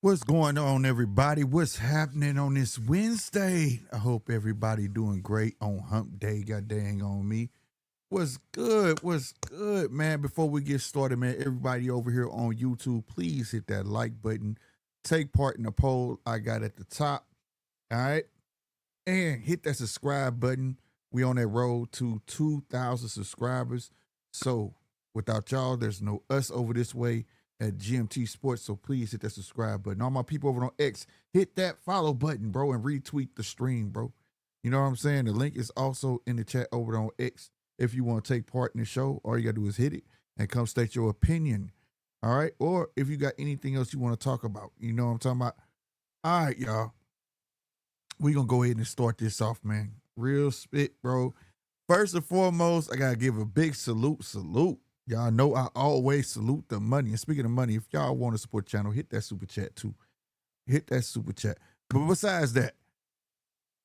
What's going on, everybody? What's happening on this Wednesday? I hope everybody doing great on Hump Day. God dang on me. What's good? What's good, man? Before we get started, man, everybody over here on YouTube, please hit that like button. Take part in the poll I got at the top. All right. And hit that subscribe button. We on that road to 2,000 subscribers. So without y'all, there's no us over this way at GMT Sports. So please hit that subscribe button. All my people over on X, hit that follow button, bro, and retweet the stream, bro. You know what I'm saying? The link is also in the chat over on X. If you want to take part in the show, all you got to do is hit it and come state your opinion. All right. Or if you got anything else you want to talk about, you know what I'm talking about? All right, y'all. We gonna go ahead and start this off, man. Real spit, bro. First and foremost, I gotta give a big salute. Y'all know I always salute the money. And speaking of money, if y'all want to support the channel, hit that super chat too. Hit that super chat. But besides that,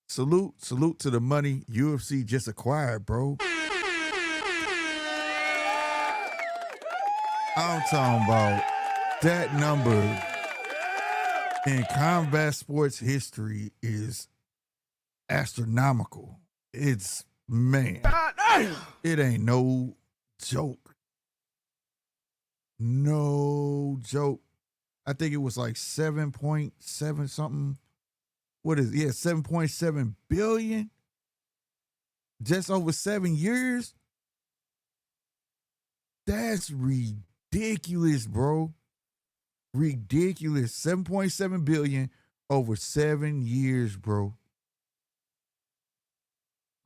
salute to the money UFC just acquired, bro. I'm talking about that number in combat sports history is astronomical. It's, man, it ain't no joke. No joke. I think it was like 7.7 something. What is it? Yeah, 7.7 billion. Just over 7 years. That's ridiculous, bro. Ridiculous. 7.7 billion over 7 years, bro.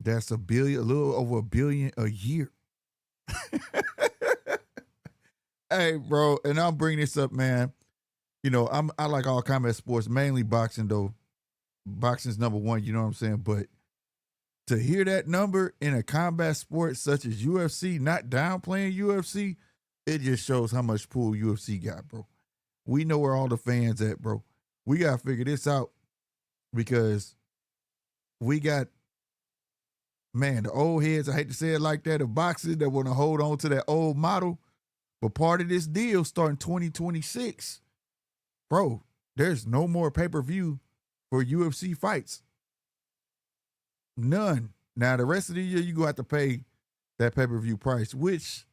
That's a little over a billion a year. Hey, bro, and I'll bring this up, man. You know, I like all combat sports, mainly boxing though. Boxing's number one, you know what I'm saying? But to hear that number in a combat sport such as UFC, not downplaying UFC, it just shows how much pull UFC got, bro. We know where all the fans at, bro. We gotta figure this out because we got, man, the old heads, I hate to say it like that, of boxing that want to hold on to that old model. But part of this deal starting 2026, bro, there's no more pay-per-view for UFC fights. None. Now, the rest of the year, you're going to have to pay that pay-per-view price, which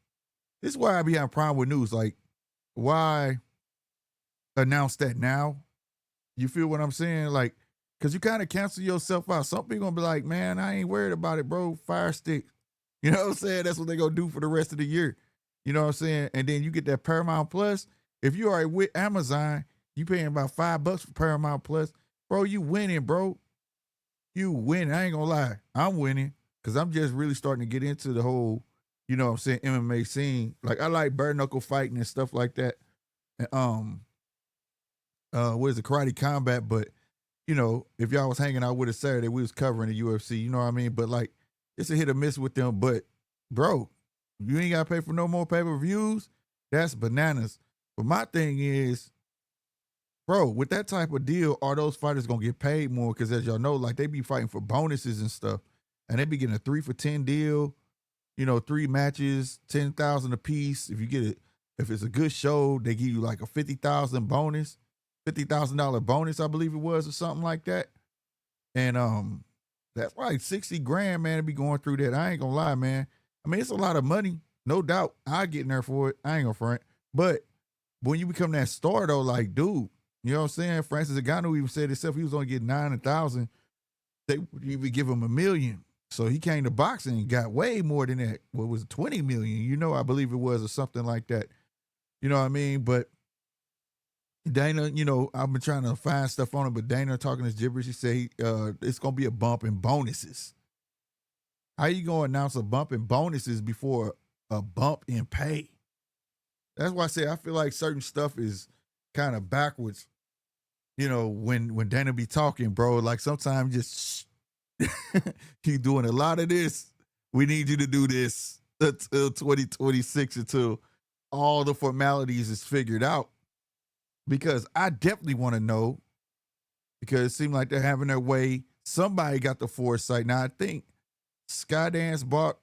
this is why I be on Prime with news. Like, why announce that now? You feel what I'm saying? Like, because you kind of cancel yourself out. Some people going to be like, man, I ain't worried about it, bro. Fire stick. You know what I'm saying? That's what they going to do for the rest of the year. You know what I'm saying? And then you get that Paramount Plus. If you are with Amazon, you paying about $5 for Paramount Plus. Bro, you winning, bro. You winning. I ain't gonna lie. I'm winning because I'm just really starting to get into the whole, you know what I'm saying, MMA scene. Like, I like bare knuckle fighting and stuff like that. And, what is it, karate combat? But, you know, if y'all was hanging out with us Saturday, we was covering the UFC, you know what I mean? But, like, it's a hit or miss with them. But, bro, you ain't got to pay for no more pay-per-views. That's bananas. But my thing is, bro, with that type of deal, are those fighters going to get paid more? Because as y'all know, like, they be fighting for bonuses and stuff. And they be getting a 3 for 10 deal, you know, 3 matches, 10,000 a piece. If you get it, if it's a good show, they give you like a 50,000 bonus, $50,000 bonus, I believe it was, or something like that. And that's like 60 grand, man, to be going through that. I ain't gonna lie, man. I mean, it's a lot of money, no doubt. I get in there for it. I ain't gonna front. But when you become that star, though, like, dude, you know what I'm saying? Francis Ngannou even said himself he was only getting 9,000. They would even give him $1 million. So he came to boxing and got way more than that. What was it, 20 million? You know, I believe it was, or something like that. You know what I mean? But Dana, you know, I've been trying to find stuff on it, but Dana talking this gibberish. He said it's gonna be a bump in bonuses. How you gonna announce a bump in bonuses before a bump in pay? That's why I say I feel like certain stuff is kind of backwards. You know, when Dana be talking, bro, like sometimes just keep doing a lot of this. We need you to do this until 2026, until all the formalities is figured out. Because I definitely want to know, because it seemed like they're having their way. Somebody got the foresight. Now, I think Skydance bought,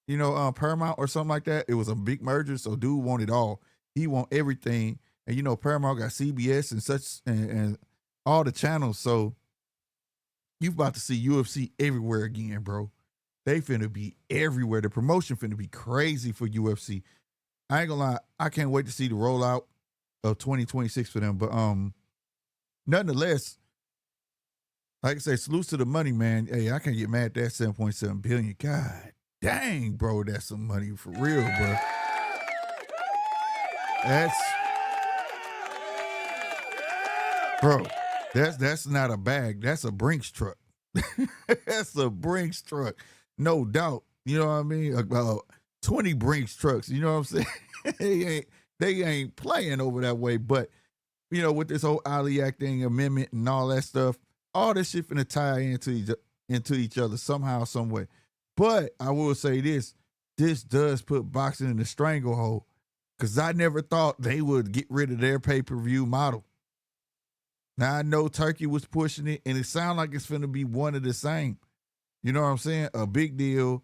you know, Paramount or something like that. It was a big merger, so dude wanted all. He want everything. And you know, Paramount got CBS and such and all the channels. So you about to see UFC everywhere again, bro. They finna be everywhere. The promotion finna be crazy for UFC. I ain't gonna lie, I can't wait to see the rollout of 2026 for them. But nonetheless, like I say, salute to the money, man. Hey, I can't get mad at that 7.7 billion. God dang, bro, that's some money for real, bro. That's bro. That's not a bag. That's a Brinks truck. That's a Brinks truck, no doubt. You know what I mean? About 20 Brinks trucks. You know what I'm saying? they ain't playing over that way. But you know, with this whole Ali Acting amendment and all that stuff, all this shit finna tie into each other somehow, some way. But I will say this does put boxing in the stranglehold, because I never thought they would get rid of their pay-per-view model. Now I know Turkey was pushing it, and it sounds like it's finna be one of the same. You know what I'm saying? A big deal,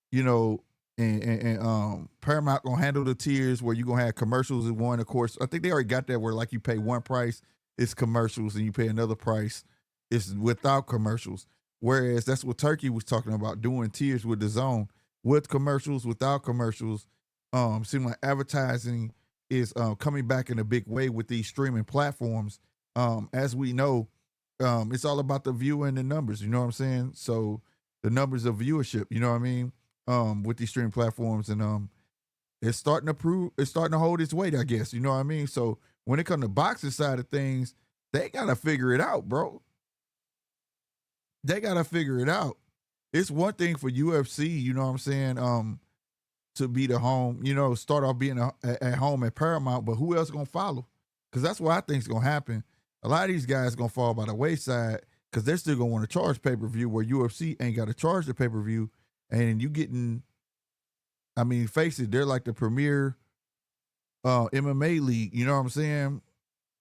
you know, and Paramount gonna handle the tiers where you gonna have commercials in one. Of course, I think they already got that where like you pay one price, it's commercials, and you pay another price, it's without commercials. Whereas that's what Turkey was talking about, doing tiers with the zone, with commercials, without commercials. Seem like advertising is coming back in a big way with these streaming platforms. As we know, it's all about the view and the numbers. You know what I'm saying? So the numbers of viewership. You know what I mean? With these streaming platforms, and it's starting to hold its weight, I guess. You know what I mean? So when it comes to boxing side of things, they gotta figure it out, bro. They gotta figure it out. It's one thing for UFC, you know what I'm saying, to be the home, you know, start off being at home at Paramount, but who else gonna follow? Because that's what I think is gonna happen. A lot of these guys gonna fall by the wayside because they're still gonna want to charge pay-per-view, where UFC ain't got to charge the pay-per-view, and you getting, I mean, face it, they're like the premier MMA league. You know what I'm saying?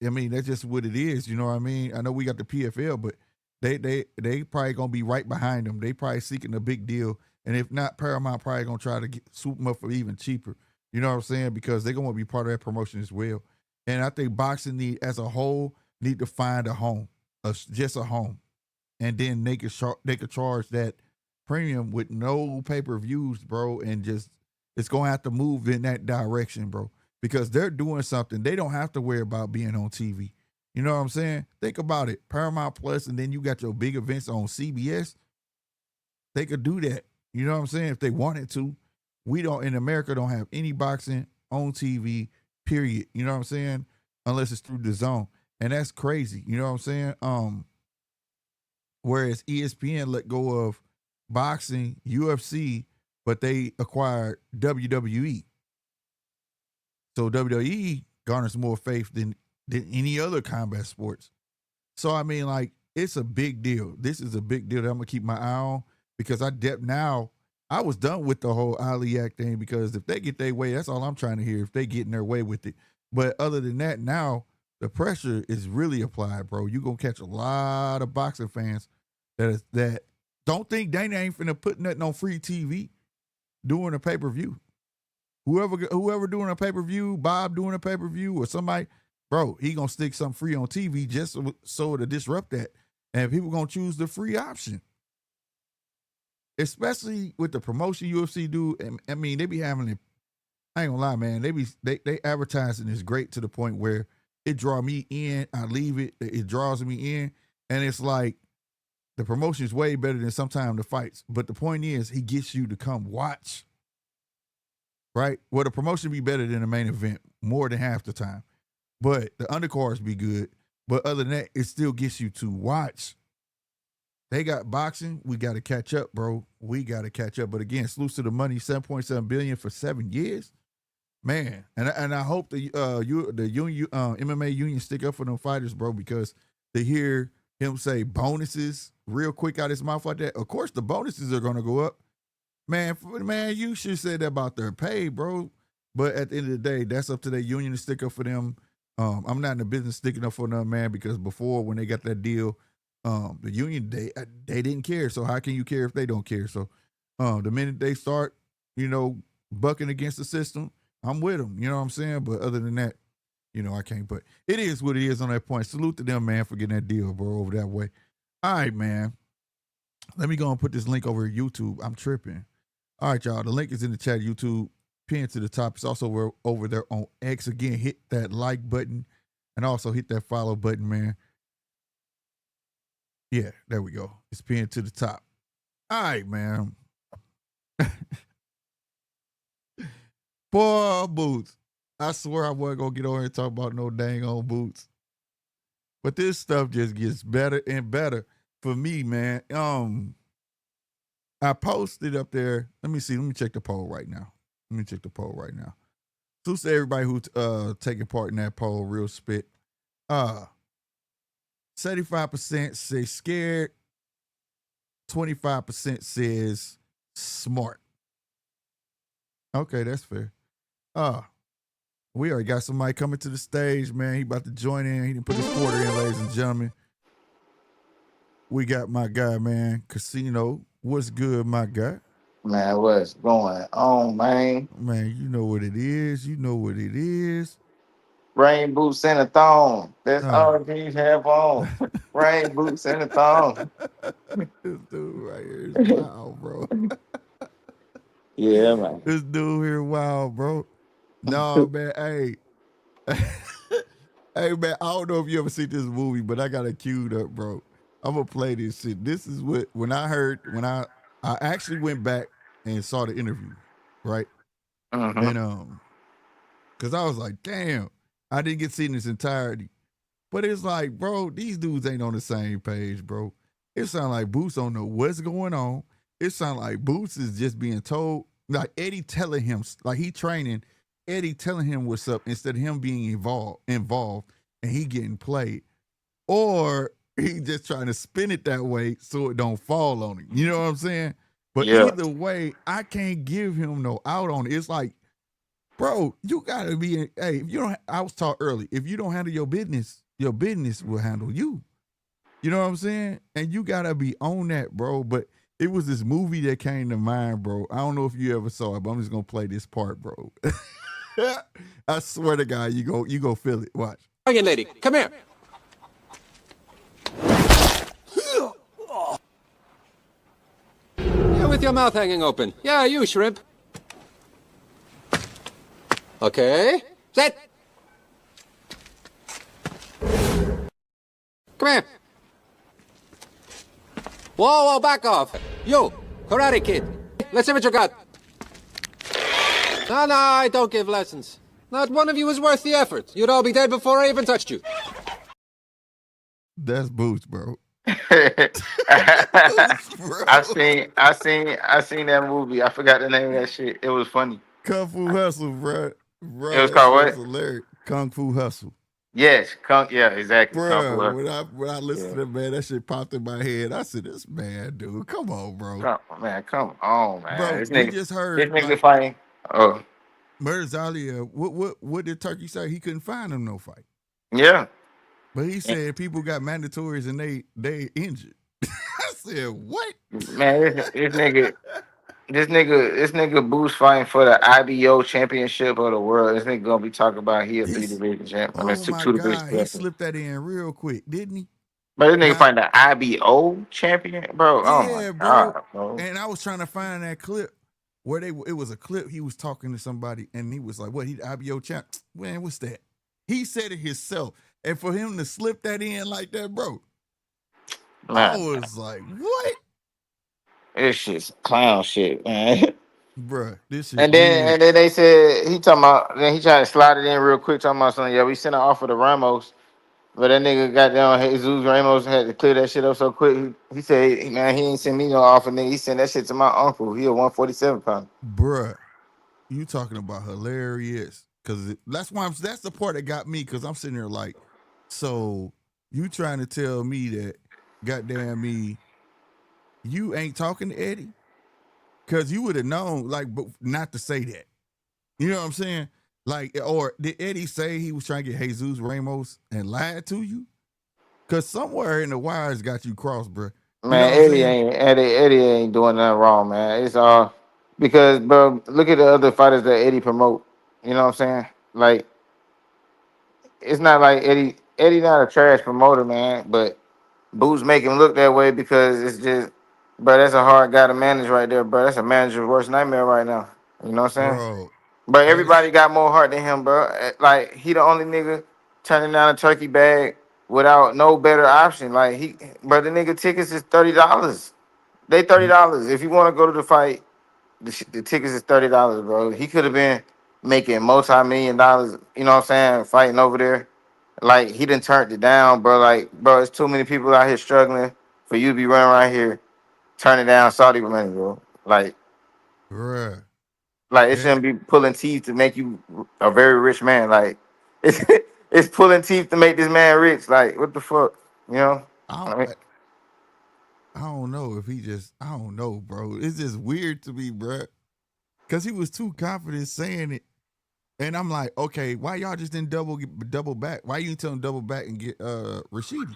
I mean, that's just what it is. You know what I mean? I know we got the PFL, but they probably gonna be right behind them. They probably seeking a big deal, and if not, Paramount probably gonna try to swoop them up for even cheaper. You know what I'm saying? Because they're gonna be part of that promotion as well. And I think boxing as a whole need to find a home, just a home, and then they could charge that premium with no pay-per-views, bro, and just it's gonna have to move in that direction, bro, because they're doing something. They don't have to worry about being on TV. You know what I'm saying? Think about it. Paramount Plus, and then you got your big events on CBS. They could do that. You know what I'm saying? If they wanted to. We don't, in America, don't have any boxing on TV, period. You know what I'm saying? Unless it's through the zone. And that's crazy. You know what I'm saying? Whereas ESPN let go of boxing, UFC, but they acquired WWE. So WWE garners more faith than any other combat sports. So I mean, like, it's a big deal. This is a big deal that I'm gonna keep my eye on, because I was done with the whole Ali Act thing, because if they get their way, that's all I'm trying to hear. If they get in their way with it. But other than that, now the pressure is really applied, bro. You're gonna catch a lot of boxing fans that don't think Dana ain't finna put nothing on free TV doing a pay-per-view. Whoever doing a pay-per-view, Bob doing a pay-per-view, or somebody, bro, he gonna stick something free on TV just so to disrupt that. And people gonna choose the free option. Especially with the promotion UFC do. And I mean, they be having it, I ain't gonna lie, man. They advertising is great to the point where it draw me in. I leave it draws me in. And it's like the promotion is way better than sometimes the fights. But the point is, he gets you to come watch. Right? Well, the promotion be better than the main event more than half the time. But the undercards be good. But other than that, it still gets you to watch. They got boxing. We got to catch up, bro. We got to catch up. But again, salute to the money, $7.7 billion for 7 years. Man, and I hope the union MMA union stick up for them fighters, bro, because to hear him say bonuses real quick out his mouth like that, of course the bonuses are gonna go up. Man, you should say that about their pay, bro. But at the end of the day, that's up to their union to stick up for them. I'm not in the business sticking up for them, man, because before, when they got that deal, the union, they didn't care. So how can you care if they don't care? So the minute they start, bucking against the system, I'm with them. You know what I'm saying? But other than that, I can't. But it is what it is on that point. Salute to them, man, for getting that deal, bro, over that way. All right, man. Let me go and put this link over at YouTube. I'm tripping. All right, y'all. The link is in the chat. YouTube pinned to the top. It's also over there on X. Again, hit that like button and also hit that follow button, man. Yeah, there we go. It's pinned to the top. All right, man. Poor Boots. I swear I wasn't going to get over here and talk about no dang on Boots. But this stuff just gets better and better for me, man. I posted up there. Let me see. Let me check the poll right now. So to everybody who's taking part in that poll, real spit. 75% say scared. 25% says smart. Okay, that's fair. We already got somebody coming to the stage, man. He about to join in. He didn't put his quarter in, ladies and gentlemen. We got my guy, man. Casino. What's good, my guy? Man, what's going on, man? Man, you know what it is. Rain boots and a thong. That's all you have on. Rain boots and a thong. This dude right here is wild, bro. Yeah, man. This dude here wild, bro. No, man. Hey. Hey, man, I don't know if you ever seen this movie, but I got it queued up, bro. I'm going to play this shit. This is what, when I actually went back and saw the interview, right? And, because I was like, damn, I didn't get to see in its entirety. But it's like, bro, these dudes ain't on the same page, bro. It sounds like Boots don't know what's going on. It sounds like Boots is just being told, like Eddie telling him, like he training, Eddie telling him what's up instead of him being involved and he getting played. Or he just trying to spin it that way so it don't fall on him. You know what I'm saying? But either way, I can't give him no out on it. It's like, bro, you gotta be, hey, if you don't, I was taught early, if you don't handle your business will handle you. You know what I'm saying? And you gotta be on that, bro. But it was this movie that came to mind, bro. I don't know if you ever saw it, but I'm just gonna play this part, bro. I swear to God, you go feel it. Watch. Young lady, come here. Yeah, with your mouth hanging open. Yeah, you shrimp. Okay. Set. Come here. Whoa, back off. You, Karate Kid. Let's see what you got. No, I don't give lessons. Not one of you is worth the effort. You'd all be dead before I even touched you. That's Boots, bro. I seen that movie. I forgot the name of that shit. It was funny. Kung Fu Hustle, bro. It was called what? Hilarious. Kung Fu Hustle. Yes, yeah, exactly. Bro, when I listened to that, man, that shit popped in my head. I said, this man, dude, come on, bro. Come on, man. Bro, this we just heard. This nigga fighting. Oh. Murder Zalia, what did Turkey say? He couldn't find him no fight. Yeah. But he said people got mandatories and they injured. I said, what? Man, this nigga Boost fighting for the IBO championship of the world. This nigga gonna be talking about he a 3-division champ. Oh my God, he slipped that in real quick, didn't he? But this nigga fighting the IBO champion, bro. Yeah, oh my God, bro. And I was trying to find that clip where it was a clip. He was talking to somebody and he was like, what, he the IBO champ? Man, what's that? He said it himself. And for him to slip that in like that, bro, man, I was like, what? This shit's clown shit, man. Bruh, this shit. And then they said he talking about, then he tried to slide it in real quick, talking about something. Yeah, we sent an offer to Ramos, but that nigga got down. Jesus Ramos had to clear that shit up so quick. He said, man, he ain't sent me no offer, nigga. He sent that shit to my uncle. He a 147 pounder. Bruh, you talking about hilarious? Because that's the part that got me. Because I'm sitting there like, so you trying to tell me that, goddamn me, you ain't talking to Eddie? Because you would have known, like, but not to say that. You know what I'm saying? Like, or did Eddie say he was trying to get Jesus Ramos and lied to you? Because somewhere in the wires got you crossed, bro. Man, Eddie ain't doing nothing wrong, man. It's all because, bro, look at the other fighters that Eddie promote. You know what I'm saying? Like, it's not like Eddie. Eddie not a trash promoter, man. But Boots make him look that way because it's just, bro. That's a hard guy to manage right there, bro. That's a manager's worst nightmare right now. You know what I'm saying? bro. But That's everybody got more heart than him, bro. Like he the only nigga turning down a turkey bag without no better option. Like but the nigga tickets is $30. They $30. If you want to go to the fight, the tickets is $30, bro. He could have been making multi-million dollars. You know what I'm saying? Fighting over there. Like he done turned it down, bro. Like, bro, it's too many people out here struggling for you to be running around here turning down Saudi money, bro. bruh. Like it That shouldn't be pulling teeth to make you a very rich man. Like it's it's pulling teeth to make this man rich. Like what the fuck, you know? I I mean, don't, I don't know if he just I don't know, bro. It's just weird to me, bruh. Cause he was too confident saying it. And I'm like, okay, why y'all just didn't double back? Why you didn't tell him double back and get Rashidi?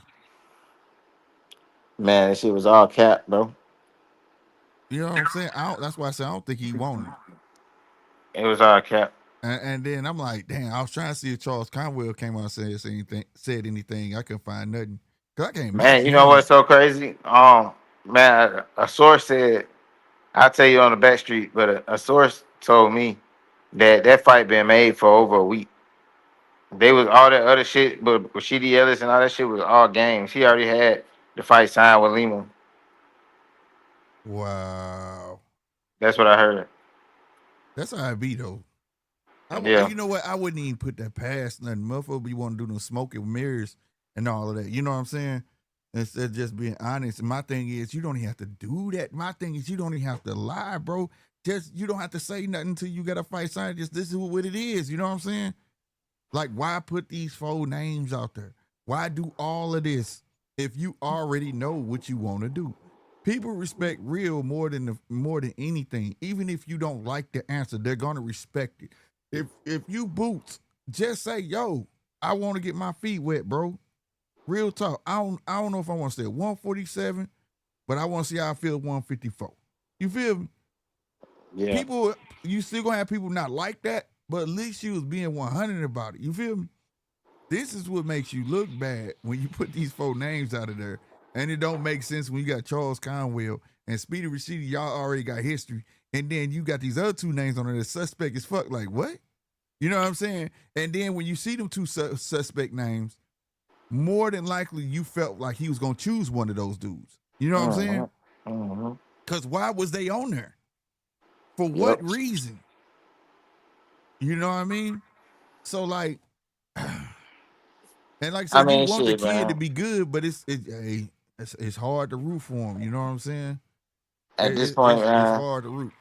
man, that shit was all cap, bro. You know what I'm saying? That's why I said I don't think he wanted him. It was all cap. And then I'm like, damn, I was trying to see if Charles Conwell came out and said anything. I couldn't find nothing. Cause I can't Man, imagine you know him. what's so crazy? Man, a source said, I'll tell you on the back street, but a source told me that fight been made for over a week. They was all that other shit, but Rashidi Ellis and all that shit was all games. He already had the fight signed with Lima. Wow. That's what I heard. That's how I be though. Yeah. You know what? I wouldn't even put that past nothing. Motherfucker be want to do them smoking mirrors and all of that. You know what I'm saying? Instead of just being honest. And my thing is, you don't even have to do that. My thing is, you don't even have to lie, bro. Just you don't have to say nothing until you got a fight signed. Just this is what it is. You know what I'm saying? Like, why put these 4 names out there? Why do all of this if you already know what you want to do? People respect real more than anything. Even if you don't like the answer, they're gonna respect it. If you Boots, just say, yo, I want to get my feet wet, bro. Real talk. I don't know if I want to stay at 147, but I want to see how I feel at 154. You feel me? Yeah. People, you still gonna have people not like that, but at least you was being 100 about it. You feel me? This is what makes you look bad when you put these 4 names out of there. And it don't make sense when you got Charles Conwell and Speedy Rashidi, y'all already got history. And then you got these other 2 names on there that's suspect as fuck. Like, what? You know what I'm saying? And then when you see them 2 suspect names, more than likely you felt like he was going to choose one of those dudes. You know what I'm saying? Because why was they on there? For what reason? You know what I mean? So, like, and like I said, you want the kid to be good, but it's hard to root for him. You know what I'm saying? At this point, It's man, hard to root.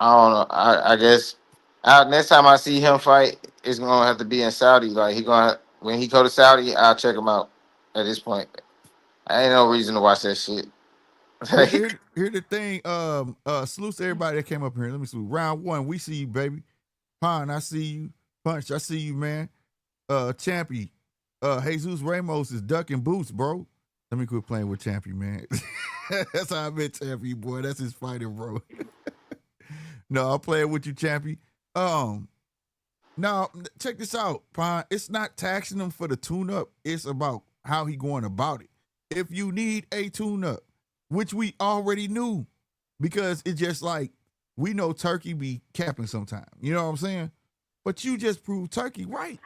I don't know. I guess next time I see him fight, it's gonna have to be in Saudi. Like when he go to Saudi, I'll check him out. At this point, I ain't no reason to watch that shit. Here the thing. Salute to everybody that came up here. Let me see. Round 1, we see you, baby. Hearn, I see you. Punch, I see you, man. Champy, Jesus Ramos is ducking Boots, bro. Let me quit playing with Champy, man. That's how I met Champy, boy. That's his fighter, bro. No, I'm playing with you, Champy. Now check this out, Pine. It's not taxing him for the tune-up. It's about how he going about it. If you need a tune-up, which we already knew, because it's just like we know Turkey be capping sometime. You know what I'm saying? But you just proved Turkey right.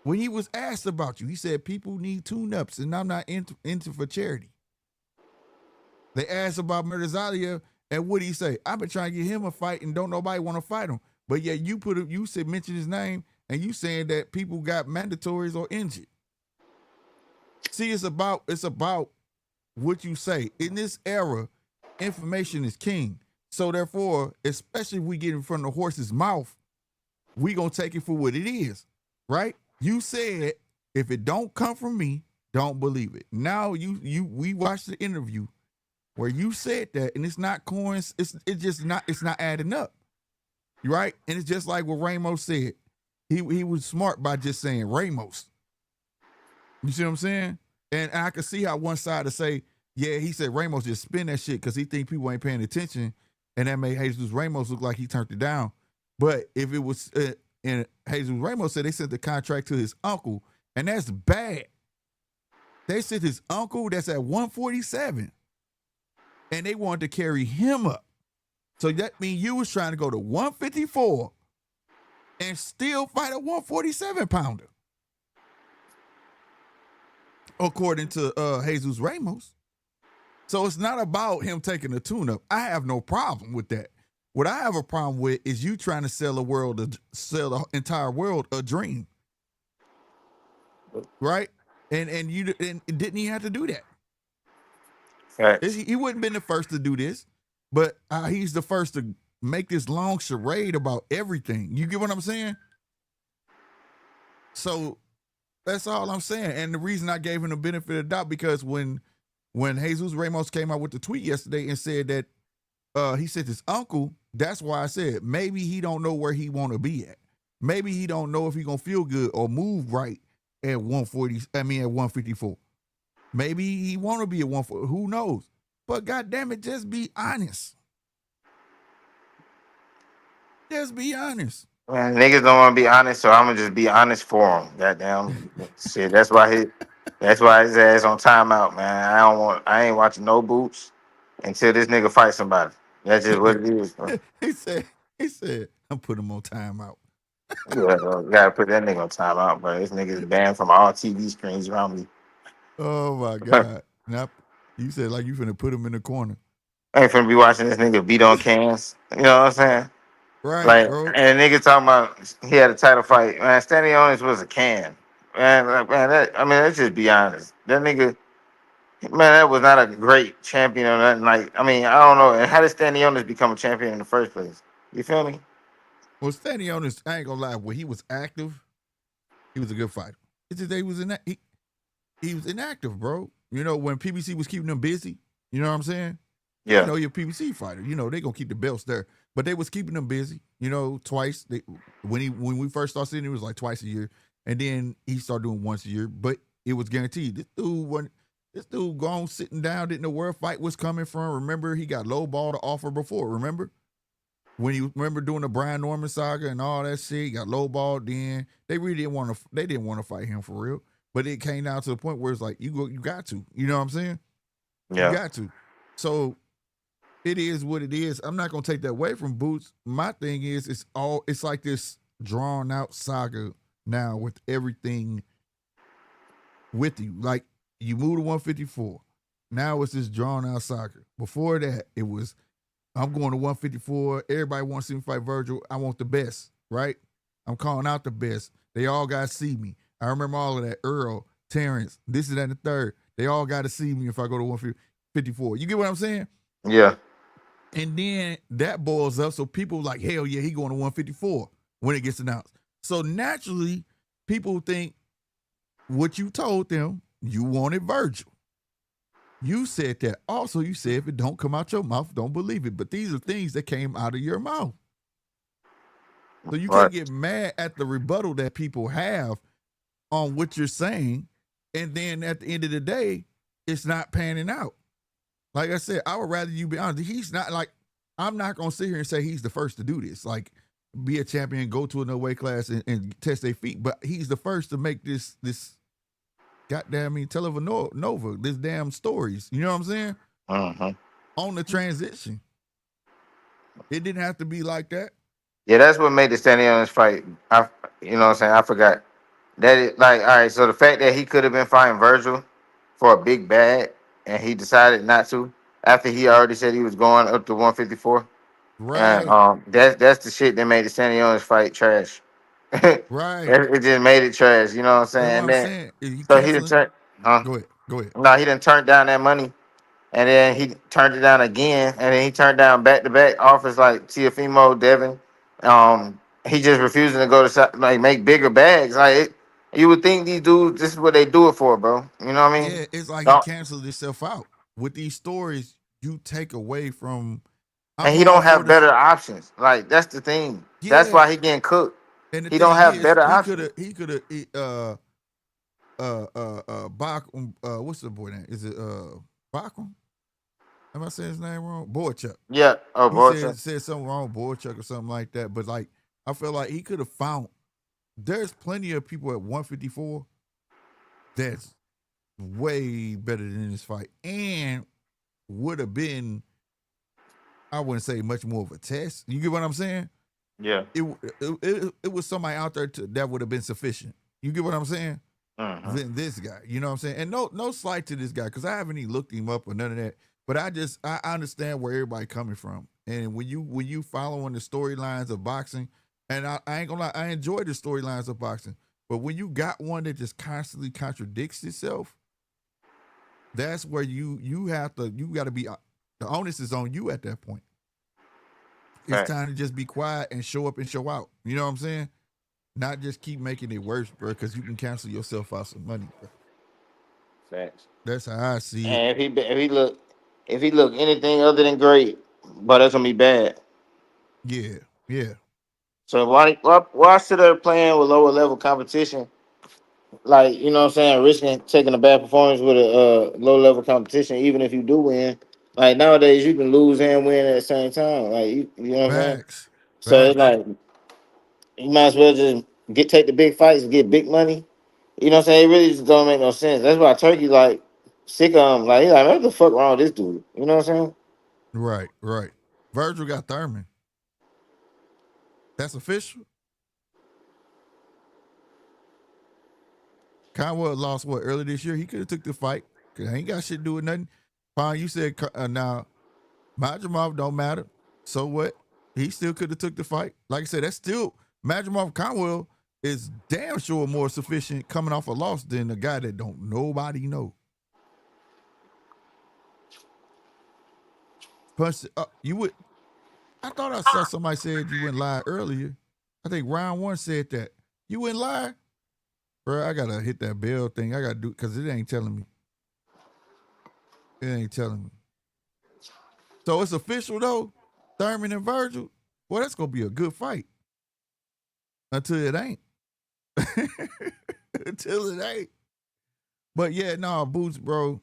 When he was asked about you, he said people need tune-ups, and I'm not into for charity. They asked about Murtazalia, and what did he say? I've been trying to get him a fight, and don't nobody want to fight him. But yeah, you said mention his name, and you saying that people got mandatories or injured. See, it's about what you say. In this era, information is king. So therefore, especially if we get in front of the horse's mouth, we gonna take it for what it is, right? You said if it don't come from me, don't believe it. Now we watched the interview where you said that, and it's not coins. It's not adding up, right? And it's just like what Ramos said. He was smart by just saying Ramos. You see what I'm saying? And I can see how one side to say, yeah, he said Ramos just spin that shit because he think people ain't paying attention, and that made Jesus Ramos look like he turned it down. But if it was And Jesus Ramos said they sent the contract to his uncle, and that's bad. They sent his uncle that's at 147, and they wanted to carry him up. So that means you was trying to go to 154 and still fight a 147 pounder. According to Jesus Ramos. So it's not about him taking a tune-up. I have no problem with that. What I have a problem with is you trying to sell the entire world a dream. Right? And you didn't he have to do that? Right. He wouldn't been the first to do this, but he's the first to make this long charade about everything. You get what I'm saying? So that's all I'm saying. And the reason I gave him the benefit of the doubt, because when Jesus Ramos came out with the tweet yesterday and said that he said his uncle, that's why I said maybe he don't know where he want to be at. Maybe he don't know if he gonna feel good or move right at 154. Maybe he want to be at 140. Who knows? But goddamn it, just be honest. Just be honest. Man, niggas don't want to be honest, so I'm gonna just be honest for him. Goddamn shit. That's why his ass on timeout, man. I ain't watching no boots until this nigga fight somebody. That's just what it is. Bro. he said, I'm putting him on timeout. You gotta put that nigga on timeout, bro. This nigga is banned from all TV screens around me. Oh my God. Now, you said like you finna put him in the corner. I ain't finna be watching this nigga beat on cans. You know what I'm saying? Right, Like, bro. and the nigga talking about he had a title fight. Man, Stanley Owens was a can. Man, let's just be honest. That nigga, man, that was not a great champion or nothing. Like, I mean, I don't know. And how did Stanley Owens become a champion in the first place? You feel me? Well, Stanley Owens, I ain't gonna lie, when he was active, he was a good fighter. It's just that he was inactive, bro. You know, when PBC was keeping him busy, you know what I'm saying? Yeah. You know, you're a PBC fighter. You know, they gonna keep the belts there. But they was keeping him busy, you know, twice. When we first started seeing it was like twice a year. And then he started doing once a year. But it was guaranteed. This dude gone sitting down, didn't know where a fight was coming from. Remember, he got low ball to offer before, remember? When you remember doing the Brian Norman saga and all that shit, he got low ball then. They really didn't want to fight him for real. But it came down to the point where it's like, you got to. You know what I'm saying? Yeah. You got to. So it is what it is. I'm not gonna take that away from Boots. My thing is, it's like this drawn out saga now with everything with you. Like you move to 154. Now it's this drawn out saga. Before that, it was I'm going to 154. Everybody wants to see me fight Virgil. I want the best, right? I'm calling out the best. They all got to see me. I remember all of that. Earl, Terrence, this is that and the third. They all got to see me if I go to 154. You get what I'm saying? Yeah. And then that boils up. So people like, hell yeah, he going to 154 when it gets announced. So naturally, people think what you told them, you wanted Virgil. You said that. Also, you said if it don't come out your mouth, don't believe it. But these are things that came out of your mouth. So you can't get mad at the rebuttal that people have on what you're saying. And then at the end of the day, it's not panning out. Like I said, I would rather you be honest. He's not like, I'm not going to sit here and say he's the first to do this. Like, be a champion, go to another weight class and test their feet. But he's the first to make this goddamn Nova, this damn stories. You know what I'm saying? Uh-huh. On the transition. It didn't have to be like that. Yeah, that's what made the Stanley Owens fight. You know what I'm saying? I forgot. That it, like, all right, so the fact that he could have been fighting Virgil for a big bag and he decided not to after he already said he was going up to 154. Right. And that's the shit that made the Stanley Owens fight trash. Right. It just made it trash, you know what I'm saying? That's what I'm saying. So he didn't turn Go ahead. No, he didn't turn down that money. And then he turned it down again, and then he turned down back-to-back offers like Tiafimo, Devin. He just refusing to go to make bigger bags. You would think these dudes, this is what they do it for, bro. You know what I mean? Yeah, it's like he canceled himself out. With these stories, you take away from, and he don't have better options. Like that's the thing. Yeah. That's why he getting cooked. And he don't have better options. He could have what's the boy name? Is it Bachram? Am I saying his name wrong? Boychuk. Yeah. Oh, Boychuk said something wrong, Boychuk or something like that. But like, I feel like he could have found there's plenty of people at 154 that's way better than this fight and would have been, I wouldn't say much more of a test. You get what I'm saying? Yeah. It was somebody out there that would have been sufficient. You get what I'm saying? Than this guy. You know what I'm saying? And no slight to this guy because I haven't even looked him up or none of that. But I understand where everybody coming from. And when you following the storylines of boxing, and I ain't gonna lie, I enjoy the storylines of boxing. But when you got one that just constantly contradicts itself, that's where you got to be. The onus is on you at that point. It's time to just be quiet and show up and show out. You know what I'm saying? Not just keep making it worse, bro, because you can cancel yourself out some money, bro. Facts. That's how I see it. And if he look anything other than great, but that's gonna be bad. Yeah. So why sit there playing with lower level competition? Like, you know what I'm saying, risking taking a bad performance with a low level competition, even if you do win. Like nowadays, you can lose and win at the same time. Like you know what I'm saying. Facts. So it's like you might as well just take the big fights and get big money. You know what I'm saying? It really just don't make no sense. That's why Turkey like sick of him. Like he's like, what the fuck wrong with this dude? You know what I'm saying? Right. Virgil got Thurman. That's official. Conwell lost early this year. He could have took the fight. Cause he ain't got shit to do with nothing. Fine, you said now Madrimov don't matter. So what? He still could have took the fight. Like I said, that's still Madrimov Conwell is damn sure more sufficient coming off a loss than a guy that don't nobody know. Plus, you would. I thought I saw somebody said you went live earlier. I think round one said that you went live. Bro, I gotta hit that bell thing. I gotta do because it ain't telling me. It ain't telling me. So it's official though. Thurman and Virgil. Well, that's gonna be a good fight. Until it ain't. Until it ain't. But yeah, no, Boots, bro.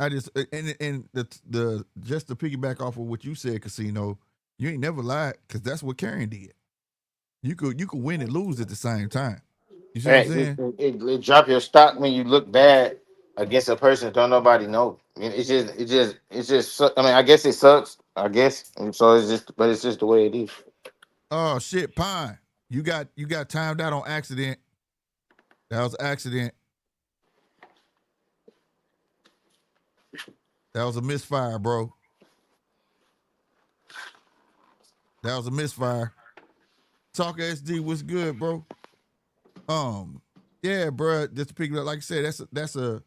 I just and the just to piggyback off of what you said, Casino, you ain't never lied because that's what Karen did. You could win and lose at the same time. You see what I'm saying? It drop your stock when you look bad against a person don't nobody know. I mean, I mean, I guess it sucks. I guess, and so but it's just the way it is. Oh shit, Pine. You got timed out on accident. That was an accident. That was a misfire, bro. That was a misfire. Talk SD, what's good, bro? Yeah, bro. Just to pick it up, like I said, that's a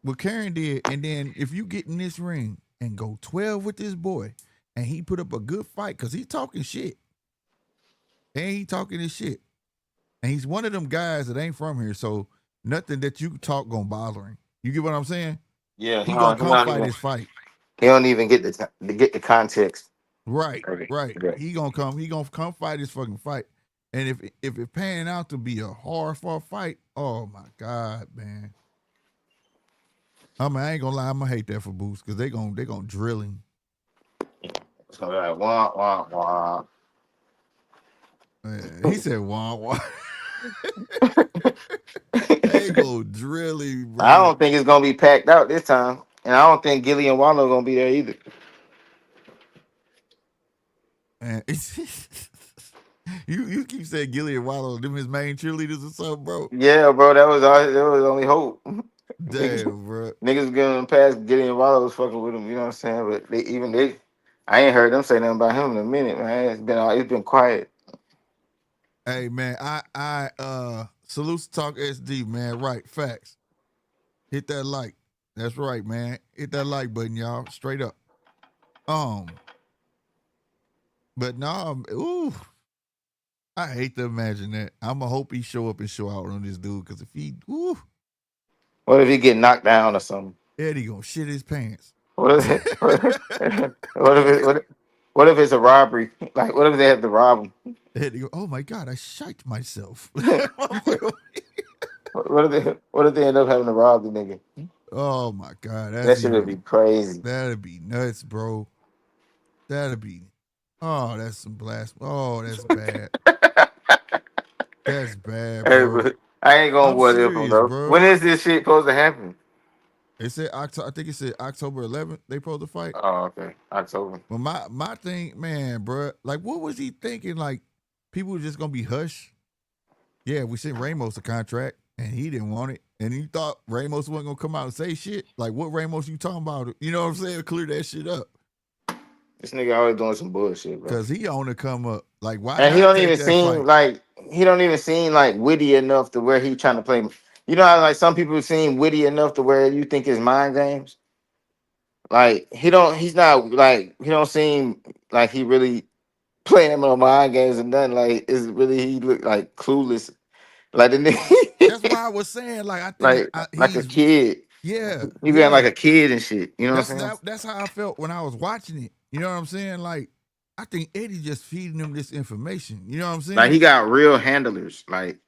what Karen did. And then if you get in this ring and go 12 with this boy, and he put up a good fight, cause he's talking shit. And he talking his shit. And he's one of them guys that ain't from here, so nothing that you talk gonna bother him. You get what I'm saying? Yeah, He gonna come fight his fight. He don't even get the context. Right. Right. He gonna come fight his fucking fight. And if it panning out to be a hard fought fight, oh my God, man. I ain't gonna lie, I'm gonna hate that for Boost because they gonna drill him. It's gonna be like wah wah wah. He said wah wah. They go drill him, bro. I don't think it's gonna be packed out this time, and I don't think Gilly and Wallow gonna be there either. Man, you keep saying Gilly and Wallow, them his main cheerleaders or something, bro. Yeah, bro, that was only hope. Damn, bro. Niggas giving past Gilly and Wallow was fucking with him. You know what I'm saying? But I ain't heard them say nothing about him in a minute, man. It's been quiet. Hey man, I salute to Talk SD, man. Right, facts. Hit that like. That's right, man. Hit that like button, y'all. Straight up. But no, ooh, I hate to imagine that. I'ma hope he show up and show out on this dude, because if he, ooh, What if he get knocked down or something? Eddie gonna shit his pants. What if what if it's a robbery? Like, what if they have to rob him? Eddie go, oh my God, I shite myself. What if they end up having to rob the nigga? Oh my God, That shit would be crazy. That'd be nuts, bro. That'd be, oh, that's some blast. Oh, that's bad. That's bad, Hey, bro. but I ain't gonna I'm what if serious, though. When bro. is this shit supposed to happen? It said October. I think it said October 11th. They supposed to fight. Oh, okay. October. But my thing, man, bro. Like, what was he thinking? Like, people were just gonna be hush. Yeah, we sent Ramos a contract, and he didn't want it. And he thought Ramos wasn't gonna come out and say shit. Like, what Ramos you talking about? You know what I'm saying? Clear that shit up. This nigga always doing some bullshit, bro. Cause he on to come up. Like, why And not take that fight? he don't even seem like witty enough to where he trying to play. You know how like some people seem witty enough to where you think it's mind games. Like he's not like he don't seem like he really playing no mind games and nothing. Like it's really he look like clueless. Like the That's nigga, why I was saying, like, I think like a he's kid. yeah, He being like yeah. a kid and shit. You know what That's I'm saying? that's how I felt when I was watching it. You know what I'm saying? Like, I think Eddie just feeding him this information. You know what I'm Like saying? he got real handlers. Like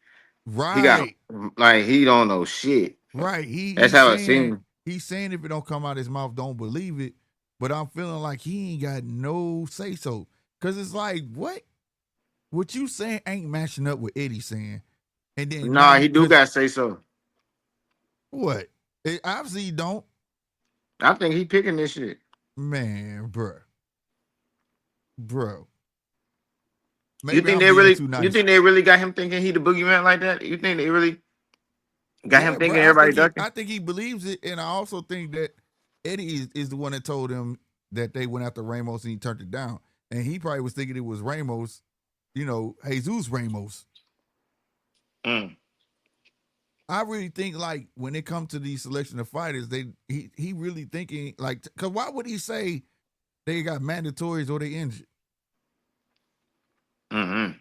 he got Right, like he don't know shit. right. That's how it seems. He's saying if it don't come out his mouth, don't believe it. But I'm feeling like he ain't got no say so. Cause it's like, what you saying ain't matching up with Eddie saying. And then now Nah, you he do cause got to say so. what? It obviously you don't. I think he picking this shit. Man, bro. You Maybe think I'm they being really? too You nice. think they really got him thinking he the boogeyman like that? You think they really got him Yeah, bro. thinking everybody ducking? I think he believes it, and I also think that Eddie is the one that told him that they went after Ramos and he turned it down. And he probably was thinking it was Ramos, Jesus Ramos. Mm. I really think like when it comes to these selection of fighters, he really thinking like, cause why would he say they got mandatories or they injured? Mm-hmm.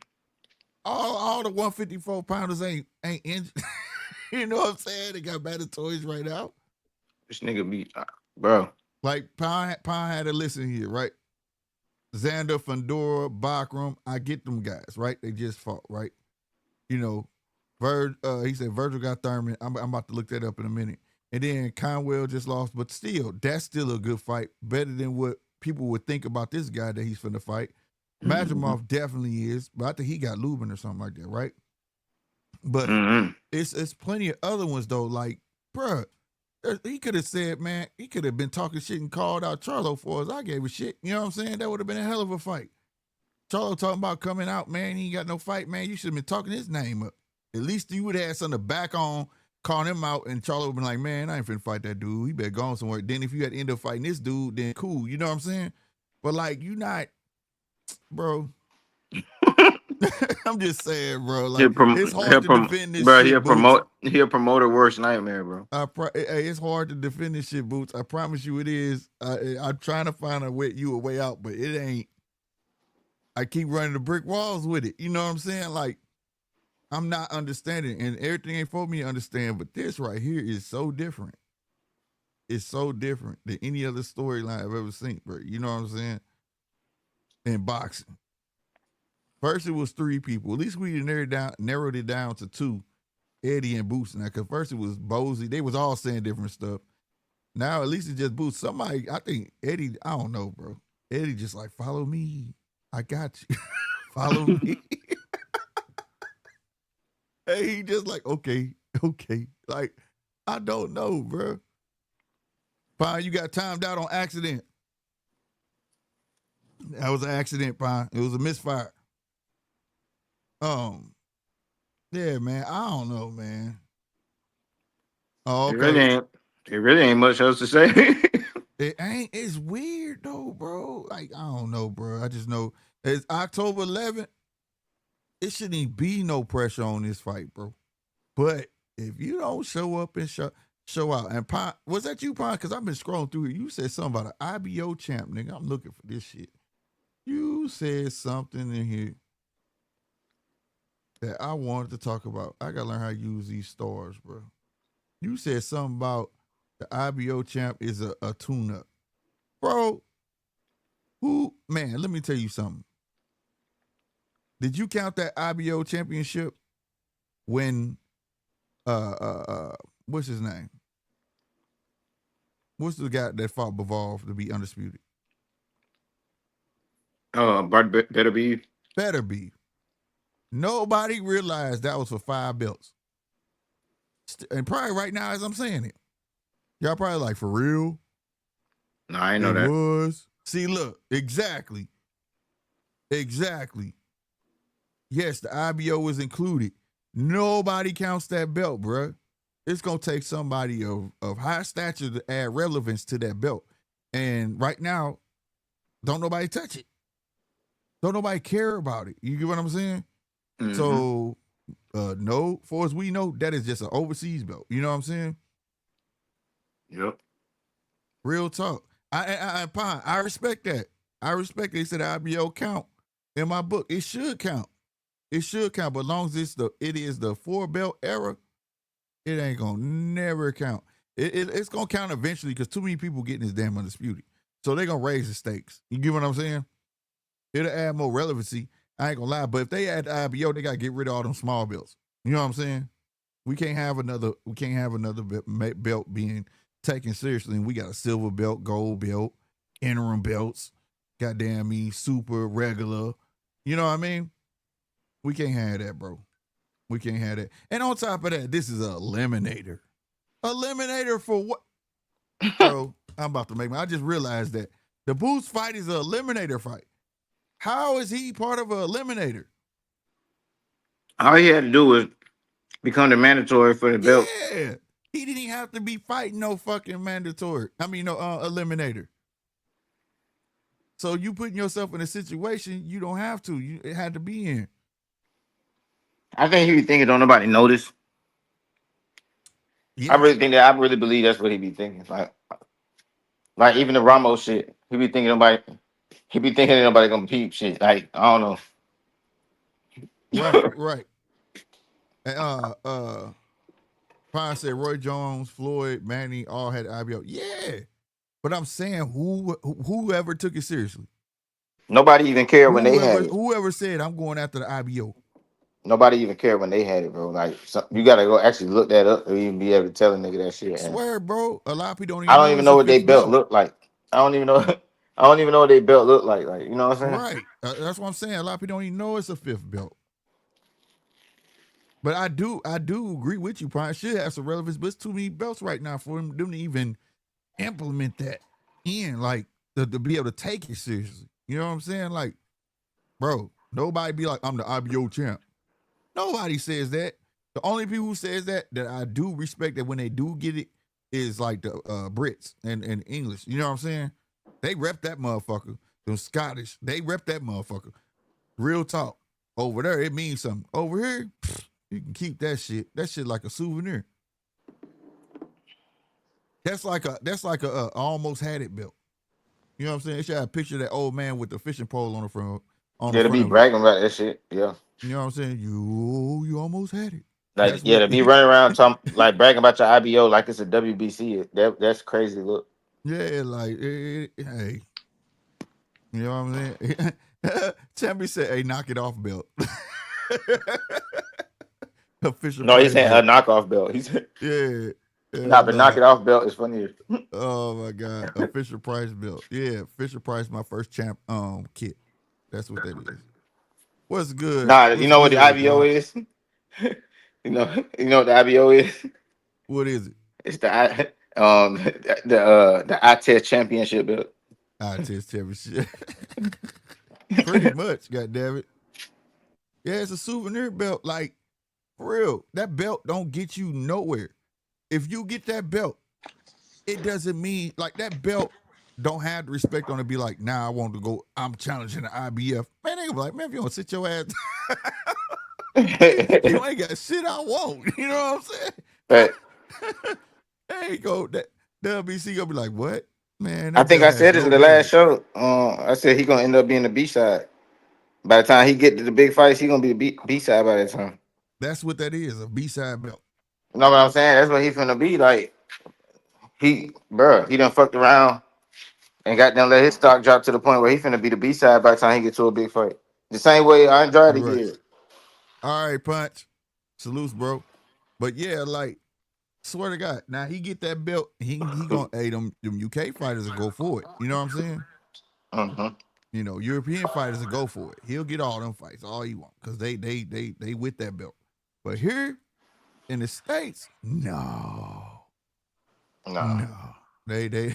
All the 154 pounders ain't injured. You know what I'm saying? They got mandatories right now. This nigga be, bro. Like Pound had to listen here, right? Xander, Fandora, Bachram, I get them guys, right? They just fought, right? You know, he said Virgil got Thurman. I'm about to look that up in a minute. And then Conwell just lost, but still, that's still a good fight. Better than what people would think about this guy that he's finna fight. Majimov definitely is, but I think he got Lubin or something like that, right? But it's plenty of other ones though. Like, bruh, he could have said, man, he could have been talking shit and called out Charlo for us. I gave a shit. You know what I'm saying? That would have been a hell of a fight. Charlo talking about coming out, man. He ain't got no fight, man. You should have been talking his name up. At least you would have had something to back on, calling him out, and Charlo would have been like, man, I ain't finna fight that dude. He better go on somewhere. Then if you had to end up fighting this dude, then cool. You know what I'm saying? But like, you not, bro. I'm just saying, bro. Like, it's hard to defend this Bro, shit, Boots. he'll promote a worst nightmare, bro. It's hard to defend this shit, Boots. I promise you it is. I'm trying to find a way out, but it ain't. I keep running the brick walls with it. You know what I'm saying? Like, I'm not understanding, and everything ain't for me to understand, but this right here is so different. It's so different than any other storyline I've ever seen, bro. You know what I'm saying? In boxing. First, it was 3 people. At least we narrowed it down to 2, Eddie and Boots. Now, because first it was Bozy. They was all saying different stuff. Now, at least it just Boots. Somebody, I think Eddie, I don't know, bro. Eddie just like, follow me. I got you. Follow me. Hey, he just like, okay. Like, I don't know, bro. Pine, you got timed out on accident. That was an accident, Pine. It was a misfire. Yeah, man. I don't know, man. Oh, okay. It really ain't much else to say. It ain't. It's weird though, bro. Like, I don't know, bro. I just know it's October 11th. It shouldn't even be no pressure on this fight, bro. But if you don't show up and show out, and Pine, was that you, Pine? Because I've been scrolling through here. You said something about an IBO champ, nigga. I'm looking for this shit. You said something in here that I wanted to talk about. I gotta learn how to use these stars, bro. You said something about the IBO champ is a tune-up. Bro, man, let me tell you something. Did you count that IBO championship when what's his name? What's the guy that fought Bivol to be undisputed? Better be. Better be. Nobody realized that was for 5 belts. And probably right now, as I'm saying it, y'all probably like, for real? No, I ain't know It that. was. See, look, exactly. Yes, the IBO was included. Nobody counts that belt, bruh. It's gonna take somebody of high stature to add relevance to that belt. And right now, don't nobody touch it. Don't nobody care about it. You get what I'm saying? Mm-hmm. So, no, far as we know, that is just an overseas belt. You know what I'm saying? Yep. Real talk. I respect that. I respect they said IBO count in my book. It should count. It should count, but as long as it is the 4 belt era, it ain't gonna never count. It's gonna count eventually because too many people getting this damn undisputed. So they're gonna raise the stakes. You get what I'm saying? It'll add more relevancy. I ain't gonna lie, but if they add the IBO, they gotta get rid of all them small belts. You know what I'm saying? We can't have another belt being taken seriously. And we got a silver belt, gold belt, interim belts, goddamn me, super, regular. You know what I mean? We can't have that, bro. We can't have that. And on top of that, this is an eliminator. Eliminator for what? Bro, I'm about to I just realized that the Boost fight is an eliminator fight. How is he part of an eliminator? All he had to do was become the mandatory for the belt. Yeah. He didn't have to be fighting no fucking mandatory. I mean, no eliminator. So you putting yourself in a situation you don't have to. It had to be in. I think he be thinking, don't nobody notice. Yeah. I really believe that's what he be thinking. Like even the Ramos shit, he be thinking nobody gonna peep shit. Like, I don't know. Right. And Pine said Roy Jones, Floyd, Manny all had IBO. Yeah. But I'm saying whoever took it seriously. Nobody even cared when they had it. Whoever said I'm going after the IBO. Nobody even cared when they had it, bro. Like, you gotta go actually look that up to even be able to tell a nigga that shit. I swear, bro. A lot of people don't I don't know even it's know a what they 5th belt look like. I don't even know. I don't even know what they belt look like. Like, you know what I'm saying? Right. That's what I'm saying. A lot of people don't even know it's a 5th belt. But I do agree with you, Prime. It should have some relevance, but it's too many belts right now for them to even implement that in, like, to be able to take it seriously. You know what I'm saying? Like, bro, nobody be like, I'm the IBO champ. Nobody says that. The only people who says that I do respect that when they do get it is like the Brits and English. You know what I'm saying? They rep that motherfucker. The Scottish, they rep that motherfucker. Real talk. Over there, it means something. Over here, you can keep that shit. That shit like a souvenir. That's like a almost had it belt. You know what I'm saying? It should have a picture of that old man with the fishing pole on the front. To be bragging about that shit. Yeah. You know what I'm saying? You almost had it. Like, That's yeah, what. to be running around talking like bragging about your IBO like it's a WBC. That's crazy look. Yeah, like, hey, you know what I'm saying? Champion said, "Hey, knock it off, belt." Official. No, he's saying a knockoff belt. He said, yeah. nah, but knock it off belt is funnier. Oh my god, a Fisher Price belt. Yeah, Fisher Price, my first champ kit. That's what that is. What's good? Nah, What's you know what the good, IBO bro? is? you know what the IBO is? What is it? It's the eye test championship belt. I test championship. Pretty much, goddamn it. Yeah, it's a souvenir belt. Like, for real, that belt don't get you nowhere. If you get that belt, it doesn't mean, like, that belt don't have the respect on it. Be like, nah, I want to go. I'm challenging the IBF. Man, they gonna be like, man, if you don't sit your ass, you ain't got shit I want. You know what I'm saying? But There you go. That WBC gonna be like, what? Man, I that think belt I has said this no in the last value. show. I said he gonna end up being the B side. By the time he get to the big fights, he gonna be the B side by that time. That's what that is, a B-side belt. You know what I'm saying? That's what he finna be like. He done fucked around and got them let his stock drop to the point where he finna be the B side by the time he get to a big fight. The same way Andrade Right. did. All right, Punch. Salutes, bro. But yeah, like, swear to God, now he get that belt, he gonna, hey, them UK fighters will go for it. You know what I'm saying? Mm-hmm. You know, European fighters will go for it. He'll get all them fights, all he want, because they with that belt. But here in the States, no. They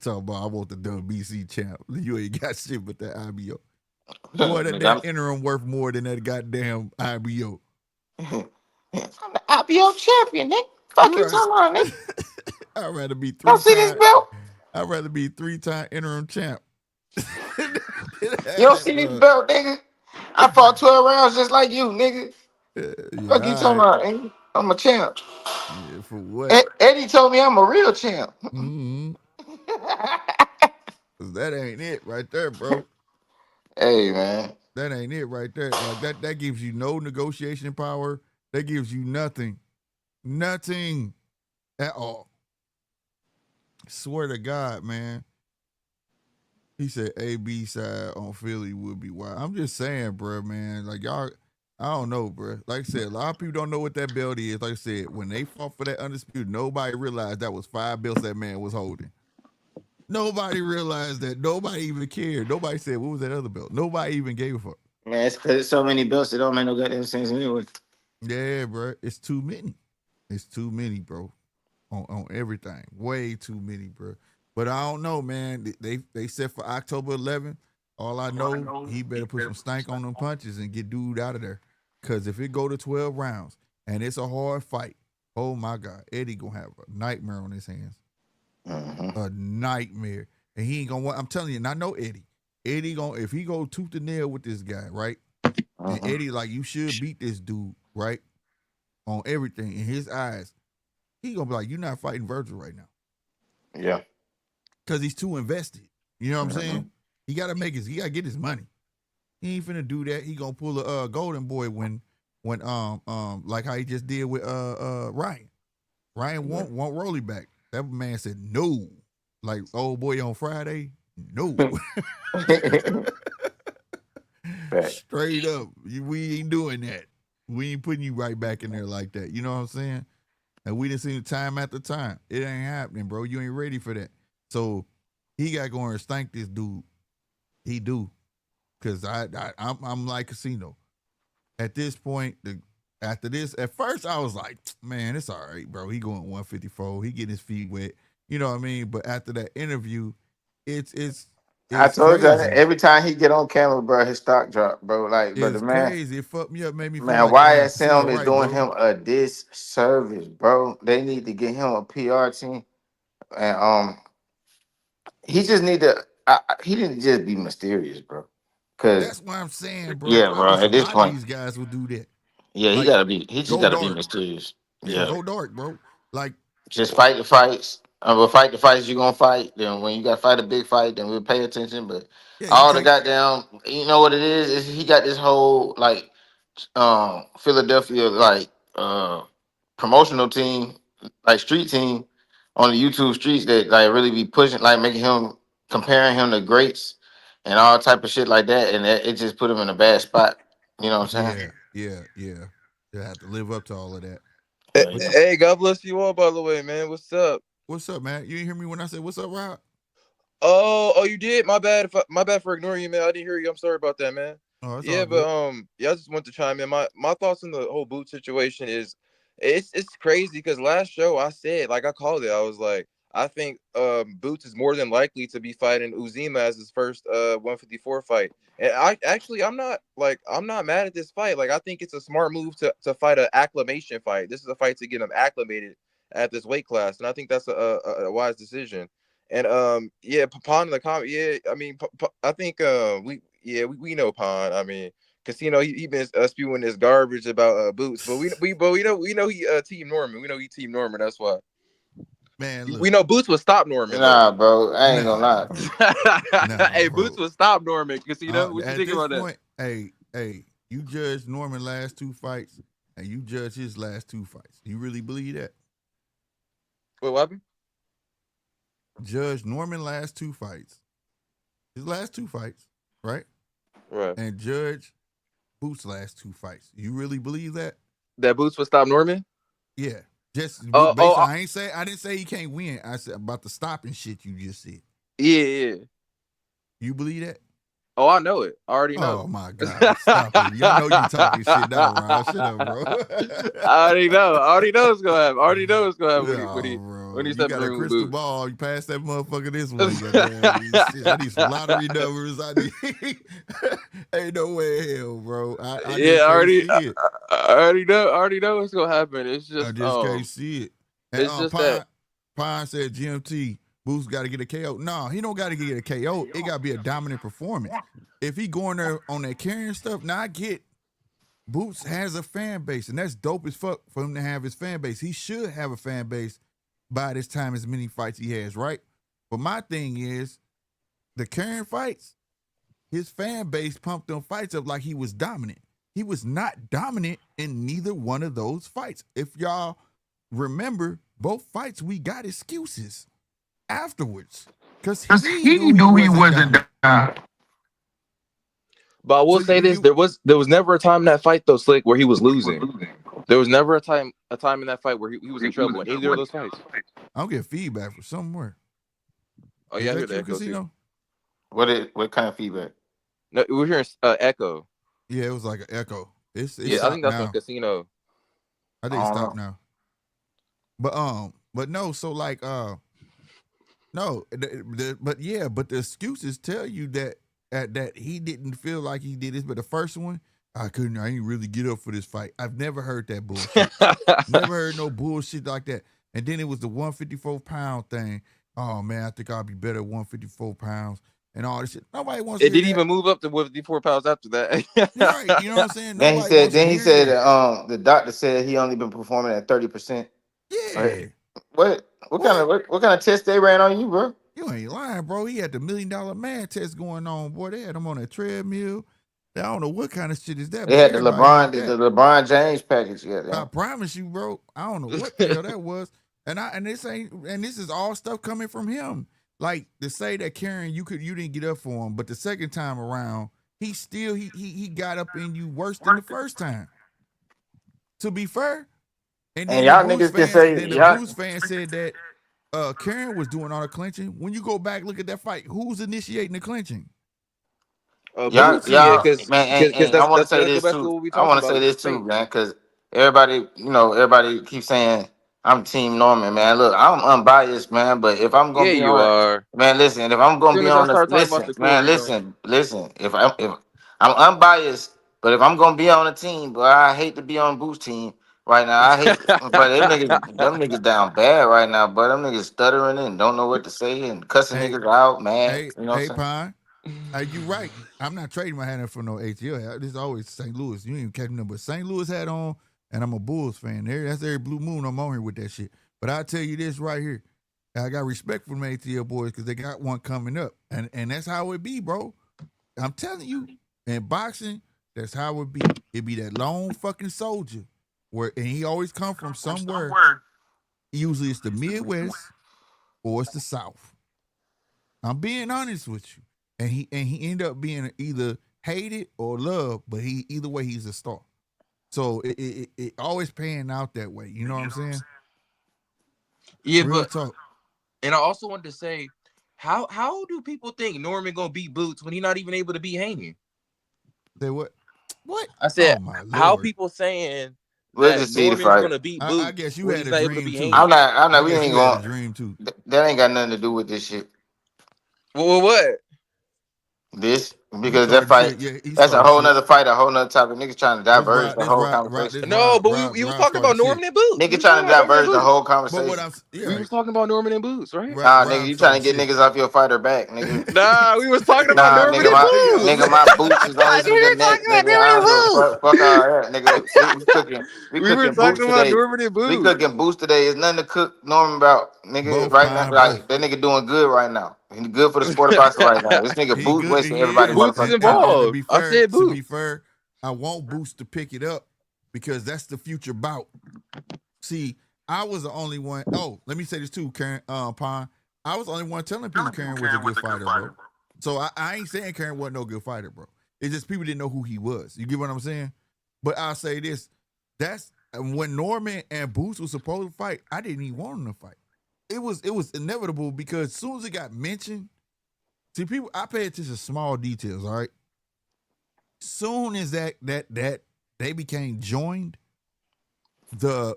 talking about I want the WBC champ. You ain't got shit but that IBO. Boy, that interim worth more than that goddamn IBO. I'm the IBO champion, nigga. Fuck you talking about, nigga. I'd rather be Don't see this belt. I'd rather be 3-time interim champ. You don't see this belt, nigga. I fought 12 rounds just like you, nigga. Fuck you talking about, nigga. I'm a champ. Yeah, for what? Eddie told me I'm a real champ. Mm-hmm. That ain't it right there, bro. Hey, man. That ain't it right there. Like that gives you no negotiation power. That gives you nothing. Nothing at all. Swear to God, man. He said A-B side on Philly would be wild. I'm just saying, bro, man. Like, y'all, I don't know, bro. Like I said, a lot of people don't know what that belt is. Like I said, when they fought for that undisputed, nobody realized that was 5 belts that man was holding. Nobody realized that. Nobody even cared. Nobody said, what was that other belt? Nobody even gave a fuck. Man, it's because it's so many belts, it don't make no goddamn sense anyway. Yeah, bro. It's too many. It's too many, bro. On everything. Way too many, bro. But I don't know, man. They set for October 11th. All I know, he better put some stank on them punches and get dude out of there. Because if it go to 12 rounds and it's a hard fight, oh my God, Eddie gonna have a nightmare on his hands. A nightmare. And he ain't gonna want, I'm telling you, and I know Eddie. Eddie gonna, if he go tooth and nail with this guy, right? And Eddie, like, you should beat this dude, right? On everything. In his eyes, he gonna be like, you're not fighting Virgil right now. Yeah. Because he's too invested. You know what I'm saying? He gotta get his money. He ain't finna do that. He gonna pull a golden boy when like how he just did with Ryan. Ryan won't Rolly back. That man said no. Like old boy on Friday, no. Straight up. We ain't doing that. We ain't putting you right back in there like that. You know what I'm saying? And we didn't see it time after time. It ain't happening, bro. You ain't ready for that. So he got going and stank this dude. He do. Cause I'm like Casino. At this point, after this, at first I was like, man, it's all right, bro. He going 154. He getting his feet wet. You know what I mean? But after that interview, it's I told you crazy. every time he get on camera, bro, his stock drop, bro. Like, but It's the man, crazy. It fucked me up, made me feel man, like YSM is right, doing bro. him a disservice, bro. They need to get him a PR team, and he just need to. He didn't just be mysterious, bro. Cause That's what I'm saying, bro. yeah, I bro. wish a At this lot of point, these guys would do that. yeah, he Like, gotta be. He just go gotta be dark. mysterious. Yeah, Yeah, go dark, bro. Like, just fight the fights. But fight the fights you're gonna fight. Then when you gotta fight a big fight, then we'll pay attention. But yeah, you all the can't. goddamn, you know what it is he got this whole like Philadelphia like promotional team, like street team on the YouTube streets that like really be pushing, like making him comparing him to greats and all type of shit like that, and it just put him in a bad spot. You know what I'm saying? Yeah. They have to live up to all of that. But Hey, God bless you all, by the way, man. What's up? what's up, man? You didn't hear me when I said, what's up, Rob? Oh, you did? My bad. My bad for ignoring you, man. I didn't hear you. I'm sorry about that, man. Oh, that's Yeah, all but good. yeah, I just want to chime in. My thoughts on the whole boot situation is it's crazy because last show I said, like I called it, I was like, I think Boots is more than likely to be fighting Uzima as his first 154 fight. And I'm not mad at this fight. Like I think it's a smart move to fight an acclimation fight. This is a fight to get him acclimated at this weight class, and I think that's a wise decision. And yeah, Pon in the comment, yeah, I mean, I think we know Pon. I mean, Casino, he been spewing this garbage about Boots, but we know he Team Norman. We know he Team Norman. That's why. Man, look. We know Boots would stop Norman though. Nah, bro, I ain't gonna Nah, lie. bro. Nah, Hey, bro. Boots would stop Norman. Casino, what you At think this about that? point, hey, you judge Norman last 2 fights, and you judge his last 2 fights. You really believe that? What happened? Judge Norman last 2 fights. His last 2 fights, right? Right. And judge Boots' last 2 fights. You really believe that? That Boots would stop Norman? Yeah. Just Oh, I didn't say he can't win. I said about the stopping shit you just said. yeah. You believe that? Oh, I know it. I already know. Oh my God! Stop it! Y'all know you talking shit now, Ron. Shut up, bro. I already know. I already know what's gonna happen. I already know what's gonna happen Bro. when he You steps got in the a room with crystal Boots. ball. You pass that motherfucker this way. Goddamn. Shit, I need some lottery numbers. I need. Ain't no way in hell, bro. I Yeah, just can't see it. I already know. I already know what's gonna happen. It's I just just can't see it. And it's just that. Pine said GMT Boots got to get a KO. No, he don't got to get a KO. It got to be a dominant performance. If he going there on that carrying stuff, now I get Boots has a fan base, and that's dope as fuck for him to have his fan base. He should have a fan base by this time, as many fights he has, right? But my thing is, the carrying fights, his fan base pumped them fights up like he was dominant. He was not dominant in neither one of those fights. If y'all remember, both fights we got excuses afterwards because he knew he wasn't dominant. But I will say this: there was never a time in that fight though, Slick, where he was losing. There was never a time in that fight where he was in trouble in either of those fights. I don't get feedback from somewhere. Oh yeah, I hear the echo Casino? Too. What kind of feedback? No, we're hearing echo. Yeah, it was like an echo. It's Yeah, I think that's now. on Casino. I think it stopped now. But no. So like, no. But the excuses tell you that that he didn't feel like he did this. But the first one, I ain't really get up for this fight. I've never heard that bullshit. Never heard no bullshit like that. And then it was the 154-pound thing. Oh man, I think I'll be better at 154 pounds and all this shit. Nobody wants to. It didn't even move up to 54 pounds after that. Right, you know what I'm saying? Then he said the doctor said he only been performing at 30%. Yeah. What kind of test they ran on you, bro? You ain't lying, bro. He had the $1 Million Man test going on, boy. They had him on a treadmill. I don't know what kind of shit is that. They had the LeBron James package. Yeah, I promise you, bro. I don't know what the hell that was. And this is all stuff coming from him. Like to say that Karen, you didn't get up for him, but the second time around, he got up in you worse than the first time. To be fair, and then y'all niggas can say the Blues fan said that Karen was doing all the clinching. When you go back look at that fight, who's initiating the clinching? Y'all, man, and I want to say this too. I want to say this too, man, because everybody keeps saying I'm Team Norman, man. Look, I'm unbiased, man, but if I'm gonna be on, man, listen. If I'm gonna be on, listen. If I'm unbiased, but if I'm gonna be on a team, but I hate to be on Boost team right now. I hate, but them niggas down bad right now. But them niggas stuttering and don't know what to say and cussing niggas out, man. Hey, Pine. You right. I'm not trading my hat in for no ATL hat. This is always St. Louis. You ain't even catching them, but St. Louis hat on, and I'm a Bulls fan. That's every blue moon I'm on here with that shit. But I'll tell you this right here. I got respect for them ATL boys because they got one coming up. And that's how it be, bro. I'm telling you, in boxing, that's how it be. It be that lone fucking soldier. And he always come from somewhere. Usually it's the Midwest or it's the South. I'm being honest with you. And he ended up being either hated or loved, but either way he's a star. So it always paying out that way. You know what I'm saying? Yeah, Real talk. And I also wanted to say, how do people think Norman gonna beat Boots when he's not even able to beat Hanging? Say what? What? I said, how people saying that Norman's gonna beat Boots? I guess you had a dream too. I'm not. We ain't going. Dream too. That ain't got nothing to do with this shit. Well, what? This because that fight, that's a whole nother fight, a whole nother topic. Niggas trying to diverge the whole conversation. No, but we was talking about Norman and Boots. Niggas trying to diverge the whole conversation. We was talking about Norman and Boots, right? Nah, nigga, you trying to get niggas off your fighter back, nigga. Nah, we was talking about Norman and Boots. Nigga, my boots is on his neck, nigga. Fuck all that, nigga. We cooking boots today. Norman and Boots. We cooking boots today. It's nothing to cook Norman about, nigga. Right now, like that nigga doing good right now. He's good for the sport of boxing right now. This nigga Boots wasting everybody. Boots is involved. I said Boots. To be fair, I want Boots to pick it up because that's the future bout. See, I was the only one. Oh, let me say this too, Karen Pine. I was the only one telling people Karen was a good fighter, bro. So I ain't saying Karen wasn't no good fighter, bro. It's just people didn't know who he was. You get what I'm saying? But I'll say this. That's when Norman and Boots was supposed to fight, I didn't even want him to fight. It was inevitable because as soon as it got mentioned, See, people, I pay attention to small details. All right. Soon as that they became joined, the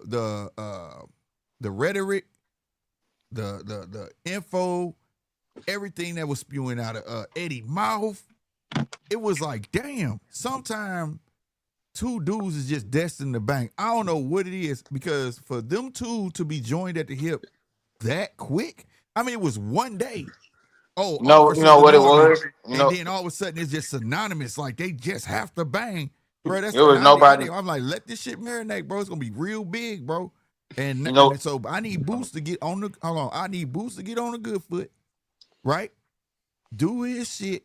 rhetoric, the info, everything that was spewing out of Eddie's mouth, it was like, damn. Sometimes two dudes is just destined to bang. I don't know what it is, because for them two to be joined at the hip that quick, I mean, it was one day. Oh, You know what it was? And then all of a sudden it's just synonymous. Like they just have to bang, bro. That's it was nobody. I'm like, let this shit marinate, bro. It's gonna be real big, bro. And, and so I need Boots to get on the I need Boots to get on a good foot, right? Do his shit.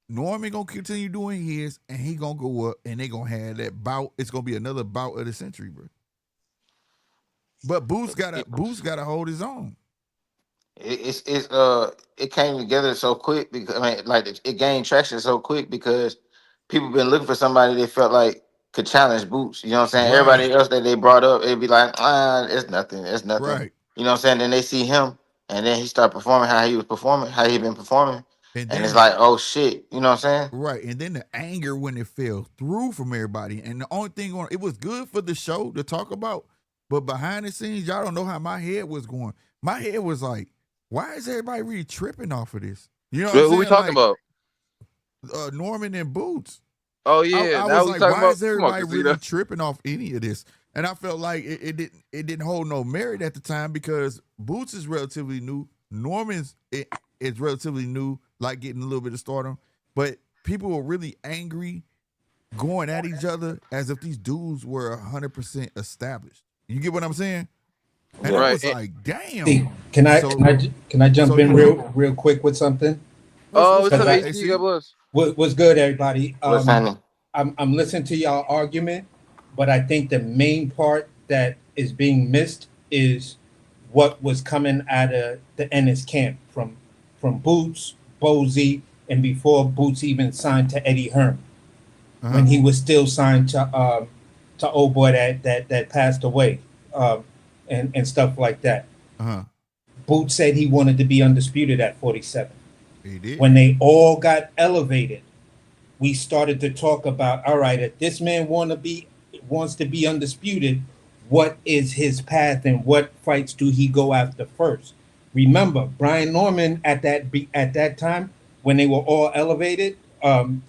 Norman gonna continue doing his, and he gonna go up, and they gonna have that bout. It's gonna be another bout of the century, bro. But Boots gotta hold his own. It came together so quick because it gained traction so quick because people been looking for somebody they felt like could challenge Boots. You know what I'm saying? Right. Everybody else that they brought up, it'd be like, it's nothing. Right. You know what I'm saying? Then they see him, and then he started performing how he was performing, how he been performing, and it's like, oh shit. You know what I'm saying? Right. And then the anger when it fell through from everybody, and the only thing it was good for the show to talk about, but behind the scenes, y'all don't know how my head was going. My head was like, why is everybody really tripping off of this? You know what I'm saying? Who we talking about? Norman and Boots. Oh yeah, I was like, why is everybody really tripping off any of this? And I felt like it didn't hold no merit at the time, because Boots is relatively new. Norman's is relatively new, like getting a little bit of stardom. But people were really angry, going at each other as if these dudes were 100% established. You get what I'm saying? And I was like, damn. See, can I jump in real quick with something? What's up, AC? God bless. What's good, everybody? What's happening? I'm listening to y'all argument, but I think the main part that is being missed is what was coming out of the Ennis camp from Boots, Bozy, and before Boots even signed to Eddie Hearn, when he was still signed to old boy that passed away, and stuff like that. Boots said he wanted to be undisputed at 47. He did. When they all got elevated, we started to talk about, all right, if this man wants to be undisputed, what is his path and what fights do he go after first? Remember, Brian Norman at that time, when they were all elevated,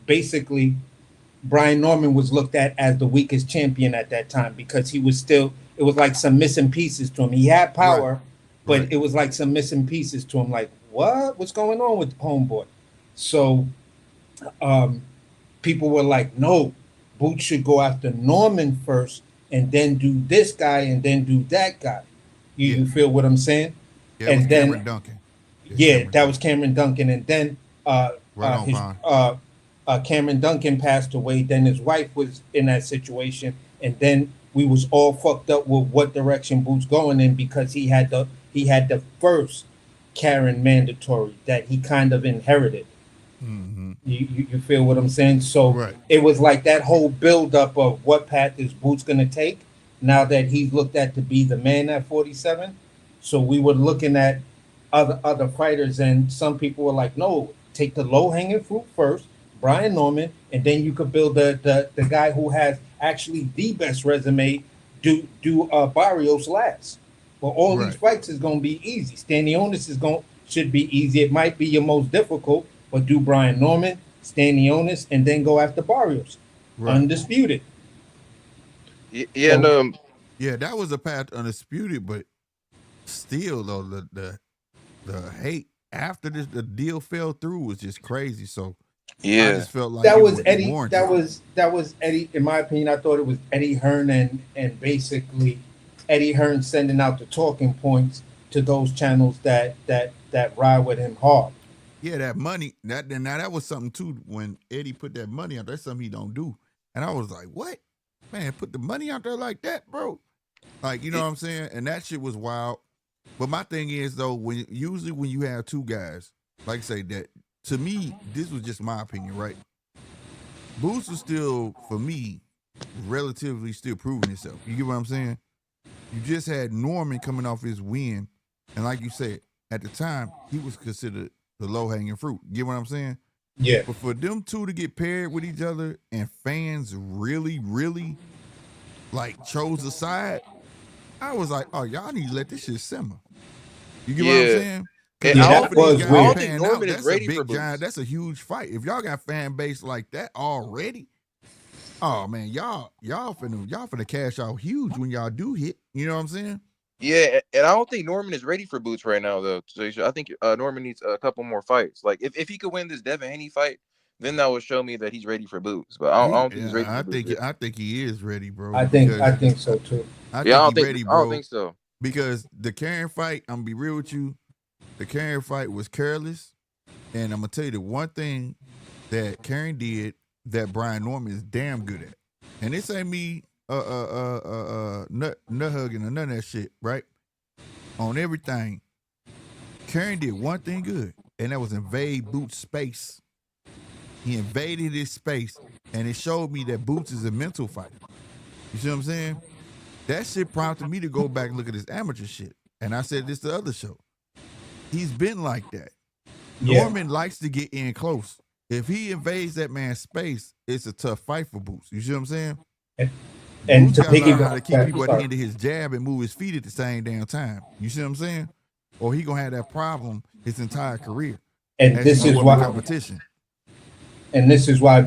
basically Brian Norman was looked at as the weakest champion at that time, because he was still, it was like some missing pieces to him. He had power, but it was like some missing pieces to him. Like, what's going on with Homeboy? So people were like, no, Boots should go after Norman first, and then do this guy, and then do that guy. You feel what I'm saying? Yeah, and then Cameron Duncan. That was Cameron Duncan. And then Cameron Duncan passed away. Then his wife was in that situation, and then we was all fucked up with what direction Boots going in, because he had the first Karen mandatory that he kind of inherited. Mm-hmm. You feel what I'm saying? So it was like that whole buildup of what path is Boots going to take now that he's looked at to be the man at 47. So we were looking at other fighters, and some people were like, no, take the low-hanging fruit first, Brian Norman, and then you could build the guy who has actually the best resume, do Barrios last. But all these fights is going to be easy. Stanionis should be easy. It might be your most difficult, but do Brian Norman, Stanionis, and then go after Barrios. Undisputed. Yeah, that was a path undisputed, but still though the hate after the deal fell through was just crazy. So I just felt like that was Eddie. That was Eddie. In my opinion, I thought it was Eddie Hearn and basically Eddie Hearn sending out the talking points to those channels that ride with him hard. Yeah, that money. That was something too. When Eddie put that money out, that's something he don't do. And I was like, what? Man, put the money out there like that, bro. Like, you know what I'm saying? And that shit was wild. But my thing is though, usually when you have two guys, like I say that, to me, this was just my opinion, right? Boots was still, for me, relatively still proving himself. You get what I'm saying? You just had Norman coming off his win, and like you said, at the time, he was considered the low hanging fruit. Get what I'm saying? Yeah. But for them two to get paired with each other and fans really, really like chose a side, I was like, oh, y'all need to let this shit simmer. You get what I'm Yeah. saying? And Because Yeah, both that of these was guys I weird. don't think panning Norman out. is That's a ready for big Boots. giant. That's a huge fight. If y'all got fan base like that already, oh man, y'all finna cash out huge when y'all do hit. You know what I'm saying? Yeah, and I don't think Norman is ready for Boots right now, though. So I think Norman needs a couple more fights. Like if he could win this Devin Haney fight, then that would show me that he's ready for Boots. But I don't think he's ready for Boots yet. I think he is ready, bro. I Because think so too. I Yeah, think he ready, I don't bro. think so. Because the Karen fight, I'm gonna be real with you. The Karen fight was careless, and I'm gonna tell you the one thing that Karen did that Brian Norman is damn good at. And this ain't me nut hugging or none of that shit, right? On everything, Karen did one thing good, and that was invade Boots' space. He invaded his space, and it showed me that Boots is a mental fighter. You see what I'm saying? That shit prompted me to go back and look at his amateur shit. And I said this the other show. He's been like that. Yeah. Norman likes to get in close. If he invades that man's space, it's a tough fight for Boots. You see what I'm saying? And Boots to gotta learn how to keep piggyback, people at the end of his jab and move his feet at the same damn time. You see what I'm saying? Or he gonna have that problem his entire career. and as this he is go up in why, competition. and this is why,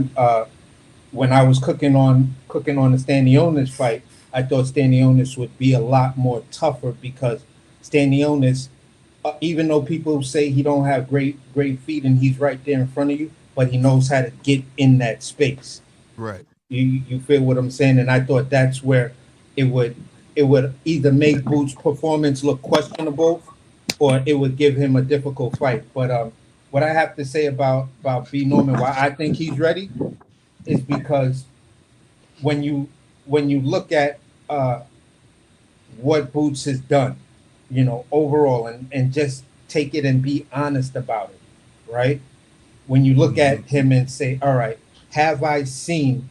when I was cooking on the Stanionis fight, I thought Stanionis would be a lot more tougher because Stanionis, even though people say he don't have great feet and he's right there in front of you, but he knows how to get in that space. Right. You feel what I'm saying? And I thought that's where it would either make Boots' performance look questionable, or it would give him a difficult fight. But what I have to say about B Norman, why I think he's ready, is because when you look at what Boots has done, overall, and just take it and be honest about it, right? When you look at him and say, all right, have I seen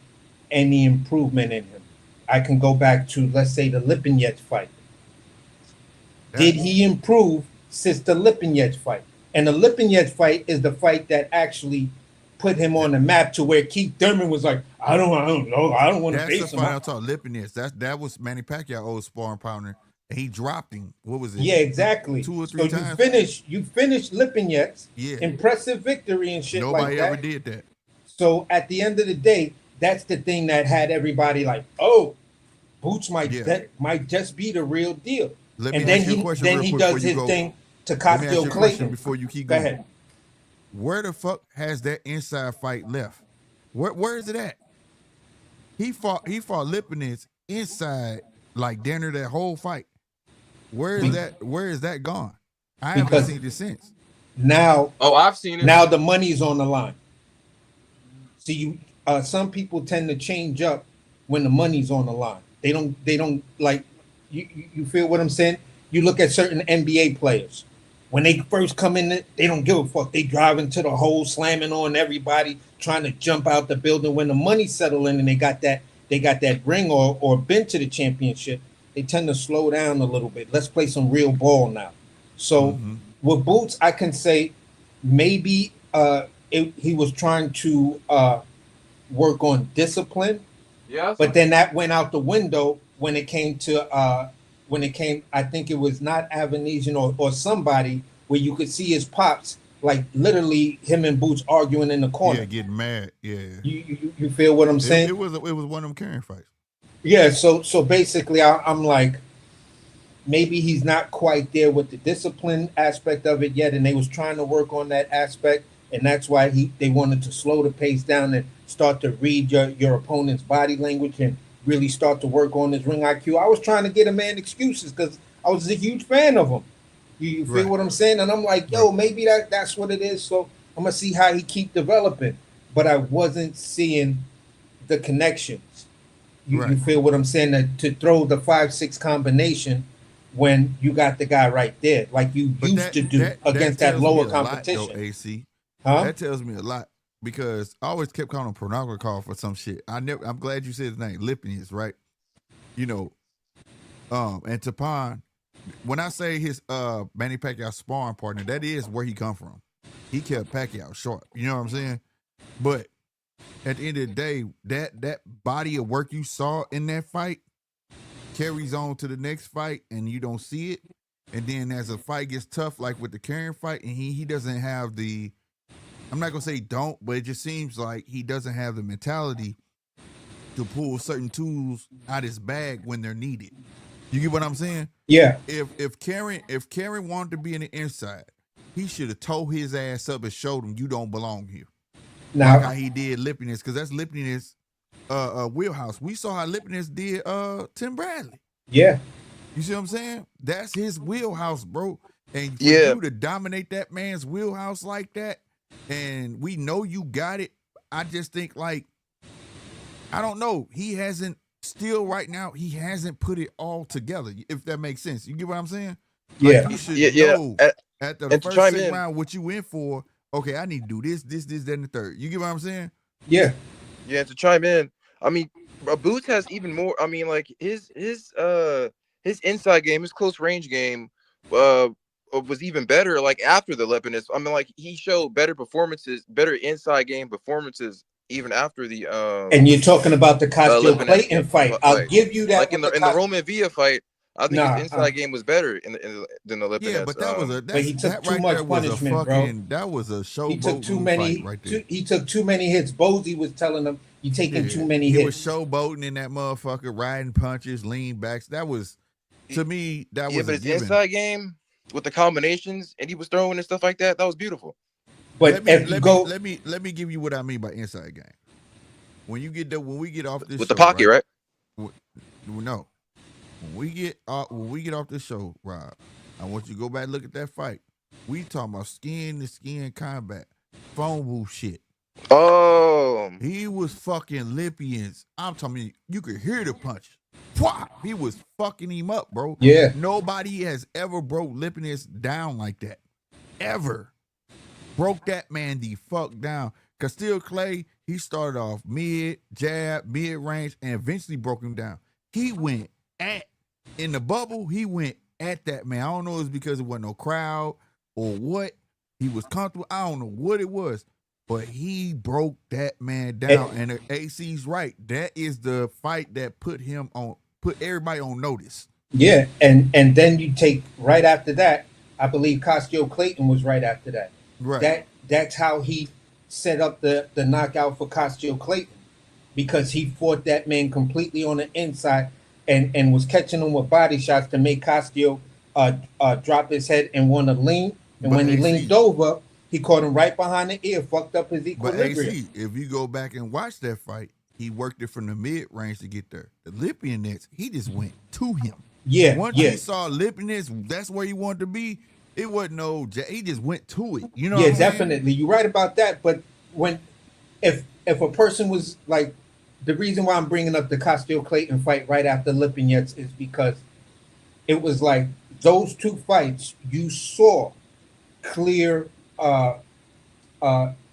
any improvement in him? I can go back to, let's say, the Lipinets fight. Did he improve since the Lipinets fight? And the Lipinets fight is the fight that actually put him on the map to where Keith Thurman was like, I don't know, I don't want to face That's the him. fight I'm talking. Lipinets. That was Manny Pacquiao old sparring partner, and he dropped him. What was it? Yeah, exactly. 2 or 3 times. You finished Lipinets, impressive victory and shit. Nobody like that. ever did that. So at the end of the day, that's the thing that had everybody like, oh, Boots might just be the real deal. And then he does his thing to Cotfield Clayton. Before you keep Go going. ahead. Where the fuck has that inside fight left? Where is it at? He fought Lipinets inside like dinner that whole fight. Where is that gone? I haven't seen it since. Now, I've seen it. Now the money's on the line. See, some people tend to change up when the money's on the line. They don't like you feel what I'm saying? You look at certain NBA players. When they first come in, they don't give a fuck. They drive into the hole, slamming on everybody, trying to jump out the building. When the money settle in and they got that ring or been to the championship, they tend to slow down a little bit. Let's play some real ball now. So with Boots, I can say maybe he was trying to work on discipline. Yeah. But then that went out the window when it came to I think it was not Avanesian or somebody where you could see his pops, like literally him and Boots arguing in the corner. Yeah, getting mad. Yeah. You feel what I'm saying? It was one of them Karen fights. Yeah, so basically I'm like, maybe he's not quite there with the discipline aspect of it yet, and they was trying to work on that aspect, and that's why they wanted to slow the pace down and start to read your opponent's body language and really start to work on his ring IQ. I was trying to get a man excuses because I was a huge fan of him. You feel what I'm saying? And I'm like, yo, maybe that's what it is. So I'm gonna see how he keep developing. But I wasn't seeing the connections. You feel what I'm saying? To throw the 5-6 combination when you got the guy right there, like you used to do against that lower competition. Lot, though, AC. Huh? That tells me a lot because I always kept calling him pornography for some shit. I'm glad you said his name, Lipinets, right? You know, and Tapan. When I say his Manny Pacquiao sparring partner, that is where he come from. he kept Pacquiao short. You know what I'm saying? But at the end of the day, that body of work you saw in that fight carries on to the next fight, and you don't see it. And then as the fight gets tough, like with the Karen fight, and he doesn't have the, I'm not gonna say don't, but it just seems like he doesn't have the mentality to pull certain tools out his bag when they're needed. You get what I'm saying? Yeah. If Karen wanted to be in the inside, he should have told his ass up and showed him you don't belong here. Now, like how he did Lipiness, because that's Lipiness wheelhouse. We saw how Lipiness did Tim Bradley. Yeah. You see what I'm saying? That's his wheelhouse, bro. And for you to dominate that man's wheelhouse like that, and we know you got it, I just think, like, I don't know. He hasn't, still right now, he hasn't put it all together, if that makes sense. You get what I'm saying? Yeah. Like, you should know at the first second round what you in for. Okay, I need to do this, that, and the third. You get what I'm saying? Yeah. Yeah, to chime in, I mean, Boots has even more. I mean, like his inside game, his close range game, was even better. Like after the Lipiness, I mean, like he showed better performances, better inside game performances, even after the. And you're talking about the Castile Clayton fight. I'll give you that. Like in the Roman Villa fight, I think his inside game was better than the Lipiness. Yeah, but that was but he took too much punishment, bro. That was a show. He took too many. Right there. He took too many hits. Bozy was telling him, "You taking too many hits." He was showboating in that motherfucker, riding punches, lean backs. That was, to me, that was. Yeah, but his inside game with the combinations and he was throwing and stuff like that, that was beautiful. But let me give you what I mean by inside game. When we get off this with the pocket, right? No. When we get off this show, Rob, I want you to go back and look at that fight. We talking about skin to skin combat, phone booth shit. Oh, he was fucking Lipians. I'm telling you could hear the punch. He was fucking him up, bro. Yeah. Nobody has ever broke Lipians down like that. Ever. Broke that man the fuck down. Castile Clay, he started off mid, jab, mid-range, and eventually broke him down. He went in the bubble, he went at that man. I don't know if it's because it wasn't no crowd or what. He was comfortable. I don't know what it was. But he broke that man down. And the AC's right. That is the fight that put everybody on notice. Yeah, and then you take right after that, I believe Castile Clayton was right after that. Right. That's how he set up the knockout for Castile Clayton, because he fought that man completely on the inside and was catching him with body shots to make Castile drop his head and want to lean. And when he leaned over, he caught him right behind the ear, fucked up his equilibrium. But AC, if you go back and watch that fight, he worked it from the mid-range to get there. The Lipian he just went to him. Yeah. Once he saw Lipian, that's where he wanted to be. It wasn't he just went to it. You know? Yeah, definitely. You're right about that. But if a person was like, the reason why I'm bringing up the Castile Clayton fight right after Lipinets is because it was like those two fights, you saw clear.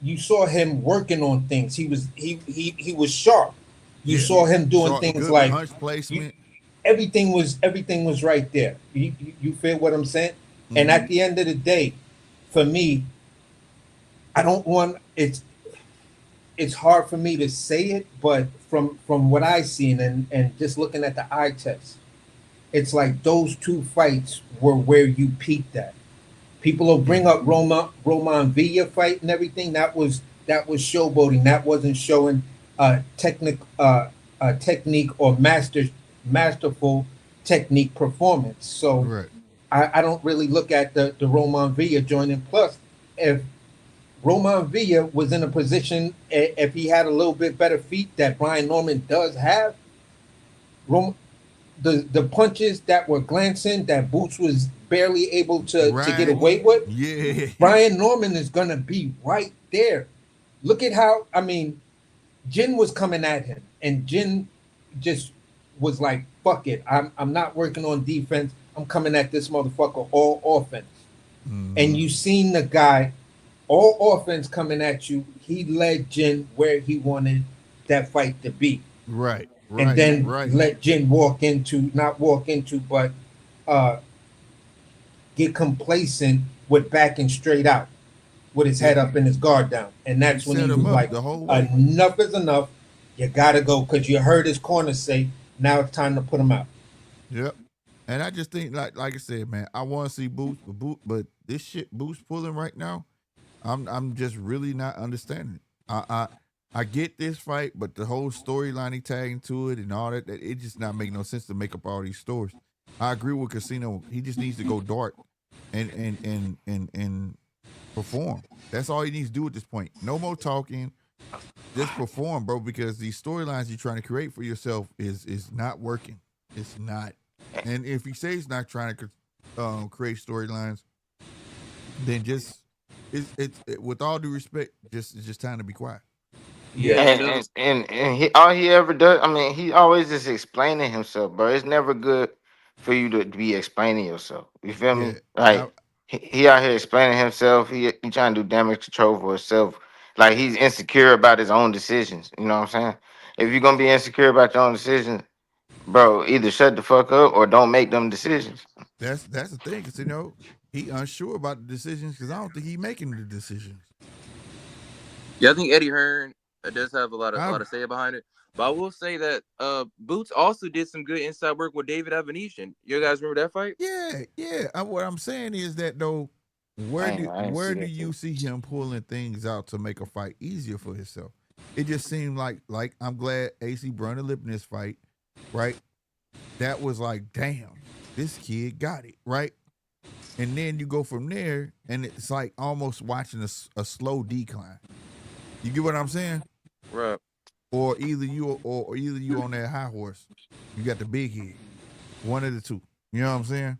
You saw him working on things. He was sharp. You saw him doing things like punch placement. Everything was right there. You feel what I'm saying? Mm-hmm. And at the end of the day, for me, I don't want it's hard for me to say it, but from what I seen and just looking at the eye test, it's like those two fights were where you peaked at. People will bring up Roman Villa fight and everything. That was showboating. That wasn't showing technique or masterful technique performance. So right. I don't really look at the Roman Villa joining. Plus, if Roman Villa was in a position, if he had a little bit better feet that Brian Norman does have, the punches that were glancing, that Boots was barely able to get away with, Brian Norman is going to be right there. Look at how, Jin was coming at him, and Jin just was like, fuck it, I'm not working on defense. I'm coming at this motherfucker all offense. Mm-hmm. And you seen the guy, all offense coming at you. He led Jin where he wanted that fight to be. Right. And then let Jin get complacent with backing straight out. with his head up and his guard down, and that's when he was like, the whole way. enough is enough. You gotta go because you heard his corner say, now it's time to put him out. Yep. And I just think, like I said, man, I want to see Boots, but this shit Boots pulling right now, I'm just really not understanding it. I get this fight, but the whole storyline he tagging to it and all that, it just not make no sense to make up all these stories. I agree with Casino. He just needs to go dark and perform. That's all he needs to do at this point. No more talking. Just perform, bro, because these storylines you're trying to create for yourself is not working. It's not. And if he says he's not trying to create storylines, then just with all due respect, it's just time to be quiet. Yeah, and he all he ever does, I mean, he always is explaining himself, bro. It's never good for you to be explaining yourself. You feel me? Like he out here explaining himself. He trying to do damage control for himself. Like he's insecure about his own decisions. You know what I'm saying? If you're gonna be insecure about your own decisions, bro, either shut the fuck up or don't make them decisions. That's the thing, because he unsure about the decisions because I don't think he's making the decisions. Yeah, I think Eddie Hearn does have a lot to say behind it. But I will say that Boots also did some good inside work with David Avenetian. You guys remember that fight? Yeah. What I'm saying is that though, where do you see him pulling things out to make a fight easier for himself? It just seemed like I'm glad AC brought a lip in this fight, right? That was like, damn, this kid got it, right? And then you go from there, and it's like almost watching a slow decline. You get what I'm saying? Right. Or either you on that high horse, you got the big head. One of the two. You know what I'm saying?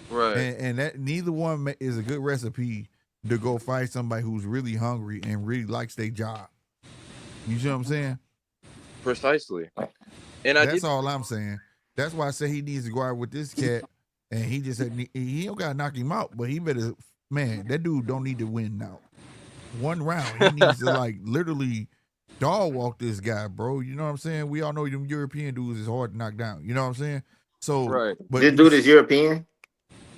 Right. And that neither one is a good recipe to go fight somebody who's really hungry and really likes their job. You see what I'm saying? Precisely. And that's all I'm saying. That's why I say he needs to go out with this cat, and he just he don't gotta knock him out, but he better, man. That dude don't need to win now. One round, he needs to like literally dog walk this guy, bro. You know what I'm saying? We all know them European dudes is hard to knock down. You know what I'm saying? So, right. But this dude is European.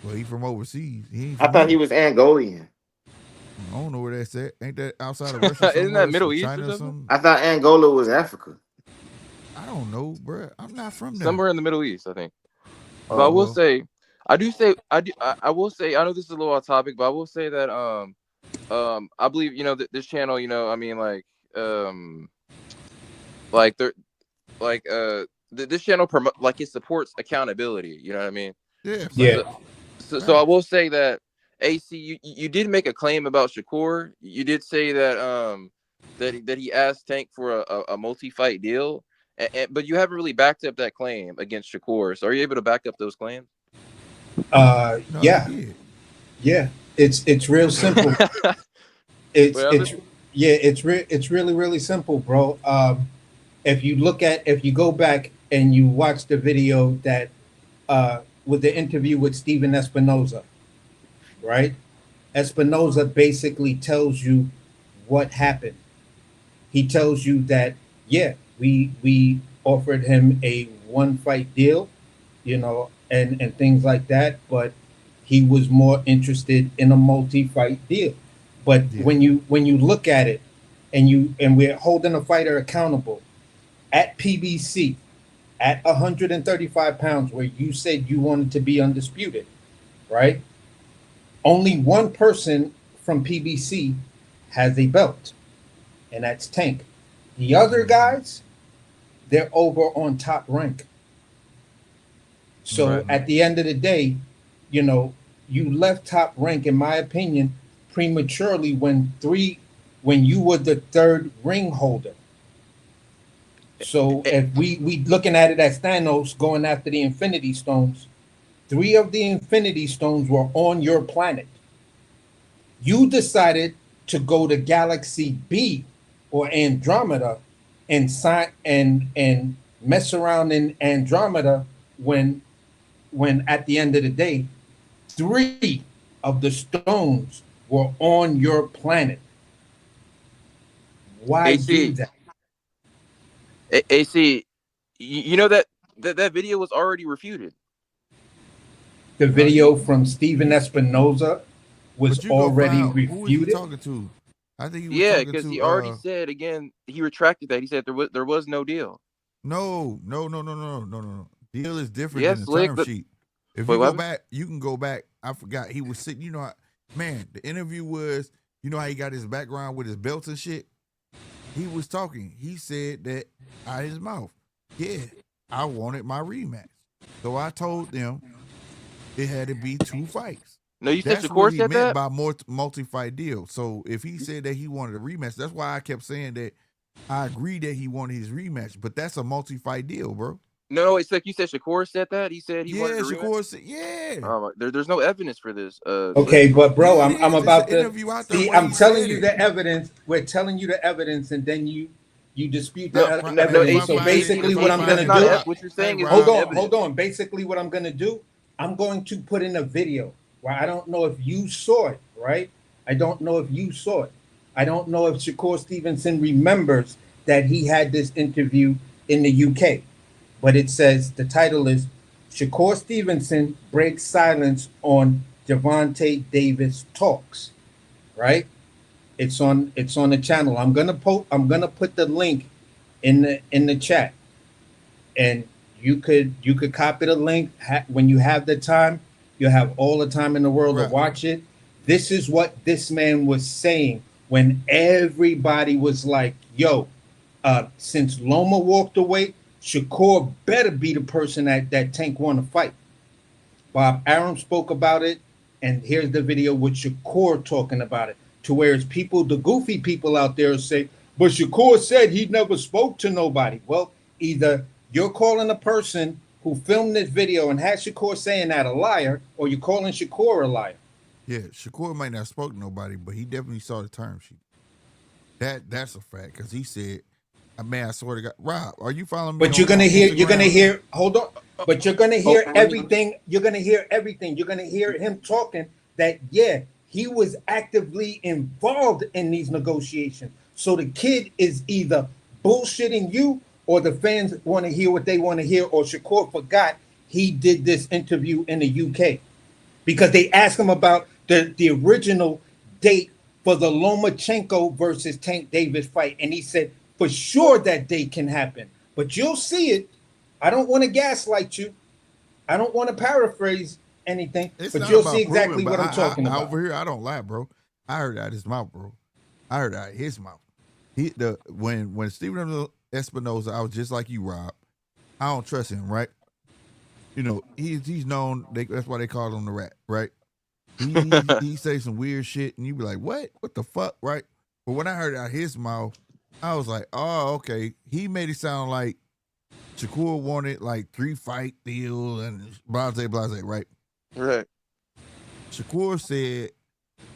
Well, he from overseas. I thought he was Angolian. I don't know where that's at. Ain't that outside of Russia? Isn't that Middle East China or something? I thought Angola was Africa. I don't know, bro. I'm not from there. Somewhere in the Middle East, I think. But I will say, I will say, I know this is a little off topic, but I will say that I believe this channel, I mean this channel it supports accountability. You know what I mean? Yeah. So I will say that AC, you did make a claim about Shakur. You did say that that he asked Tank for a multi-fight deal. But you haven't really backed up that claim against Shakur. So are you able to back up those claims? Yeah. It's real simple. It's really, really simple, bro. If you go back and you watch the video that with the interview with Steven Espinoza, right? Espinoza basically tells you what happened. He tells you that, we offered him a one-fight deal, and things like that, but he was more interested in a multi-fight deal. But when you look at it, and we're holding a fighter accountable at PBC at 135 pounds, where you said you wanted to be undisputed, right? Only one person from PBC has a belt, and that's Tank. The other guys, they're over on Top Rank. So at the end of the day, you left Top Rank, in my opinion, prematurely when you were the third ring holder. So if we looking at it as Thanos going after the Infinity Stones, 3 of the Infinity Stones were on your planet. You decided to go to Galaxy B or Andromeda and mess around in Andromeda when at the end of the day, 3 of the stones were on your planet. Why do that? AC, that video was already refuted. The video from Steven Espinoza was But you go already find who was he refuted. talking to? I think he was Yeah, talking because to. he already said again. He retracted that. He said there was no deal. No. Deal is different Yes, than the Slick. term But sheet. If wait, you what go happened? back, you can go back. I forgot he was sitting. You know, man, the interview was. You know how he got his background with his belts and shit. He was talking. He said that out of his mouth. Yeah, I wanted my rematch, so I told them it had to be 2 fights. No, you said That's what Shakur he said meant that. by multi-fight deal. So if he said that he wanted a rematch, that's why I kept saying that I agree that he wanted his rematch, but that's a multi-fight deal, bro. No, it's like you said Shakur said that. He said he wanted Yeah, a rematch. Shakur said, yeah. There's no evidence for this. Slick. Okay, but bro, Yeah, it I'm is. It's an about to interview out there see. where I'm he telling said you it. the evidence. We're telling you the evidence, and then you dispute No, the no, If I evidence. So find it, basically, if what I I'm find that's gonna it, not do? Rob, what you're hey saying is Hold not Rob, on, evidence. hold on. Basically, what I'm gonna do? I'm going to put in a video where I don't know if you saw it, right? I don't know if you saw it. I don't know if Shakur Stevenson remembers that he had this interview in the UK, but it says the title is Shakur Stevenson breaks silence on Javante Davis talks, right? It's on the channel. I'm gonna put the link in the chat, and you could copy the link when you have the time. You have all the time in the world to right. watch it. This is what this man was saying when everybody was like, "Yo, since Loma walked away, Shakur better be the person that Tank want to fight." Bob Arum spoke about it, and here's the video with Shakur talking about it. To where it's people, the goofy people out there say, but Shakur said he never spoke to nobody. Well, either you're calling a person who filmed this video and had Shakur saying that a liar, or you're calling Shakur a liar. Yeah, Shakur might not have spoke to nobody, but he definitely saw the term sheet. That's a fact because he said, "Man, I swear to God, Rob, are you following me But you're on gonna hear, you're gonna Instagram?" hear. Hold on. But you're gonna hear When you everything. You're gonna hear everything. You're gonna hear him talking that yeah, he was actively involved in these negotiations. So the kid is either bullshitting you, or the fans want to hear what they want to hear, or Shakur forgot he did this interview in the UK because they asked him about the original date for the Lomachenko versus Tank Davis fight, and he said for sure that date can happen, but you'll see it. I don't want to gaslight you. I don't want to paraphrase anything, It's but not you'll see about proving, exactly but what I'm talking I about. over here, I don't lie, bro. I heard out his mouth, bro. I heard out his mouth. When Stephen Espinoza, I was just like you, Rob. I don't trust him, right? You know, he's known. That's why they call him the rat, right? He say some weird shit, and you be like, what? What the fuck, right? But when I heard out his mouth, I was like, oh, okay. He made it sound like Shakur wanted like 3-fight deal and blase, right? right, Shakur said,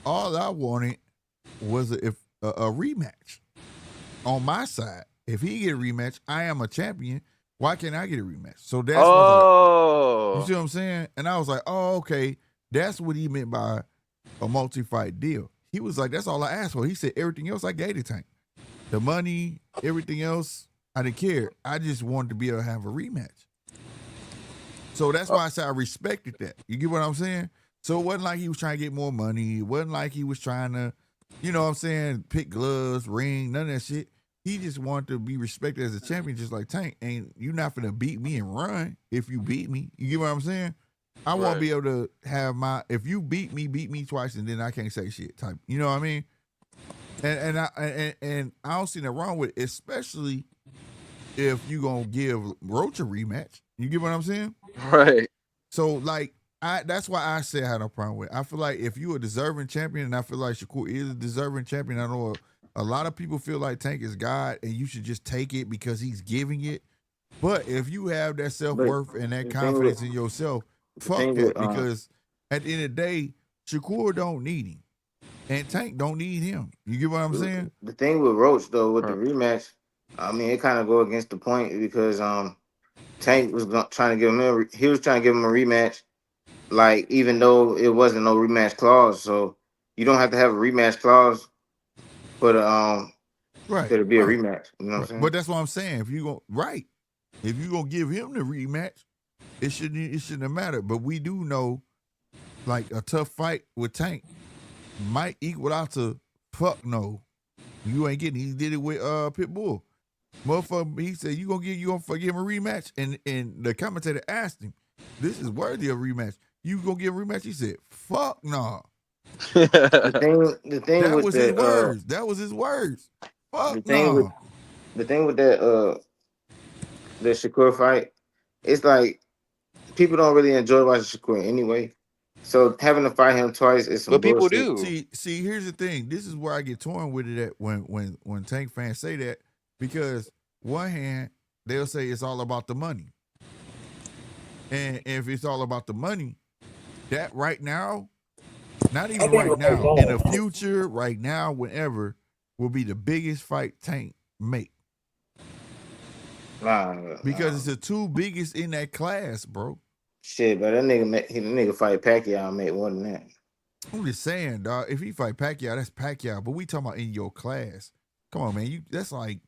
all I wanted was a rematch on my side. If he get a rematch, I am a champion. Why can't I get a rematch? So that's what I was like, you see what I'm saying? And I was like, oh, okay. That's what he meant by a multi-fight deal. He was like, that's all I asked for. He said, everything else I gave to Tank. The money, everything else, I didn't care. I just wanted to be able to have a rematch. So that's why I said I respected that. You get what I'm saying? So it wasn't like he was trying to get more money. It wasn't like he was trying to, you know what I'm saying, pick gloves, ring, none of that shit. He just wanted to be respected as a champion, just like Tank. And you're not going to beat me and run if you beat me. You get what I'm saying? I want to be able to have if you beat me twice, and then I can't say shit type. You know what I mean? And I don't see nothing wrong with it, especially if you gonna give Roach a rematch. You get what I'm saying? right. So like that's why I said I had no problem with it. I feel like if you a deserving champion, and I feel like Shakur is a deserving champion, I know a lot of people feel like Tank is God and you should just take it because he's giving it. But if you have that self-worth and that confidence in yourself, fuck that. Because at the end of the day, Shakur don't need him. And Tank don't need him. You get what I'm saying? The thing with Roach though, with the rematch, I mean, it kind of go against the point because Tank was trying to give him he was trying to give him a rematch, like even though it wasn't no rematch clause. So you don't have to have a rematch clause for the to be a rematch. You know what I'm saying? But that's what I'm saying. If you gonna give him the rematch, it shouldn't have mattered. But we do know, like a tough fight with Tank, might equal out to fuck no. You ain't getting. He did it with Pitbull. Motherfucker, he said you gonna give him a rematch, and the commentator asked him, "This is worthy of a rematch. You gonna give a rematch?" He said, "Fuck no." The thing That with was his words. That was his words. Fuck no. The thing with that the Shakur fight, it's like people don't really enjoy watching Shakur anyway. So having to fight him twice is some But people bullshit. do. See, here's the thing. This is where I get torn with it at when Tank fans say that, because one hand they'll say it's all about the money, and if it's all about the money, that right now, not even right now, in the future, right now, whenever, will be the biggest fight Tank make. Because it's the two biggest in that class, bro. Shit, but that nigga fight Pacquiao and make more than that. I'm just saying, dog. If he fight Pacquiao, that's Pacquiao. But we talking about in your class. Come on, man. That's like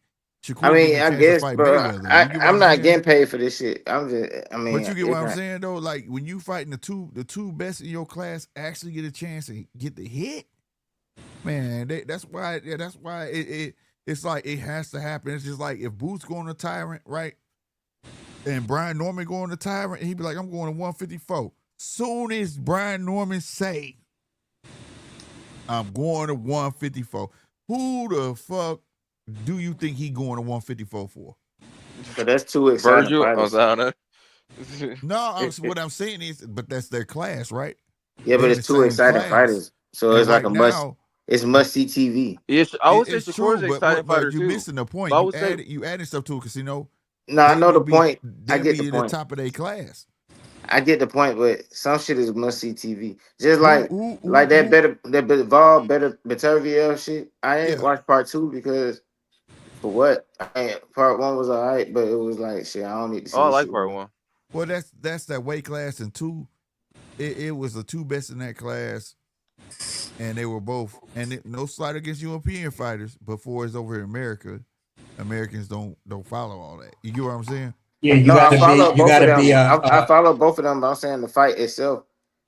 Shakur. I mean, I guess, bro. I'm not getting paid for this shit. But you get what I'm saying, though. Like when you fighting the two best in your class, actually get a chance to get the hit. Man, that's why. Yeah, that's why it's like it has to happen. It's just like if Boots going to Tyrant, right? And Brian Norman going to Tyrant, and he'd be like, I'm going to 154. Soon as Brian Norman say, I'm going to 154, who the fuck do you think he going to 154 for? But that's too exciting. No, what I'm saying is, but that's their class, right? Yeah, but it's two exciting fighters. So it's like it's must see TV. Yes, I would say Shakur's an exciting fighter too. You're missing the point. You added stuff to it because no, I know the point. I get the point. The top of their class. I get the point, but some shit is must see TV. Just like that Bivol, better Beterbiev shit. I ain't watched part 2 because for what? Part 1 was alright, but it was like shit. I don't need to see. I like part 1. Well, that's that weight class, and 2, it was the 2 best in that class, and they were both. And no slight against European fighters, before it's over in America, Americans don't follow all that. You get what I'm saying? Yeah, I follow both of them, but I'm saying the fight itself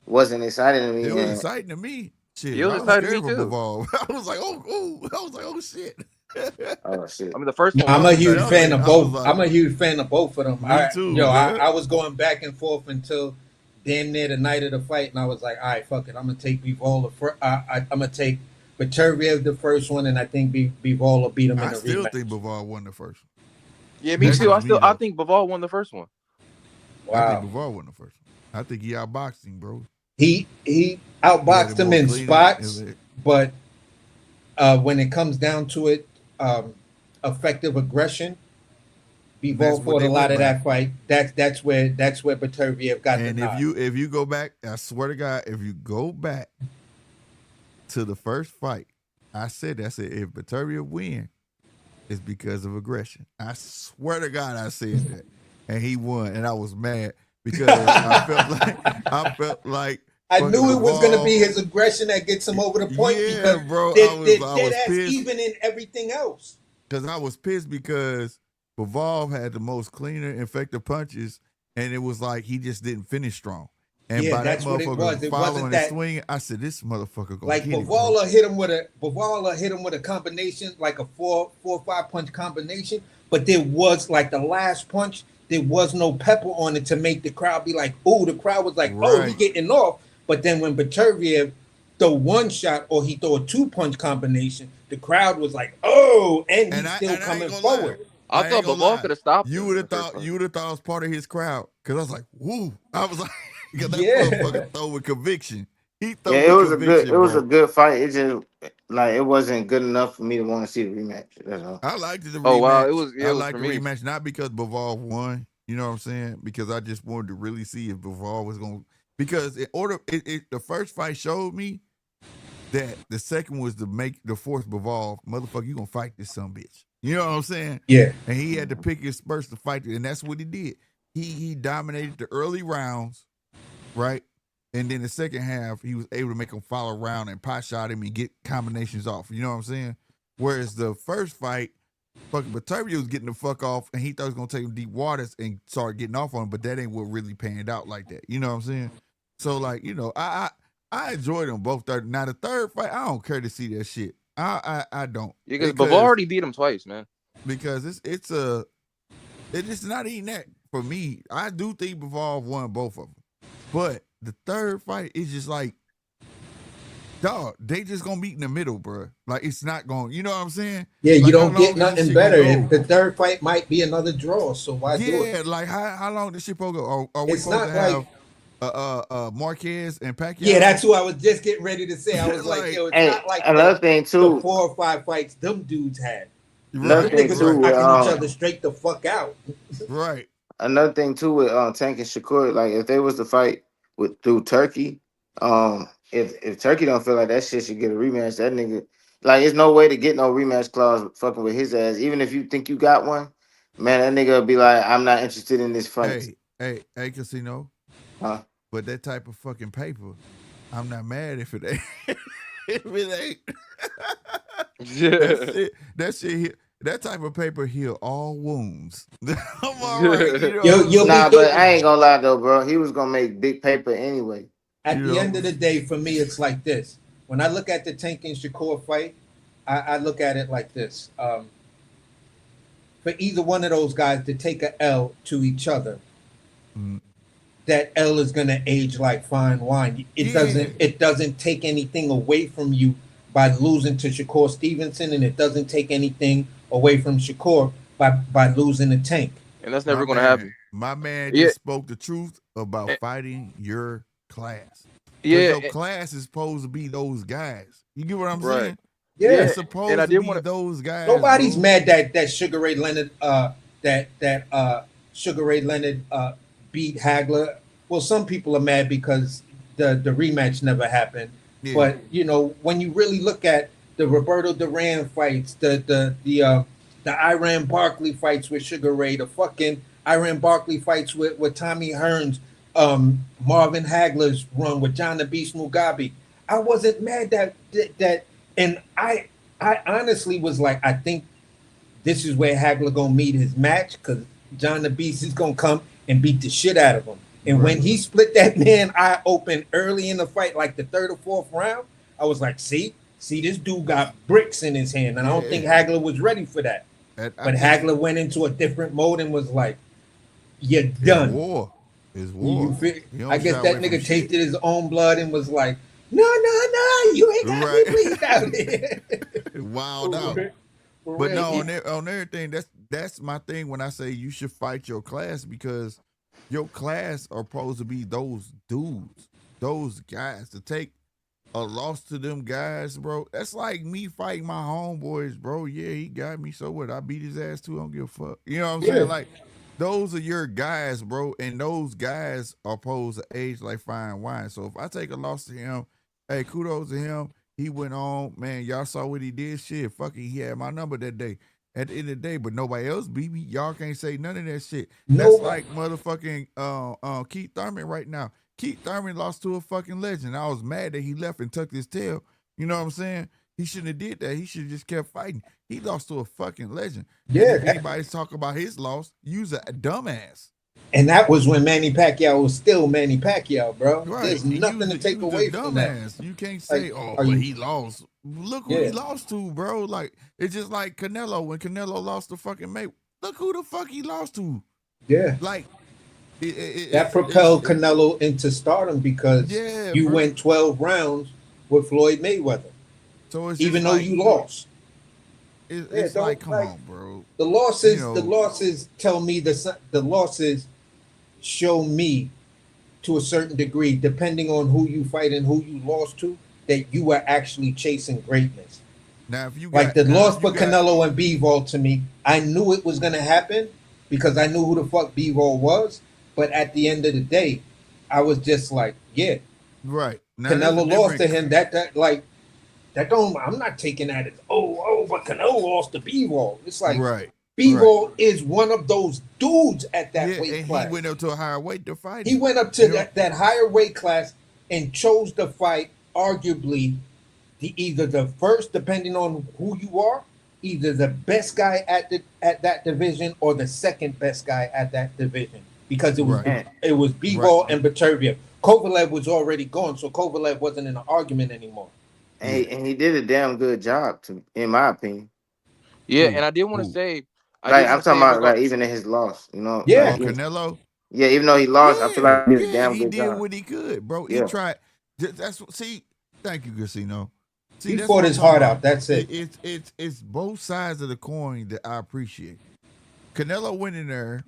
wasn't exciting to me. It was exciting to me. Shit, it was exciting to me too. I was like, oh shit. Oh shit. I mean, the first one. I'm a huge fan of both. I'm a huge fan of both of them. Me too. I was going back and forth until damn near the night of the fight, and I was like, all right, fuck it. I'm gonna take Bivol. I'm gonna take Beterbiev the first one, and I think Bivol will beat him in the rematch. I still think Bivol won the first one. Yeah, me too. I think Bivol won the first one. Wow. I think Bivol won the first one. I think he outboxed him, bro. He outboxed him in spots, but when it comes down to it, effective aggression, Bivol fought a lot of that fight. That's where Beterbiev got the nod. And if you go back, I swear to God, if you go back to the first fight, I said if Beterbiev win, it's because of aggression. I swear to God, I said that, and he won, and I was mad because I felt like I knew it was going to be his aggression that gets him over the point. Yeah, because bro, I was pissed. Even in everything else. Because I was pissed because Bivol had the most cleaner, effective punches, and it was like he just didn't finish strong. And by that motherfucker following and swinging, I said, "This motherfucker gonna hit him." Bivol hit him with a combination, like a 4 or 5 punch combination. But there was like the last punch, there was no pepper on it to make the crowd be like, "Oh!" The crowd was like, "Oh, he getting off." But then when Beterbiev throw one shot or he throw a 2-punch combination, the crowd was like, "Oh!" And he's still coming forward. I thought Bivol could have stopped. You would have thought I was part of his crowd because I was like, "Woo!" I was like. Because that motherfucker throw with conviction. It was a good fight. It just like it wasn't good enough for me to want to see the rematch. That's all. I liked the rematch. Oh wow, I liked the rematch not because Bivol won. You know what I'm saying? Because I just wanted to really see if Bivol was going. Because the first fight showed me that the second was to force Bivol, motherfucker, you gonna fight this son bitch. You know what I'm saying? Yeah. And he had to pick his spurs to fight it, and that's what he did. He dominated the early rounds. Right? And then the second half, he was able to make him follow around and pot shot him and get combinations off. You know what I'm saying? Whereas the first fight, fucking Beterbiev was getting the fuck off, and he thought he was going to take him deep waters and start getting off on him, but that ain't what really panned out like that. You know what I'm saying? So, like, you know, I I enjoyed them both. Now the third fight, I don't care to see that shit. I don't. Yeah, because Bivol already beat him twice, man. Because it's not even that for me. I do think Bivol won both of them, but the third fight is just like, dog, they just gonna meet in the middle, bro. Like it's not going. You know what I'm saying? Yeah, like, you don't get nothing better. If the third fight might be another draw, so why do it? Yeah, like how long this shit supposed to go? Are we It's supposed not to have like Marquez and Pacquiao? Yeah, that's who I was just getting ready to say. I was like, yo, it's not like another thing too. The 4 or 5 fights them dudes had. Another thing niggas too, were knocking each other straight the fuck out. Right. Another thing too with Tank and Shakur, like if they was to fight through Turkey, if Turkey don't feel like that shit should get a rematch, that nigga, like, there's no way to get no rematch clause fucking with his ass. Even if you think you got one, man, that nigga will be like, I'm not interested in this fight. Hey, Casino. Huh? But that type of fucking paper, I'm not mad if it ain't. If it ain't. That shit here. That type of paper heal all wounds. I'm all right. But I ain't gonna lie though, bro. He was gonna make big paper anyway. At the end of the day, for me, it's like this. When I look at the Tank and Shakur fight, I look at it like this. For either one of those guys to take a L to each other, that L is gonna age like fine wine. It doesn't take anything away from you by losing to Shakur Stevenson, and it doesn't take anything away from Shakur by losing the Tank. And that's never going to happen. My man just spoke the truth about fighting your class. Yeah. Your class is supposed to be those guys. You get what I'm saying? Yeah. It's supposed to be those guys. Nobody's mad that Sugar Ray Leonard Sugar Ray Leonard beat Hagler. Well, some people are mad because the rematch never happened. Yeah. But you know, when you really look at the Roberto Duran fights, the Iran Barkley fights with Sugar Ray, the fucking Iran Barkley fights with Tommy Hearns, Marvin Hagler's run with John the Beast Mugabe, I wasn't mad that and I honestly was like, I think this is where Hagler gonna meet his match, because John the Beast is gonna come and beat the shit out of him. And when he split that man eye open early in the fight, like the 3rd or 4th round, I was like, see, this dude got bricks in his hand. And I don't think Hagler was ready for that. But Hagler went into a different mode and was like, you're done. It's war. I guess that nigga tasted his own blood and was like, no, you ain't got me bleed out here. Wild out. But no, on everything, that's my thing when I say you should fight your class, because your class are supposed to be those dudes, those guys. To take a loss to them guys, bro, that's like me fighting my homeboys, bro. Yeah, he got me, so what? I beat his ass too, I don't give a fuck. You know what I'm saying? Like, those are your guys, bro, and those guys are supposed to age like fine wine. So if I take a loss to him, hey, kudos to him. He went on, man, y'all saw what he did, shit, fuck it, he had my number that day. At the end of the day, but nobody else beat me. Y'all can't say none of that shit. That's like motherfucking Keith Thurman right now. Keith Thurman lost to a fucking legend. I was mad that he left and tucked his tail. You know what I'm saying? He shouldn't have did that. He should have just kept fighting. He lost to a fucking legend. Yeah. If anybody's talking about his loss, you's a dumbass. And that was when Manny Pacquiao was still Manny Pacquiao, bro. Right. There's nothing to take away from that. You can't say, but he lost. Look who he lost to, bro. Like, it's just like Canelo. When Canelo lost to fucking May, look who the fuck he lost to. Yeah. Like, that propelled Canelo into stardom, because you went 12 rounds with Floyd Mayweather. So it's even though you lost. It's like, come on, bro. The losses tell me the losses show me, to a certain degree, depending on who you fight and who you lost to, that you are actually chasing greatness. Now, if you like the loss for Canelo and Bivol, to me, I knew it was gonna happen because I knew who the fuck Bivol was. But at the end of the day, I was just like, right. Now, Canelo lost to him. That don't. I'm not taking that as but Canelo lost to Bivol. It's like Bivol is one of those dudes at that weight class. He went up to a higher weight to fight. He went up to that higher weight class and chose to fight arguably either the first, depending on who you are, either the best guy at that division or the second best guy at that division, because it was Bivol and Beterbiev. Kovalev was already gone, so Kovalev wasn't in an argument anymore. And he did a damn good job, in my opinion. Yeah, and I did want to say, Like I'm talking about, like even in his loss, you know. Yeah. Like, Canelo. Yeah, even though he lost, I feel like he did a damn he good did job. what he could, bro. He Yeah. tried. That's what. See, thank you, Casino. See, He that's fought what his I'm talking heart about. out. That's it. It's both sides of the coin that I appreciate. Canelo went in there,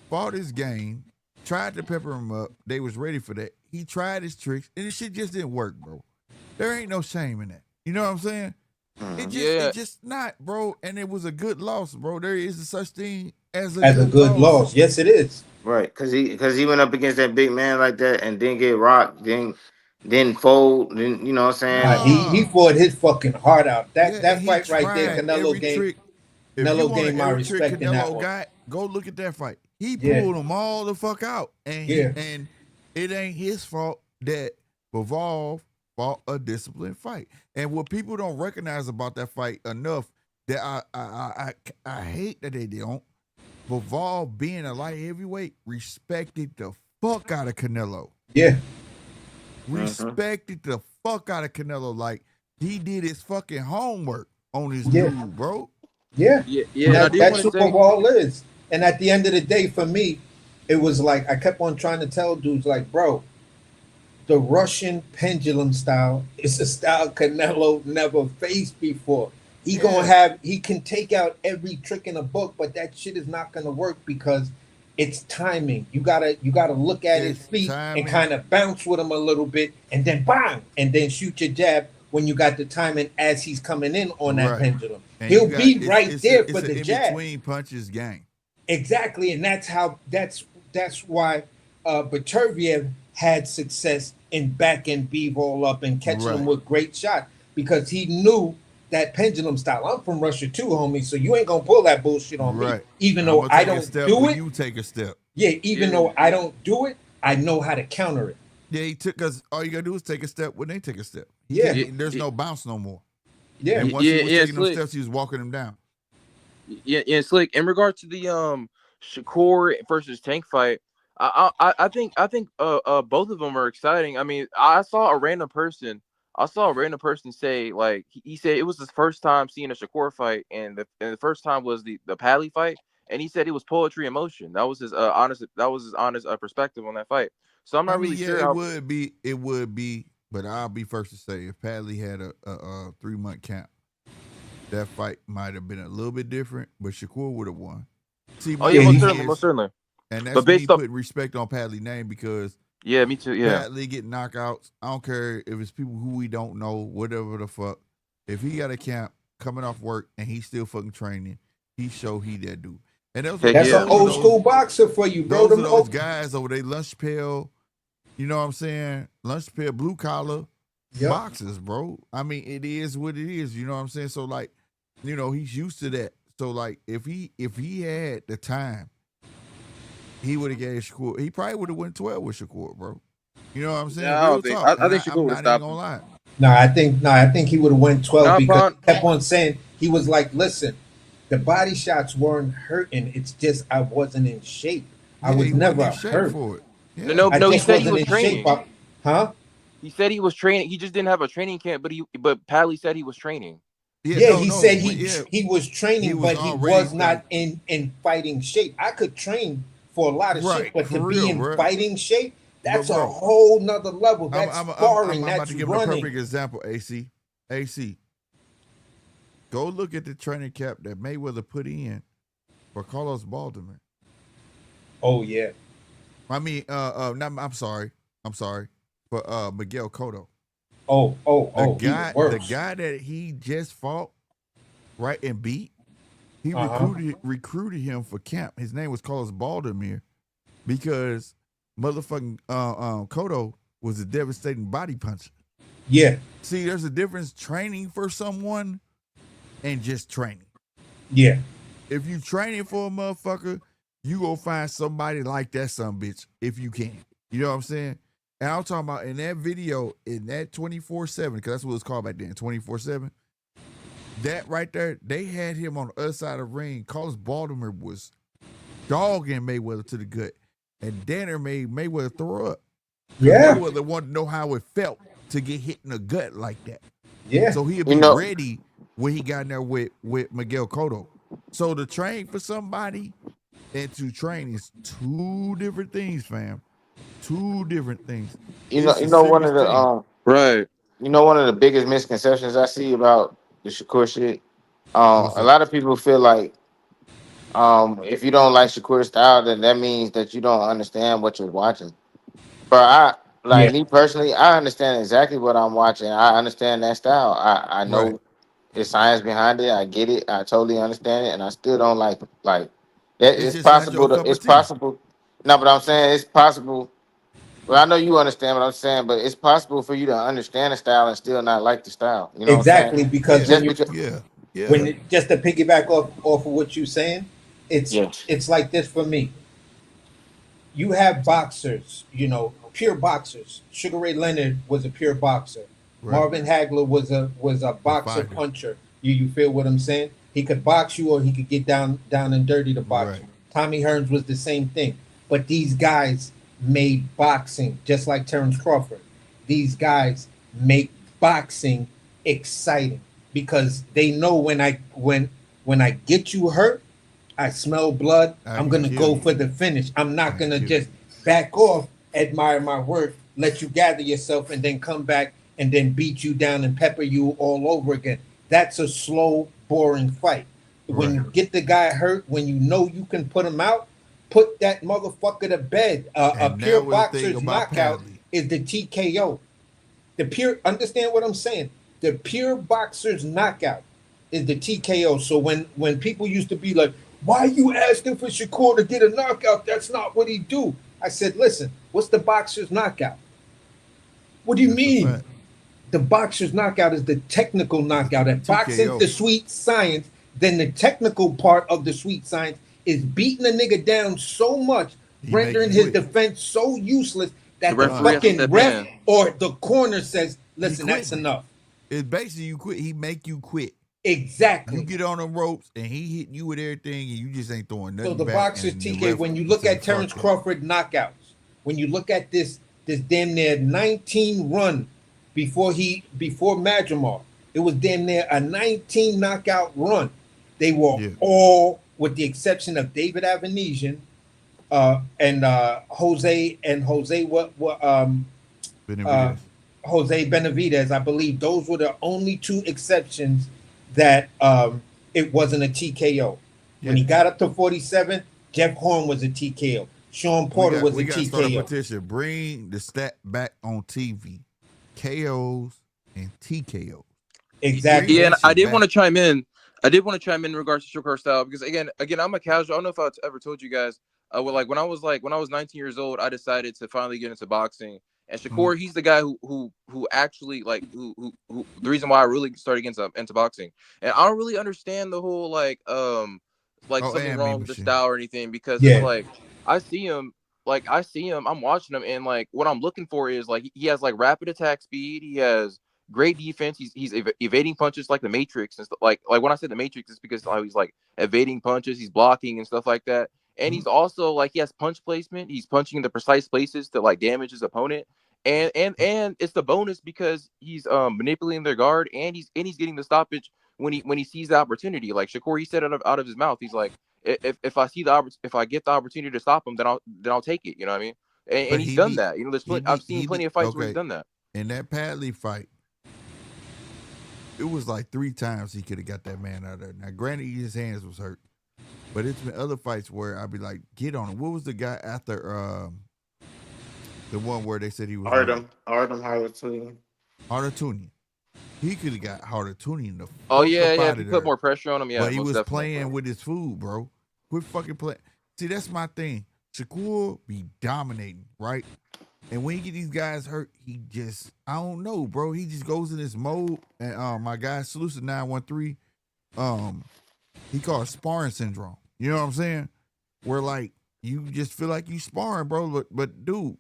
fought his game, tried to pepper him up. They was ready for that. He tried his tricks, and this shit just didn't work, bro. There ain't no shame in that. You know what I'm saying? It just not, bro. And it was a good loss, bro. There is a such thing as a good loss. Yes, it is. Right, because he went up against that big man like that and didn't get rocked, then fold, then you know what I'm saying? He fought his fucking heart out. That he fight right there, tried Canelo every trick. If you Canelo want gained my every trick respect in that Canelo one. got, go look at that fight. He Yeah. pulled them all the fuck out, and and it ain't his fault that Bivol fought a disciplined fight. And what people don't recognize about that fight enough that I hate that they don't. Bivol, being a light heavyweight, respected the fuck out of Canelo. Yeah. Respected the fuck out of Canelo. Like, he did his fucking homework on his dude, bro. Yeah. That's what Bivol is. And at the end of the day, for me, it was like I kept on trying to tell dudes, like, bro, the Russian pendulum style is a style Canelo never faced before. He can take out every trick in a book, but that shit is not gonna work because it's timing. You gotta look at his feet and kind of bounce with him a little bit, and then bang, and then shoot your jab when you got the timing as he's coming in on that pendulum. And He'll be right there for the jab. Between punches game. Exactly, and that's why Baturviev had success in backing Bivol up and catching him with great shot because he knew that pendulum style. I'm from Russia too, homie, so you ain't gonna pull that bullshit on me. Even though I don't do it, you take a step. Yeah, even though I don't do it, I know how to counter it. Yeah, he took us. All you gotta do is take a step when they take a step. There's no bounce no more. Yeah, and once he was taking them steps, he was walking them down. Yeah, Slick. In regard to the Shakur versus Tank fight, I think both of them are exciting. I mean, I saw a random person say, like, he said it was his first time seeing a Shakur fight, and the first time was the Padley fight, and he said it was poetry in motion. That was his honest perspective on that fight. So I'm not really sure. It would be, but I'll be first to say if Padley had a 3-month camp, that fight might have been a little bit different, but Shakur would have won. See, most certainly. And that's me putting respect on Padley's name because me too. Yeah, Padley get knockouts. I don't care if it's people who we don't know, whatever the fuck. If he got a camp coming off work and he's still fucking training, he show he that dude. And that's an old school boxer for you, bro. Those guys over there, lunch pail, you know what I'm saying? Lunch pail, blue collar boxers, bro. I mean, it is what it is. You know what I'm saying? So like, you know, he's used to that. So like, if he had the time, he would have gave Shakur. He probably would have went 12 with Shakur, bro. You know what I'm saying? Yeah, I think Shakur would have stopped him. Lie. I think he would have went 12 because he kept on saying, he was like, listen, the body shots weren't hurting. It's just I wasn't in shape. I was never hurt for it. Yeah. No, he said he was training. Huh? He said he was training. He just didn't have a training camp, but Padley said he was training. He said he was training, but he was not in fighting shape. I could train for a lot of shit, but to be in fighting shape, that's a whole nother level. That's sparring. I'm about to give running. a perfect example, AC. Go look at the training camp that Mayweather put in for Carlos Balderman. Oh yeah. I mean, I'm sorry. For Miguel Cotto. The guy that he just fought, right, and beat, he recruited him for camp. His name was Carlos Balderman because motherfucking Cotto was a devastating body puncher. Yeah. See, there's a difference training for someone and just training. Yeah. If you training for a motherfucker, you go find somebody like that bitch if you can. You know what I'm saying? And I'm talking about in that video, in that 24/7, because that's what it's called back then, 24/7. That right there, they had him on the other side of the ring. Carlos Baltimore was dogging Mayweather to the gut. And Danner made Mayweather throw up. Yeah. Mayweather wanted to know how it felt to get hit in the gut like that. Yeah. So he'll You be know, ready when he got in there with Miguel Cotto. So to train for somebody and to train is two different things, fam. Two different things. It's a one serious of the thing. Right. one of the biggest misconceptions I see about the Shakur shit. What's A up? lot of people feel like if you don't like Shakur's style, then that means that you don't understand what you're watching. But Yeah. me personally, I understand exactly what I'm watching. I understand that style. I Right. know the science behind it. I get it. I totally understand it, and I still don't like it. Like that. It's It's just not your possible. cup It's of tea. possible. No, but I'm saying it's possible. Well, I know you understand what I'm saying, but it's possible for you to understand the style and still not like the style. You know what I'm saying? Exactly, because Yeah. when Just you because. Yeah. Yeah. just to piggyback off of what you're saying, Yes. it's like this for me. You have boxers, pure boxers. Sugar Ray Leonard was a pure boxer. Right. Marvin Hagler was a A boxer fighter. puncher. You feel what I'm saying? He could box you or he could get down and dirty to box Right. you. Tommy Hearns was the same thing. But these guys made boxing just like Terrence Crawford. These guys make boxing exciting because they know when I get you hurt, I smell blood. I I'm can gonna kill go you. for the finish. I'm I not can gonna kill just you. back off, admire my work, let you gather yourself, and then come back and then beat you down and pepper you all over again. That's a slow, boring fight. When Right. you get the guy hurt, when you know you can put him out, put that motherfucker to bed. A And pure that was the thing boxer's about knockout Padley. is the TKO. The pure, understand what I'm saying? The pure boxer's knockout is the TKO. So when people used to be like, "Why you asking for Shakur to get a knockout? That's not what he do." I said, "Listen, what's the boxer's knockout? What do you That's a mean? fact. The boxer's knockout is the technical knockout. If boxing's the TKO. sweet science, then the technical part of the sweet science is beating a nigga down so much, He make rendering you his quit. defense so useless The that the referee has to fucking step ref in. or the corner says, He "Listen, that's quitting. enough." It's basically you quit. He make you quit. You Exactly. get on the ropes and he hitting you with everything and you just ain't throwing So nothing the back. boxers, And the TK, ref when you look say, at Terrence fuck that. Crawford knockouts, when you look at this damn near 19 run before Madrimar, it was damn near a 19 knockout run. They were Yeah. all, with the exception of David Avenesian, and Jose Benavidez. Jose Benavidez, I believe those were the only two exceptions that it wasn't a TKO. When Yeah. he got up to 47, Jeff Horn was a TKO. Sean Porter was a We got to start a TKO. petition. Bring the stat back on TV. KOs and TKOs. Exactly. Yeah, and that I shit did back. want to chime in. I did want to chime in regards to Shakur style because again, I'm a casual. I don't know if I've ever told you guys. When I was 19 years old, I decided to finally get into boxing. And Shakur, he's the guy who actually who the reason why I really started getting into boxing. And I don't really understand the whole something And wrong me with the machine. style or anything because it's Yeah. like I see him. I'm watching him, and like what I'm looking for is like he has like rapid attack speed. He has great defense. He's evading punches like the Matrix and stuff. Like when I said the Matrix, it's because he's like evading punches, he's blocking and stuff like that. And he's also like he has punch placement. He's punching in the precise places to like damage his opponent. And it's the bonus because he's manipulating their guard and he's getting the stoppage when he sees the opportunity. Like Shakur, he said out of his mouth, he's like, if I get the opportunity to stop him, then I'll take it. You know what I mean? And he's done that. You know, I've seen plenty of fights where he's done that. In that Padley fight, it was like 3 times he could have got that man out of there. Now, granted, his hands was hurt, but it's been other fights where I'd be like, get on him. What was the guy after the one where they said he was Artem Harlatulian. Hardatunian? He could have got Hardatunian the Oh fuck yeah, up yeah. out If you of put there. more pressure on him, yeah. But he most was definitely. playing with his food, bro. Quit fucking playing. See, that's my thing. Shakur be dominating, right? And when you get these guys hurt, he just, I don't know, bro. He just goes in this mode. And my guy, Salusa 913, he called it sparring syndrome. You know what I'm saying? Where like you just feel like you sparring, bro. But dude,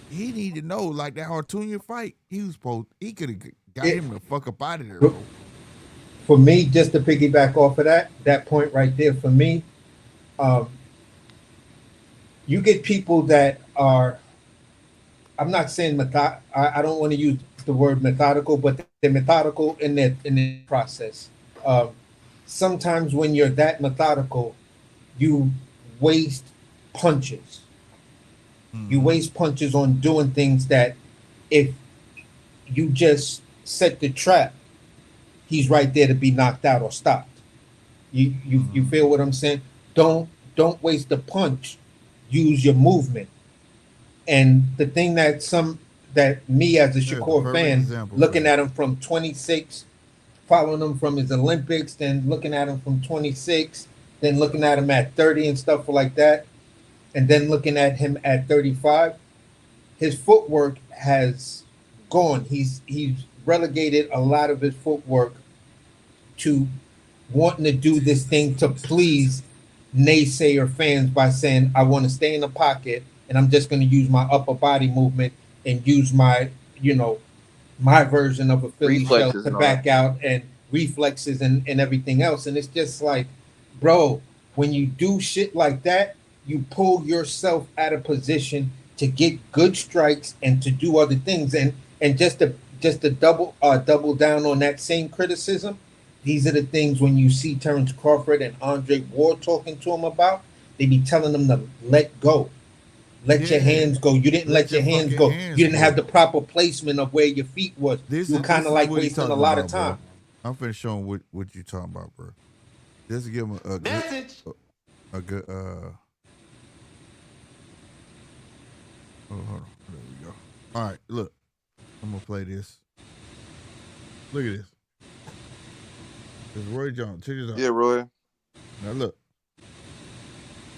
he need to know, like that Hartunian fight, he could have got him the fuck up out of there, bro. For me, just to piggyback off of that point right there, for me, you get people that are I'm not saying I don't want to use the word methodical, but they're methodical in their process. Um, Sometimes when you're that methodical, you waste punches. You waste punches on doing things that if you just set the trap, he's right there to be knocked out or stopped. You feel what I'm saying? Don't waste the punch. Use your movement. And the thing that me as a Shakur fan, looking at him from 26, following him from his Olympics, then looking at him from 26, then looking at him at 30 and stuff like that, and then looking at him at 35, his footwork has gone. He's relegated a lot of his footwork to wanting to do this thing to please naysayer fans by saying, I want to stay in the pocket and I'm just going to use my upper body movement and use my, my version of a Philly shell to back out and reflexes and everything else. And it's just like, bro, when you do shit like that, you pull yourself out of position to get good strikes and to do other things. And just to double down on that same criticism, these are the things when you see Terrence Crawford and Andre Ward talking to him about, they be telling them to let go. Let your hands go. You didn't let your hands go. You didn't have the proper placement of where your feet was. You were kind of like wasting a lot of time. Bro. I'm finna show him what you talking about, bro. Just to give him a message. Good, oh, hold on. There we go. All right, look. I'm gonna play this. Look at this. It's Roy Jones. Check this out. Yeah, Roy. Now look.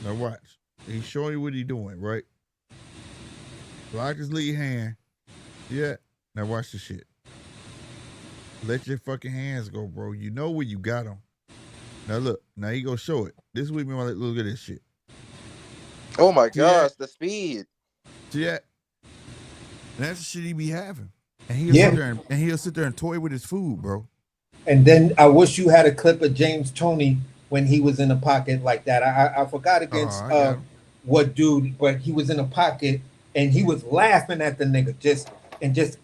Now watch. He's showing you what he's doing, right? Block his lead hand. Yeah. Now watch the shit. Let your fucking hands go, bro. You know where you got them. Now look. Now he gonna show it. This is what we want to look at this shit. Oh my gosh, the speed. See that? And that's the shit he be having. And he'll sit there and toy with his food, bro. And then I wish you had a clip of James Toney when he was in the pocket like that. I forgot against what dude, but he was in a pocket and he was laughing at the nigga just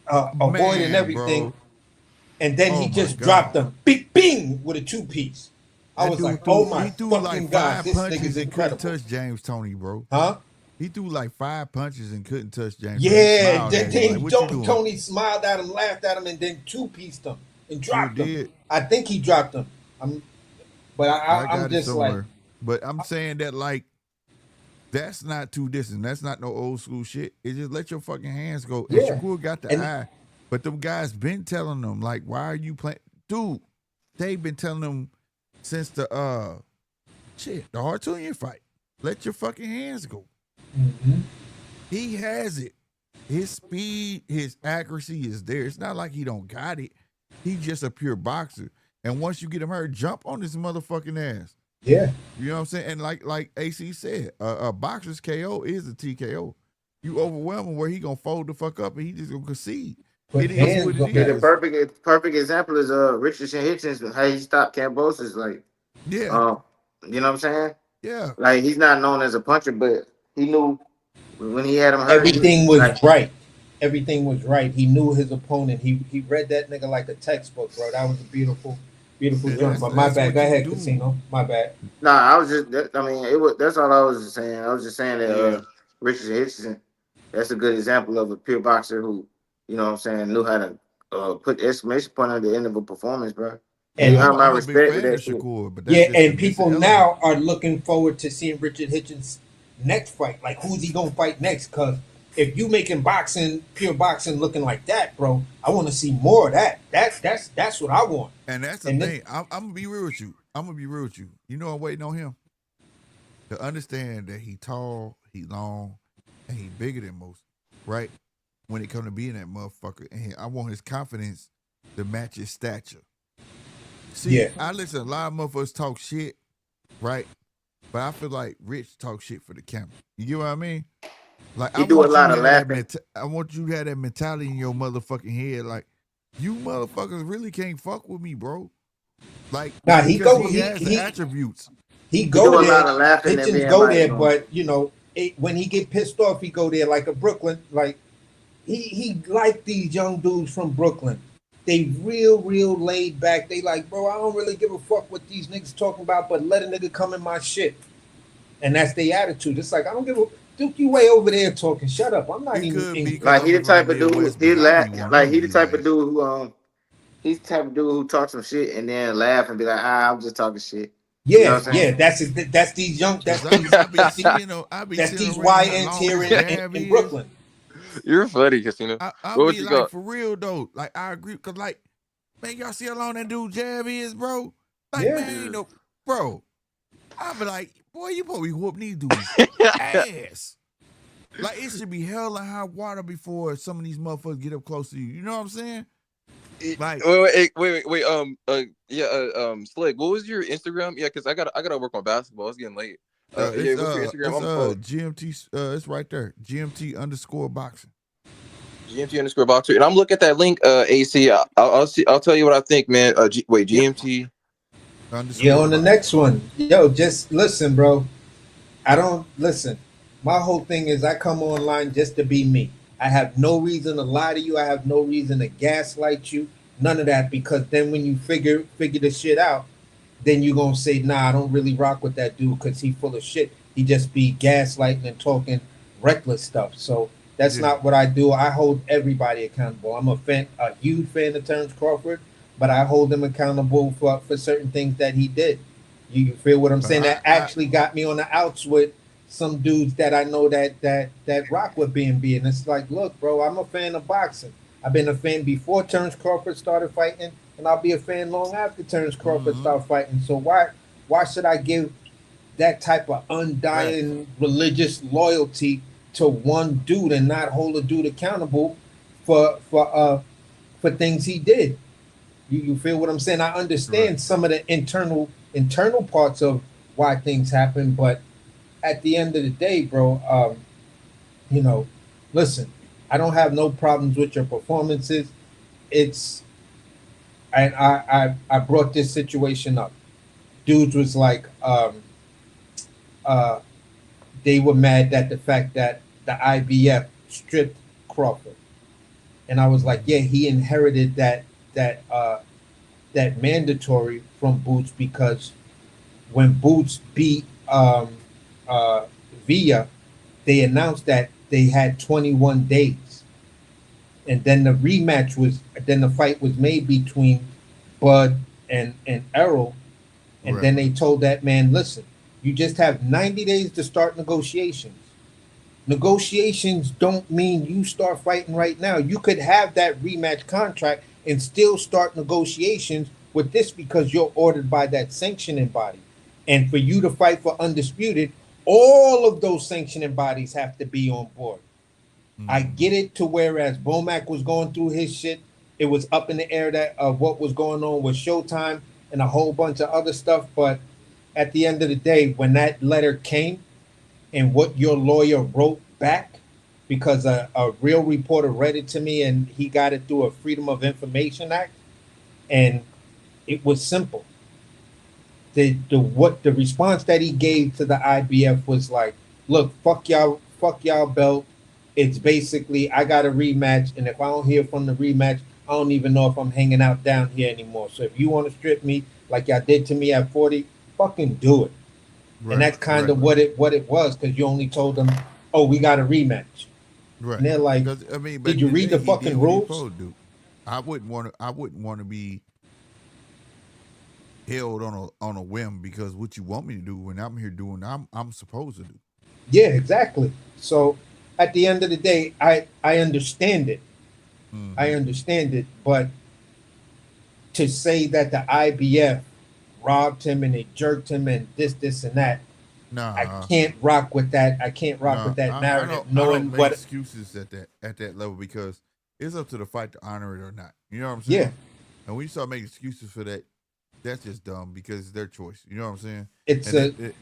avoiding everything. Bro. And then he just dropped him, bing, bing, with a 2-piece. I was like, oh my fucking God, this nigga's incredible. Couldn't touch James Toney, bro. Huh? He threw like 5 punches and couldn't touch James. Yeah, then Tony smiled at him, laughed at him, and then 2-pieced him and dropped him. I think he dropped him. I'm just like, but I'm saying that like that's not too distant. That's not no old school shit. It just let your fucking hands go. Yeah. And Shakur got the eye, but them guys been telling them like, why are you playing, dude? They've been telling them since the Hartunian fight. Let your fucking hands go. Mm-hmm. He has it. His speed, his accuracy is there. It's not like he don't got it. He's just a pure boxer. And once you get him hurt, jump on his motherfucking ass. Yeah. You know what I'm saying? And like AC said, a boxer's KO is a TKO. You overwhelm him where he gonna fold the fuck up and he just gonna concede. The perfect example is Richardson Hitchens, how he stopped Cambosis. Like, you know what I'm saying? Yeah. Like, he's not known as a puncher, but he knew when he had him hurt. Everything was right. Everything was right. He knew his opponent. He read that nigga like a textbook, bro. That was a beautiful joint. But my bad. Go ahead, Casino. My bad. Nah, I was just. That's all I was just saying. I was just saying that Richardson Hitchens, that's a good example of a pure boxer who, you know what I'm saying, knew how to put the exclamation point on the end of a performance, bro. And I respect that shit. And people now are looking forward to seeing Richard Hitchens' next fight. Like, who's he gonna fight next? Because if you making pure boxing looking like that, bro, I want to see more of that. That's what I want. And that's the thing. I'm gonna be real with you. You know, I'm waiting on him to understand that he tall, he long, and he bigger than most, right? When it comes to being that motherfucker, and I want his confidence to match his stature. See, I listen to a lot of motherfuckers talk shit, right? But I feel like Rich talk shit for the camera. You get what I mean? Like, he do a lot of laughing. I want you to have that mentality in your motherfucking head. Like, you motherfuckers really can't fuck with me, bro. Like, he has the attributes. He go there. Hitchens go there, but you know, when he get pissed off, he go there like a Brooklyn, like he liked these young dudes from Brooklyn. They real laid back. They like, bro, I don't really give a fuck what these niggas talking about, but let a nigga come in my shit. And that's their attitude. It's like, I don't give a Duke, you way over there talking. Shut up. I'm not It even could be in. because Like I'm he the from the type of dude Midwest, he but I be laugh. one of Like them he the type of niggas. dude who he's the type of dude who talk some shit and then laugh and be like, I'm just talking shit. You know Yeah, what I'm yeah. saying? That's these young. Cause I be seeing them, I be That's seeing these them ring how YNs long here this jab in is. Brooklyn. You're funny, Casino. I What would be you like, got? for real though. Like I agree, cause like, man, y'all see how long that dude jab is, bro? Like, Yeah. man, ain't no, bro. I be like, boy, you probably whoop these dudes ass. Like it should be hell and high water before some of these motherfuckers get up close to you. You know what I'm saying? Like, Wait. Yeah. Slick. What was your Instagram? Yeah, because I gotta work on basketball. It's getting late. Yeah. What's your Instagram? it's I'm follow GMT. It's right there. GMT_boxing. GMT_boxer, and I'm looking at that link. AC. I'll see. I'll tell you what I think, man. Yeah. GMT. Yeah, Underscore on the boxing. next one. Yo, just listen, bro. I don't listen. My whole thing is I come online just to be me. I have no reason to lie to you. I have no reason to gaslight you. None of that, because then when you figure the shit out, then you're gonna say, nah, I don't really rock with that dude because he full of shit. He just be gaslighting and talking reckless stuff. So that's Yeah. not what I do. I hold everybody accountable. I'm a huge fan of Terrence Crawford, but I hold him accountable for certain things that he did. You feel what I'm saying? That I actually got me on the outs with some dudes that I know that rock with B&B. And it's like, look, bro, I'm a fan of boxing. I've been a fan before Terrence Crawford started fighting, and I'll be a fan long after Terrence Crawford started fighting. So why should I give that type of facts. undying religious loyalty to one dude and not hold a dude accountable for things he did? You feel what I'm saying? I Right. understand some of the internal parts of why things happen, but at the end of the day, bro, you know, listen, I don't have no problems with your performances. It's and I brought this situation up. Dudes was like, uh, they were mad at the fact that the IBF stripped Crawford, and I was like, yeah, he inherited that mandatory from Boots, because when Boots beat uh, Villa, they announced that they had 21 days, and then the fight was made between Bud and Errol, and Right. then they told that man, listen, you just have 90 days to start negotiations. Negotiations don't mean you start fighting right now. You could have that rematch contract and still start negotiations with this, because you're ordered by that sanctioning body. And for you to fight for undisputed, all of those sanctioning bodies have to be on board. I get it, to whereas Bomac was going through his shit, it was up in the air that of what was going on with Showtime and a whole bunch of other stuff. But at the end of the day, when that letter came and what your lawyer wrote back, because a real reporter read it to me and he got it through a Freedom of Information Act, and it was simple. The response that he gave to the IBF was like, look, fuck y'all belt. It's basically, I got a rematch, and if I don't hear from the rematch, I don't even know if I'm hanging out down here anymore. So if you want to strip me like y'all did to me at 40, fucking do it. And Right. that's kind Right. of what it was, because you only told them, oh, we got a rematch. Right. And they're like, Because I mean, back did in you the read day, the he did fucking what he rules? supposed to do. I wouldn't want to be held on a whim because what you want me to do when I'm here doing, I'm supposed to do. Yeah, exactly. So at the end of the day, I understand it. I understand it, but to say that the IBF robbed him and they jerked him and this and that, I Nah, can't rock with that. I can't rock with nah. that I narrative, don't I don't knowing make what. excuses at that level because it's up to the fight to honor it or not. You know what I'm Yeah, saying? And when you start making excuses for that, that's just dumb because it's their choice. You know what I'm saying? it's And a.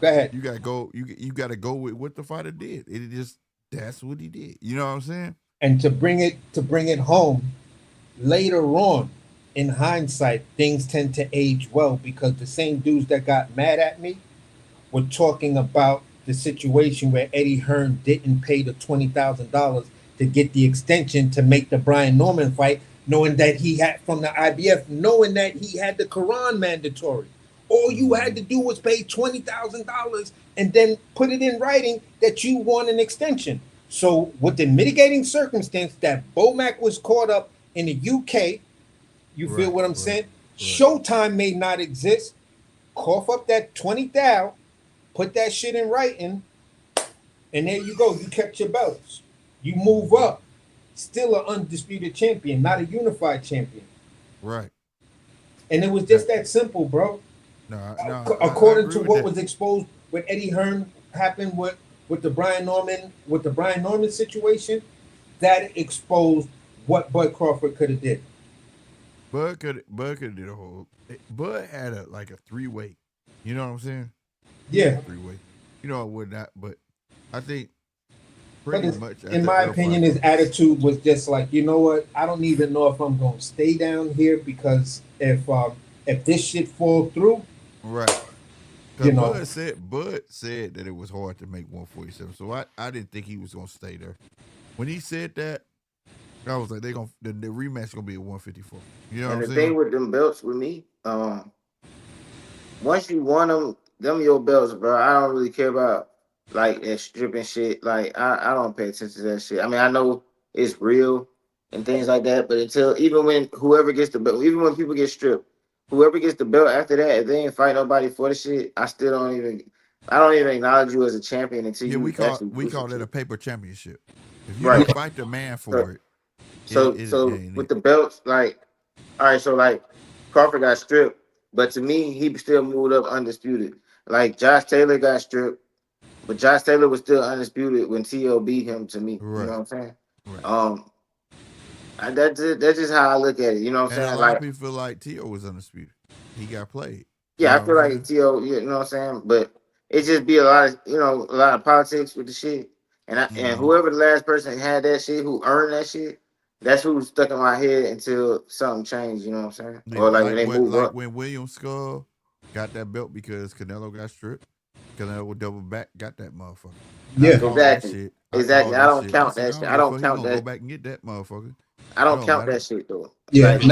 Go ahead. you gotta go. You gotta go with what the fighter did. It just that's what he did. You know what I'm saying? And to bring it home, later on, in hindsight, things tend to age well, because the same dudes that got mad at me were talking about the situation where Eddie Hearn didn't pay the $20,000 to get the extension to make the Brian Norman fight, knowing that he had from the IBF, knowing that he had the Quran mandatory. All you had to do was pay $20,000 and then put it in writing that you want an extension. So with the mitigating circumstance that Bomac was caught up in the UK, you feel what I'm saying? Showtime may not exist. Cough up that 20,000, put that shit in writing, and there you go. You kept your belts. You move up. Still an undisputed champion, not a unified champion. Right. And it was just that simple, bro. No, according to what was exposed with Eddie Hearn happened with the Brian Norman situation, that exposed what Bud Crawford could have did. Bud could have did a whole. Bud had a 3-way. You know what I'm saying? Yeah. 3-way. You know, I would not, but I think much. In my opinion, his attitude was just like, you know what? I don't even know if I'm going to stay down here, because if this shit fall through, right? You know, Bud said that it was hard to make 147, so I didn't think he was going to stay there. When he said that, I was like, the rematch gonna be at 154. You know what I'm saying? And the thing with them belts with me, once you won them your belts, bro. I don't really care about like that stripping shit. Like I don't pay attention to that shit. I mean, I know it's real and things like that, but even when whoever gets the belt, even when people get stripped, whoever gets the belt after that, if they ain't fight nobody for the shit, I don't even acknowledge you as a champion until you. We call it a paper championship. If you don't fight the man for it. So with the belts, like, all right, so like Crawford got stripped, but to me, he still moved up undisputed. Like Josh Taylor got stripped, but Josh Taylor was still undisputed when T.O. beat him. To me, you know what I'm saying? Right. That's just how I look at it. You know what I'm saying? A lot of people feel like T.O. was undisputed. He got played. Yeah, I feel like T.O. You know what I'm saying? But it just be a lot of politics with the shit. And whoever the last person had that shit, who earned that shit, that's who stuck in my head until something changed. You know what I'm saying? Yeah, or when they move up. When William Skull got that belt because Canelo got stripped, Canelo double back got that motherfucker. Yeah, exactly. I don't count that shit. I don't count that. Go back and get that motherfucker. I don't count that shit though. Yeah. Like,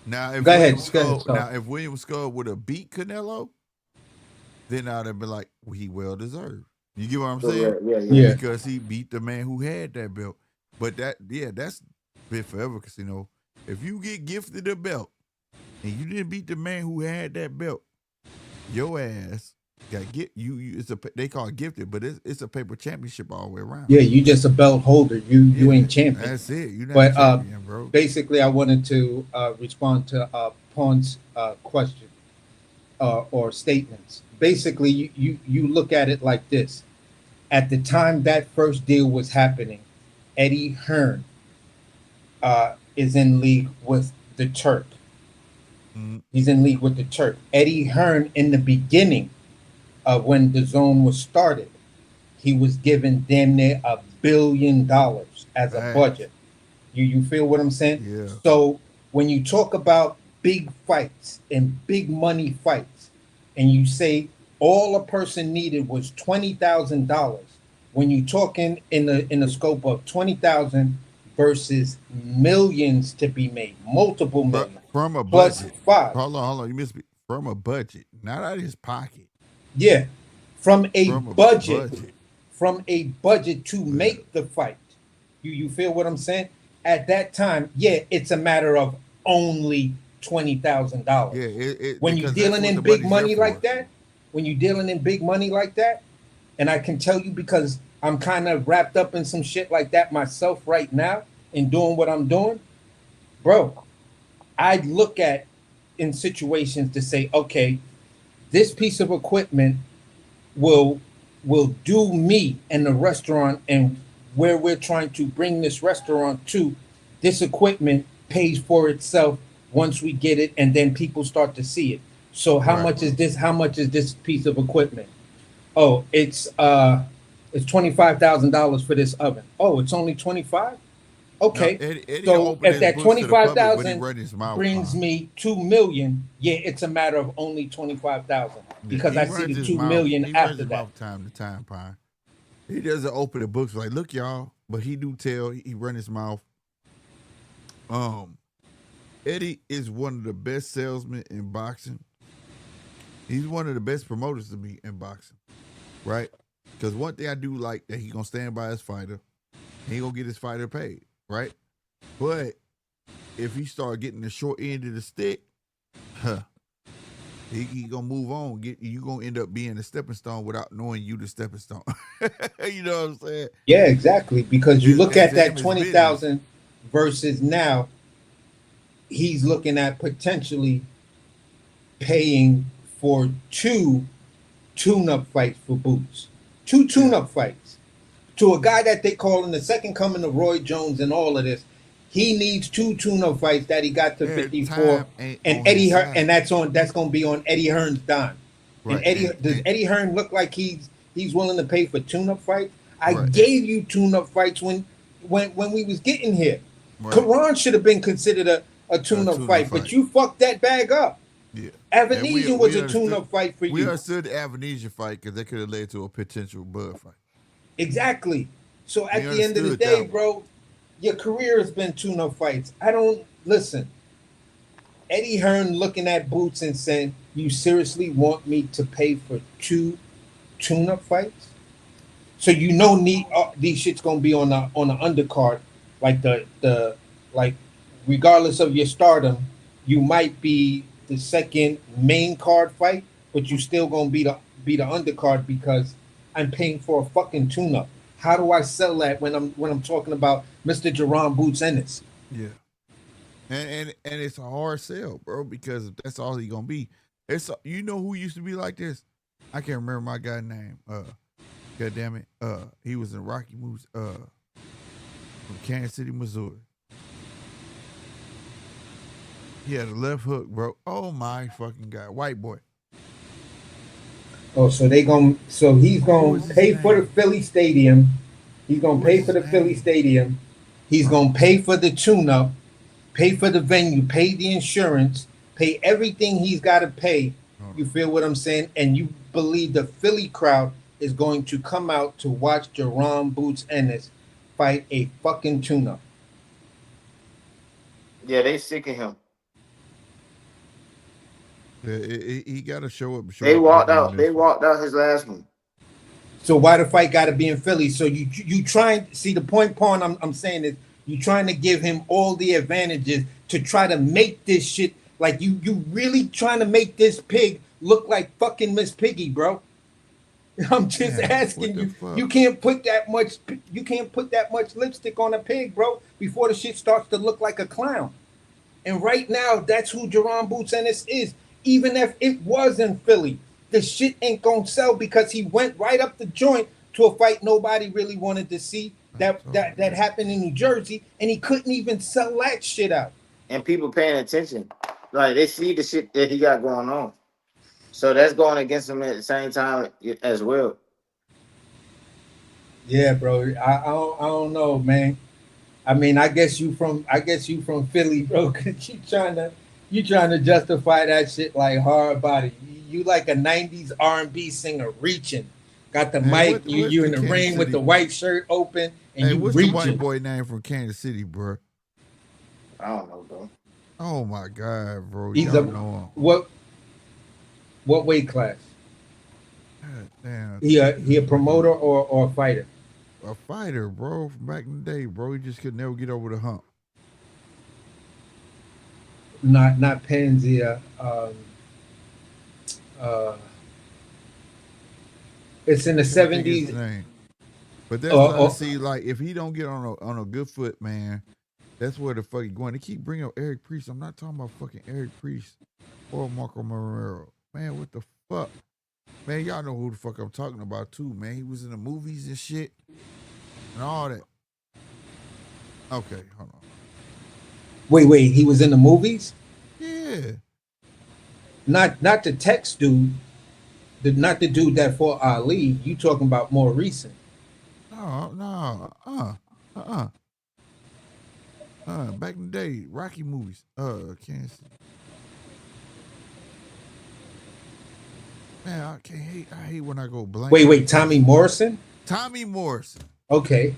now if William Skull would have beat Canelo, then I'd have been like, he well deserved. You get what I'm saying? Yeah. Because he beat the man who had that belt. But that's been forever, because if you get gifted a belt and you didn't beat the man who had that belt, your ass got you. They call it gifted, but it's a paper championship all the way around. Yeah, you just a belt holder. You ain't champion. That's it. You're not champion, bro. Basically, I wanted to respond to Pawn's question or statements. Basically, you look at it like this. At the time that first deal was happening, Eddie Hearn is in league with the Turk. He's in league with the Turk. Eddie Hearn, in the beginning of when the zone was started, he was given damn near $1 billion as a budget. You feel what I'm saying? Yeah. So when you talk about big fights and big money fights, and you say all a person needed was $20,000, when you're talking in the scope of 20,000 versus millions to be made, multiple millions from a plus budget. 5. Hold on, you missed me. From a budget, not out of his pocket. Yeah, from a budget to make the fight. You feel what I'm saying? At that time, it's a matter of only $20,000. Yeah, when you're dealing in big money like that, and I can tell you because I'm kind of wrapped up in some shit like that myself right now in doing what I'm doing, bro, I'd look at in situations to say, okay, this piece of equipment will do me and the restaurant and where we're trying to bring this restaurant to. This equipment pays for itself once we get it, and then people start to see it. So how much is this? How much is this piece of equipment? Oh, it's $25,000 for this oven. Oh, it's only 25. Okay, Eddie so if that 25,000 brings me 2 million, it's a matter of only 25,000 because I see the 2 million after that. Time to time, Pine. He doesn't open the books like, look, y'all, but he do tell. He run his mouth. Eddie is one of the best salesmen in boxing. He's one of the best promoters to me in boxing, right? Because one thing I do like that he gonna stand by his fighter. He gonna get his fighter paid, right? But if he start getting the short end of the stick, he gonna move on. You gonna end up being a stepping stone without knowing you the stepping stone. You know what I'm saying? Yeah, exactly. Because you look at that him, 20,000 versus now, he's looking at potentially paying for 2 tune-up fights for Boots. 2 tune-up fights. To a guy that they call in the second coming of Roy Jones and all of this, he needs 2 tune-up fights that he got to 54. And Eddie Hearn, and that's gonna be on Eddie Hearn's dime. Right. And does Eddie Hearn look like he's willing to pay for tune-up fights? I gave you tune-up fights when we was getting here. Right. Karan should have been considered a tune-up fight, but you fucked that bag up. Yeah. Avanesian was a tune-up fight for you. We understood the Avanesian fight because that could have led to a potential Bud fight. Exactly. So at the end of the day, bro, your career has been tune-up fights. Listen. Eddie Hearn looking at Boots and saying, "You seriously want me to pay for 2 tune-up fights?" So these shits gonna be on the undercard, like the regardless of your stardom, you might be the second main card fight, but you still gonna be the undercard because I'm paying for a fucking tune-up. How do I sell that when I'm talking about Mr. Jaron Boots Ennis? Yeah. And it's a hard sell, bro, because that's all he's gonna be. You know who used to be like this? I can't remember my guy's name. God damn it. He was in Rocky movies. From Kansas City, Missouri. He had a left hook, bro. Oh my fucking God. White boy. Oh, so he's gonna pay for the Philly Stadium. He's gonna pay for the Philly Stadium. He's gonna pay for the tune-up, pay for the venue, pay the insurance, pay everything he's gotta pay. You feel what I'm saying? And you believe the Philly crowd is going to come out to watch Jaron Boots Ennis fight a fucking tune-up. Yeah, they sick of him. Yeah, he got to show up. They walked out his last one. So why the fight got to be in Philly? So you trying see the point, Pawn? I'm saying is you trying to give him all the advantages to try to make this shit like you really trying to make this pig look like fucking Miss Piggy, bro. I'm just asking you. You can't put that much. You can't put that much lipstick on a pig, bro, before the shit starts to look like a clown. And right now, that's who Jaron Boots Ennis is. Even if it was in Philly, the shit ain't gonna sell because he went right up the joint to a fight nobody really wanted to see. That happened in New Jersey, and he couldn't even sell that shit out. And people paying attention, like they see the shit that he got going on. So that's going against him at the same time as well. Yeah, bro. I don't know, man. I mean, I guess you from Philly, bro. Cause you trying to justify that shit like hard body. You like a '90s R&B singer reaching. Got the mic. You in the ring with the white shirt open, and you what's reaching. The white boy name from Kansas City, bro? I don't know, bro. Oh my God, bro. He's know him. What weight class? God damn. He a promoter or a fighter? A fighter, bro, from back in the day, bro. He just could never get over the hump. Not Penzia. It's in the 70s. But that's see, like if he don't get on a good foot, man, that's where the fuck he going. They keep bringing up Eric Priest. I'm not talking about fucking Eric Priest or Marco Marrero. Man, what the fuck? Man, y'all know who the fuck I'm talking about too, man. He was in the movies and shit and all that. Okay, hold on. Wait, he was in the movies? Yeah. Not the Tex dude. Not the dude that fought Ali. You talking about more recent. No. Back in the day, Rocky movies. Can't see. Man, I hate when I go blank. Wait, Tommy Morrison? Tommy Morrison. Okay.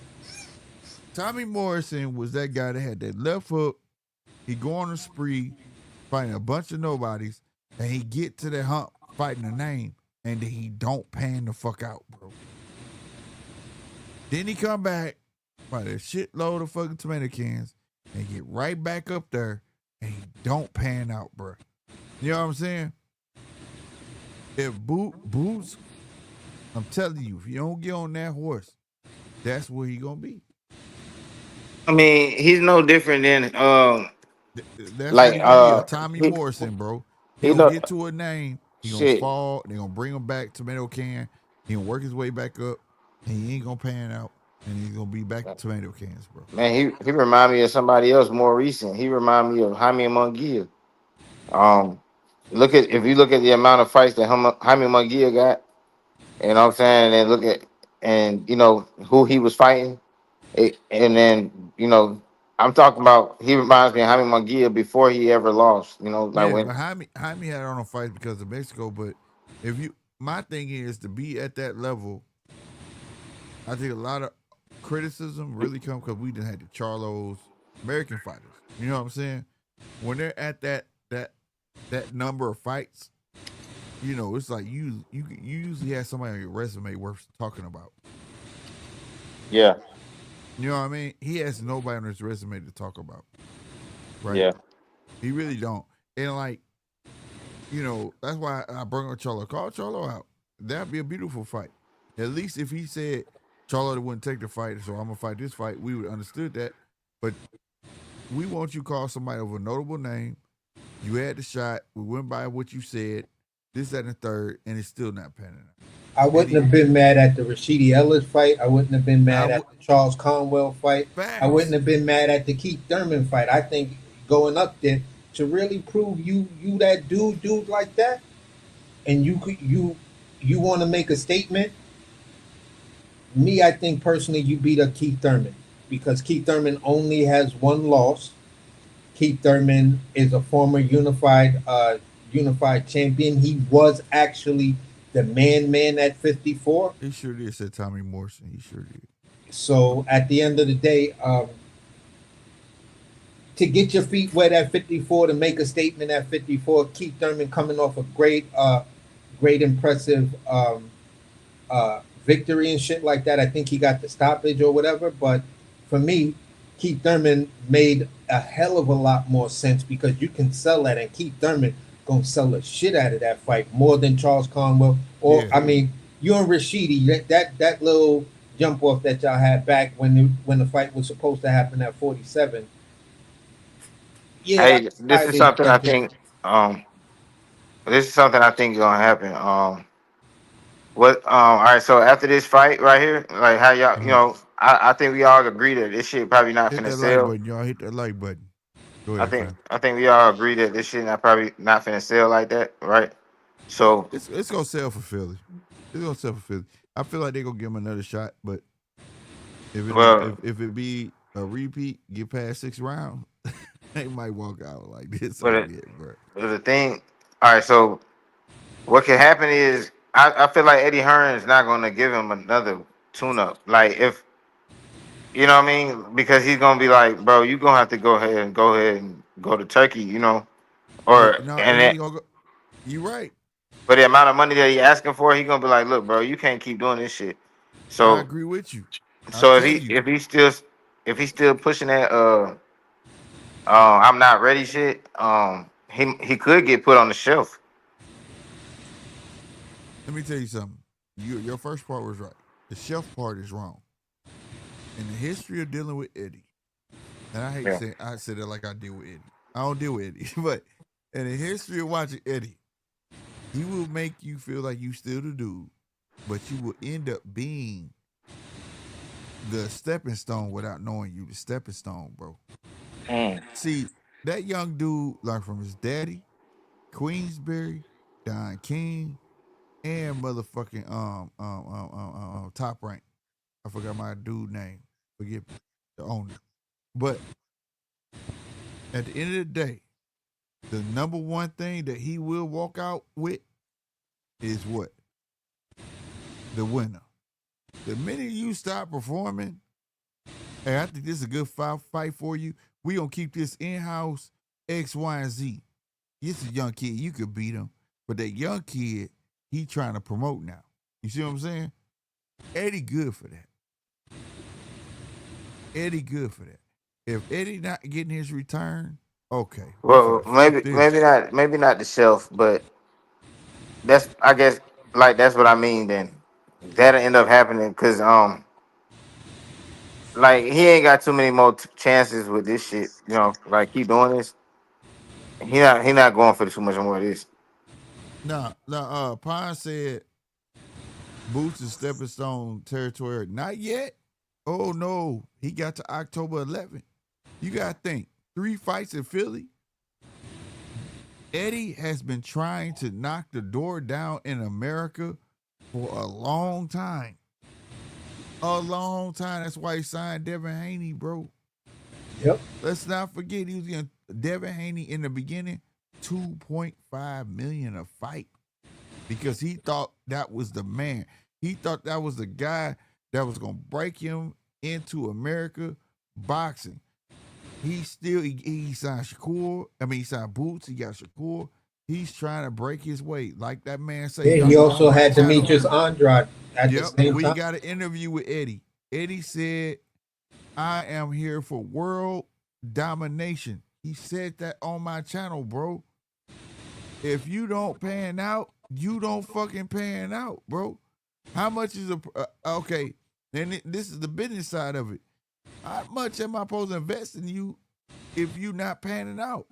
Tommy Morrison was that guy that had that left hook. He go on a spree, fighting a bunch of nobodies, and he get to that hump fighting a name, and then he don't pan the fuck out, bro. Then he come back, fight a shitload of fucking tomato cans, and get right back up there, and he don't pan out, bro. You know what I'm saying? If Boots, I'm telling you, if you don't get on that horse, that's where he gonna be. I mean, he's no different than That's what like he gonna be, a Tommy he, Morrison, bro. He he gonna know get to a name, he gonna shit. fall, they gonna bring him back, tomato can, he gonna work his way back up, and he ain't gonna pan out, and he's gonna be back to tomato cans, bro. Man, he remind me of somebody else more recent. He remind me of Jaime Munguia. Um, if you look at the amount of fights that Jaime Munguia got, you know what I'm saying, and look at and you know who he was fighting, and then you know I'm talking about. He reminds me of Jaime Munguia before he ever lost. You know, like Yeah, when but Jaime had on a fight because of Mexico, but if you my thing is to be at that level, I think a lot of criticism really come because we didn't have the Charlos American fighters. You know what I'm saying? When they're at that number of fights, you know, it's like you usually have somebody on your resume worth talking about. yeah, You know what I mean? He has nobody on his resume to talk about. Right? yeah, He really don't. And like, you know, that's why I bring up Charlo. Call Charlo out. That'd be a beautiful fight. At least if he said Charlo wouldn't take the fight, so I'm gonna fight this fight, we would understood that. But we want you to call somebody of a notable name. You had the shot. We went by what you said. This, that, and the third, and it's still not panning out. I wouldn't have been mad at the Rashidi Ellis fight. I wouldn't have been mad at the Charles Conwell fight. Facts. I wouldn't have been mad at the Keith Thurman fight. I think going up there to really prove you that dude like that, and you want to make a statement. Me, I think personally, you beat up Keith Thurman because Keith Thurman only has one loss. Keith Thurman is a former unified champion. He was actually the man at 54. He sure did, said Tommy Morrison. He sure did. So at the end of the day, to get your feet wet at 54, to make a statement at 54, Keith Thurman coming off a great impressive victory and shit like that. I think he got the stoppage or whatever. But for me, Keith Thurman made a hell of a lot more sense because you can sell that, and Keith Thurman gonna sell the shit out of that fight more than Charles Conwell. Or yeah. I mean, you and Rashidi, that little jump off that y'all had back when the fight was supposed to happen at 47. Yeah, hey, this is something I think. This is something I think is gonna happen. All right. So after this fight right here, like how y'all, you know, I think we all agree that this shit probably not hit finna that sell. Like button, y'all. Hit that like button. Go ahead, I think we all agree that this shit probably not finna sell like that, right? So it's gonna sell for Philly. It's gonna sell for Philly. I feel like they're gonna give him another shot, but if it be a repeat, get past 6 rounds, they might walk out like this. But the thing, all right. So what can happen is I feel like Eddie Hearn is not gonna give him another tune-up. Like if you know what I mean, because he's gonna be like, bro, you gonna have to go ahead and go to Turkey, you know, or no, and he gonna go. You right. But the amount of money that he asking for, he gonna be like, look, bro, you can't keep doing this shit. So I agree with you. So if he's still pushing that I'm not ready shit, he could get put on the shelf. Let me tell you something. Your first part was right. The shelf part is wrong. In the history of dealing with Eddie, and I hate saying I said it like I deal with Eddie. I don't deal with Eddie, but in the history of watching Eddie, he will make you feel like you still the dude, but you will end up being the stepping stone without knowing you the stepping stone, bro. See, that young dude learned from his daddy, Queensberry, Don King, and motherfucking Top Rank. I forgot my dude name. Forgive me, the owner. But at the end of the day, the number one thing that he will walk out with is what? The winner. The minute you stop performing, Hey, I think this is a good fight for you. We gonna keep this in house. X, Y, and Z. This is a young kid. You could beat him, but that young kid, he trying to promote now. You see what I'm saying? Eddie good for that. Eddie good for that. If Eddie not getting his return, okay. Well, maybe not the shelf, but that's I guess like that's what I mean. Then that'll end up happening because like he ain't got too many more chances with this shit. You know, like keep doing this. He not going for too much more of this. Pine said Boots is stepping stone territory. Not yet. Oh no, he got to October 11th. You gotta think 3 fights in Philly. Eddie has been trying to knock the door down in America for a long time. A long time. That's why he signed Devin Haney, bro. Yep. Let's not forget he was getting Devin Haney in the beginning, $2.5 million a fight. Because he thought that was the man. He thought that was the guy that was gonna break him into America boxing. He signed Shakur. He signed Boots. He got Shakur. He's trying to break his way. Like that man said. Yeah, he also had Demetrius Andrade at the same time. We got an interview with Eddie. Eddie said, I am here for world domination. He said that on my channel, bro. If you don't pan out, you don't fucking pan out, bro. How much is okay? And this is the business side of it. How much am I supposed to invest in you if you not panning out?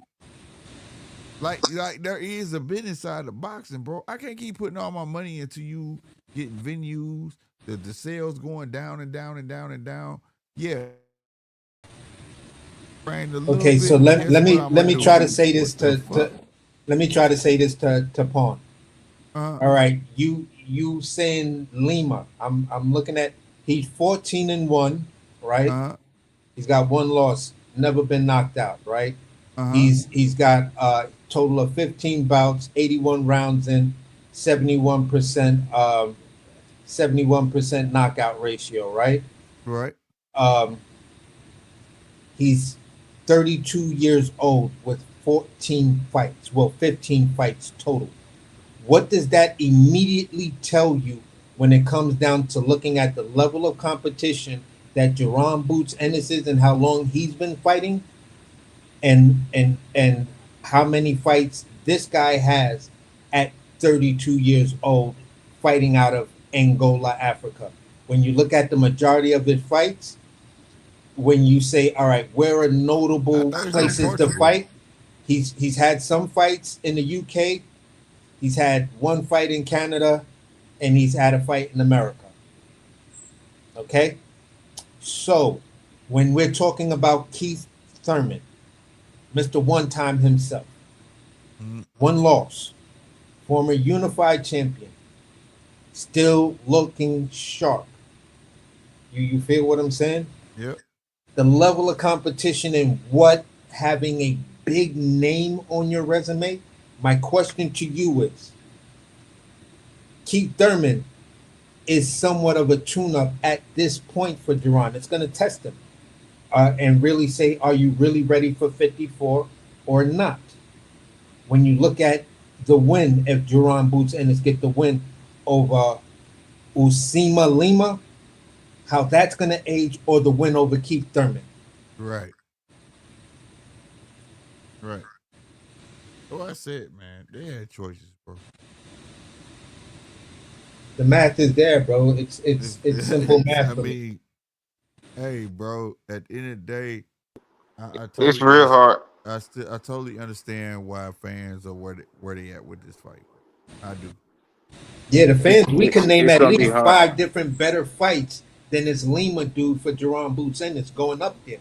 Like there is a business side of boxing, bro. I can't keep putting all my money into you getting venues, the sales going down and down and down and down. Yeah. Okay, so let me try to say this to let me try to say this to Pawn. All right, you saying Lima? I'm looking at he's 14-1, right? He's got 1 loss, never been knocked out, right? He's got a total of 15 bouts, 81 rounds in, 71% knockout ratio, right? Right. He's 32 years old with 14 fights. Well, 15 fights total. What does that immediately tell you when it comes down to looking at the level of competition that Jaron Boots Ennis is and how long he's been fighting, and how many fights this guy has at 32 years old fighting out of Angola, Africa? When you look at the majority of his fights, when you say, all right, where are notable places to fight? He's had some fights in the UK. He's had 1 fight in Canada, and he's had a fight in America. Okay? So, when we're talking about Keith Thurman, Mr. One-Time himself, 1 loss, former unified champion, still looking sharp. You feel what I'm saying? Yep. The level of competition and what having a big name on your resume. My question to you is, Keith Thurman is somewhat of a tune-up at this point for Jaron. It's going to test him and really say, are you really ready for 54 or not? When you look at the win, if Jaron Boots Ennis get the win over Usima Lima, how that's going to age, or the win over Keith Thurman. Right. Oh, I said, man, they had choices, bro. The math is there, bro. It's simple math. Hey, bro. At the end of the day, It's real hard. I totally understand why fans are where they at with this fight. I do. Yeah, the fans. We can name at least 5 different better fights than this Lima dude for Jaron Boots Ennis going up there.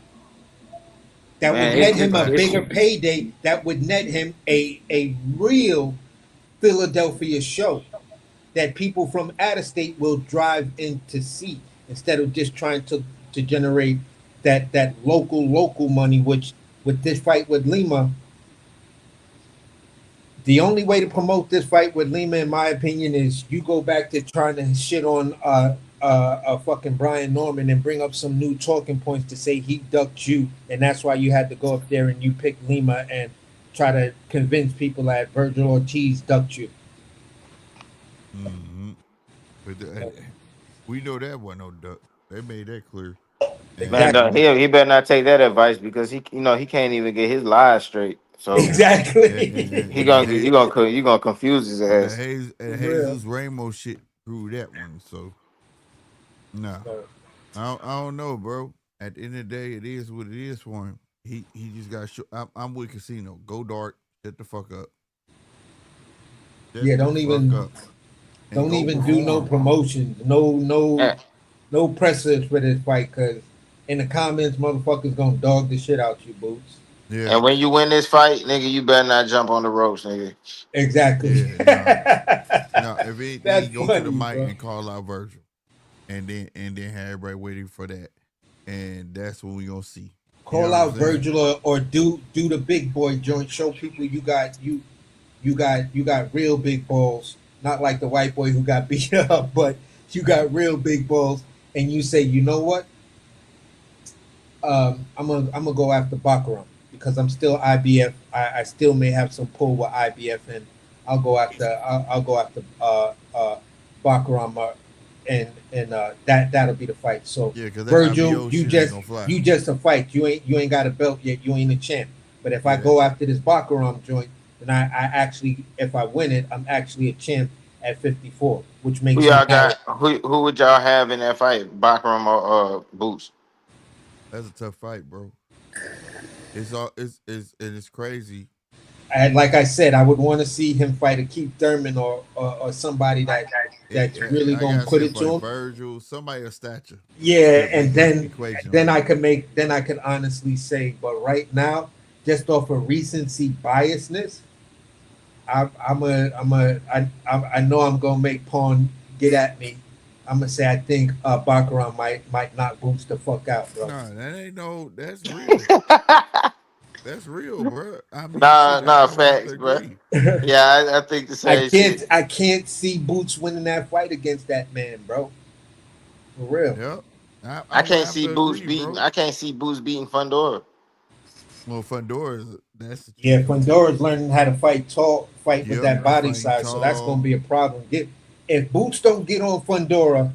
That would net him a bigger payday. That would net him a real Philadelphia show that people from out of state will drive in to see, instead of just trying to generate that local money, which with this fight with Lima, the only way to promote this fight with Lima, in my opinion, is you go back to trying to shit on a fucking Brian Norman and bring up some new talking points to say he ducked you, and that's why you had to go up there and you pick Lima and try to convince people that Virgil Ortiz ducked you. Mm-hmm. But we know that wasn't no duck. They made that clear. Man, Exactly. he better not take that advice because he can't even get his lies straight. So Exactly. you gonna confuse his And ass. Jesus Ramos shit proved that one. So nah, So, I don't know, bro. At the end of the day, it is what it is for him. He just got. I'm with Casino. Go dark. Shut the fuck up. Shut yeah, the fuck up. And don't go even do no perform. promotions, Yeah. no pressers for this fight, cause in the comments, motherfuckers gonna dog the shit out you, Boots. Yeah. And when you win this fight, nigga, you better not jump on the ropes, nigga. Exactly. Yeah. Nah. Nah. If That's anything, go to the funny, mic bro. and call out Virgil, and then have everybody waiting for that, and that's what we gonna see. You know Call what I'm out saying? Virgil or do the big boy joint. Show people you got real big balls, not like the white boy who got beat up, but you got real big balls, and you say, you know what? I'm gonna go after Baccarat because I'm still IBF. I still may have some pull with IBF, and I'll go after Baccarat, and that'll be the fight. So Yeah, because that Virgil, IBO shit ain't gonna fly. you just a fight. You ain't got a belt yet. You ain't a champ. But if I Yeah. go after this Baccarat joint, then I actually, if I win it, I'm actually a champ at 54, which Who makes me y'all power. got? Who would y'all have in that fight? Bakram or Boots? That's a tough fight, bro. It's crazy. And like I said, I would want to see him fight a Keith Thurman or somebody that's really I gonna gotta put say, it to like him. Virgil, somebody of stature. Yeah, Make and that equation then right. I could honestly say, but right now, just off of recency biasness, I know I'm gonna make Pawn get at me. I'm gonna say I think Baccarat might knock Boots the fuck out, bro. Nah, that ain't no. That's real. That's real, bro. I mean, Nah, shit. I would have to facts, bro. agree. Yeah, I think the same shit. I can't see Boots winning that fight against that man, bro. For real. Yep. I I would can't have see to Boots agree, beating. bro. I can't see Boots beating Fundora. Well, Fundora, that's the Yeah, truth. Fundora's learning how to fight with Yep. that He body fighting size, so that's gonna tall. be a problem. If Boots don't get on Fundora,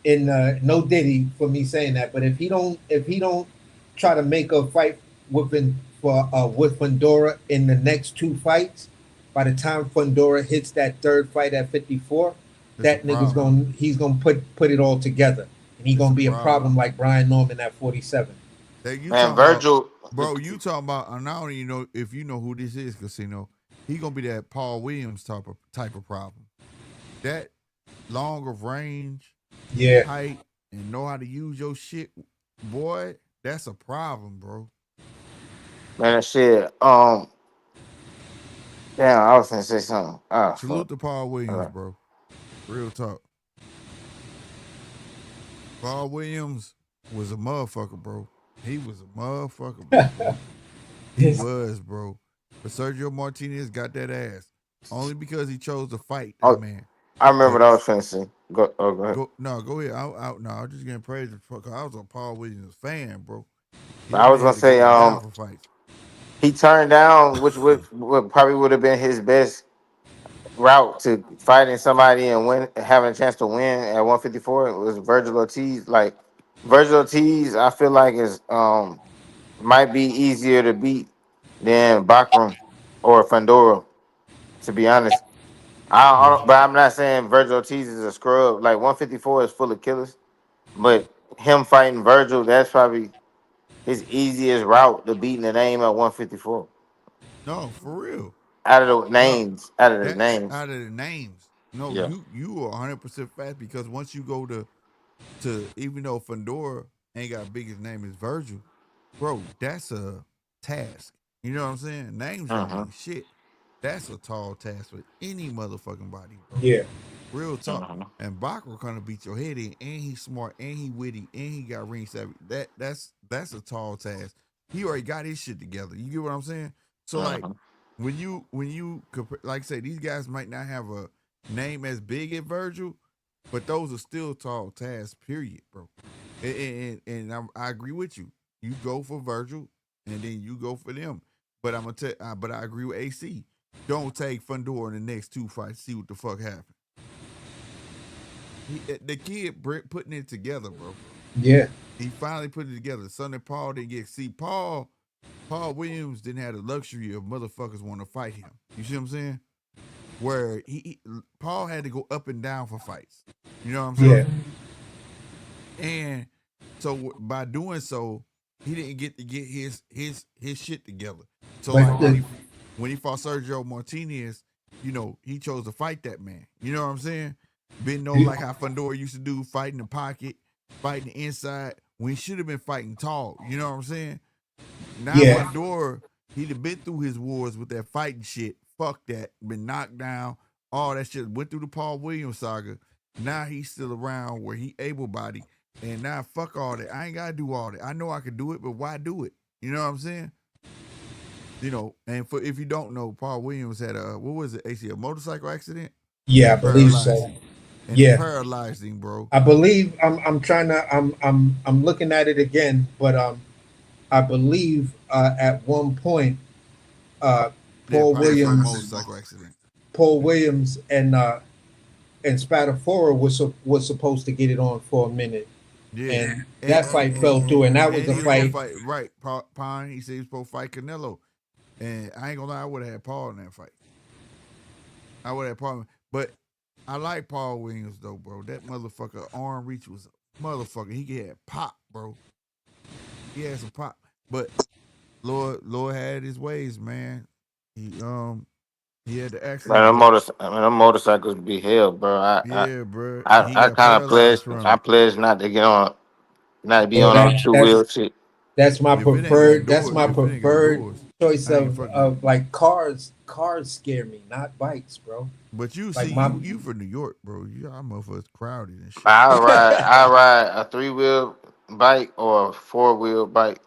in no Diddy for me saying that, but if he don't try to make a fight with Fundora in the next two fights, by the time Fundora hits that third fight at 54, It's a that nigga's problem. gonna put it all together, and he's It's gonna a be a problem. problem like Brian Norman at 47. That you Man, talking about, Virgil. bro? You talking about? And I don't even know if you know who this is, Casino. He gonna be that Paul Williams type of problem. That long of range, Yeah, height, and know how to use your shit, boy. That's a problem, bro. Man, shit. Damn, I was gonna say something. Oh Salute fuck. to Paul Williams, Uh, bro. Real talk. Paul Williams was a motherfucker, bro. He was a motherfucker, bro. He was, bro. But Sergio Martinez got that ass only because he chose to fight that oh, man. I remember But what I was finna say. Go ahead. go ahead. No, I'm just getting praise for I was a Paul Williams fan, bro. That I was man gonna had to say, go down for fights. he turned down, which would probably would have been his best route to fighting somebody and win, having a chance to win at 154. It was Virgil Ortiz. Like Virgil Ortiz, I feel like is might be easier to beat than Bakram or Fundora. To be honest, Yeah. but I'm not saying Virgil Ortiz is a scrub. Like 154 is full of killers, but him fighting Virgil, that's probably his easiest route to beating the name at 154. No, for real. Out of the No, names, out of the that names. out of the names. No, Yeah. you are 100% fast because once you go to even though Fedora ain't got biggest name as Virgil, bro, that's a task. You know what I'm saying? Names don't Uh-huh. mean shit. That's a tall task for any motherfucking body, bro. yeah. Real talk. Uh-huh. And Bachra gonna beat your head in, and he's smart, and he witty, and he got ring savvy. That's a tall task. He already got his shit together. You get what I'm saying? So like Uh-huh. when you compare, like I say, these guys might not have a name as big as Virgil, But those are still tall tasks, period, bro. And I agree with you. You go for Virgil, and then you go for them. But I'm gonna tell. But I agree with AC. Don't take Fundora in the next 2 fights. See what the fuck happened. The kid putting it together, bro. Yeah. He finally put it together. Something Paul didn't get. See, Paul Williams didn't have the luxury of motherfuckers want to fight him. You see what I'm saying? Where Paul had to go up and down for fights. You know what I'm saying? Yeah. And so by doing so, he didn't get to get his shit together. So like when he fought Sergio Martinez, you know, he chose to fight that man. You know what I'm saying? Been know like how Fundora used to do, fighting the pocket, fighting the inside, when he should have been fighting tall. You know what I'm saying? Now Fundora, he'd have been through his wars with that fighting shit. Fuck that. Been knocked down. All that shit. Went through the Paul Williams saga. Now he's still around where he able-bodied. And now fuck all that. I ain't got to do all that. I know I can do it, but why do it? You know what I'm saying? You know, and for if you don't know, Paul Williams had a, what was it, AC, a motorcycle accident? Yeah, I believe so. And it paralyzed him, bro. I believe I'm trying to I'm looking at it again, but I believe at one point Paul Williams motorcycle accident. Paul Williams and Spadafora was supposed to get it on for a minute. Yeah. And that fight fell through, and that was a fight. Right. Pine, he said he was supposed to fight Canelo. And I ain't gonna lie, I would have had Paul in that fight. I would have had Paul. But I like Paul Williams though, bro. That motherfucker arm reach was a motherfucker. He had pop, bro. He had some pop. But Lord had his ways, man. He had the accident. Man, them motorcycles be hell, bro. Bro. I kind of pledged not to get on, not to be on that 2-wheel shit. That's my preferred. That's my preferred choice of like cars. Cars scare me, not bikes, bro. But you like see, you from New York, bro. Y'all motherfuckers crowded and shit. I ride a 3-wheel bike or a 4-wheel bike,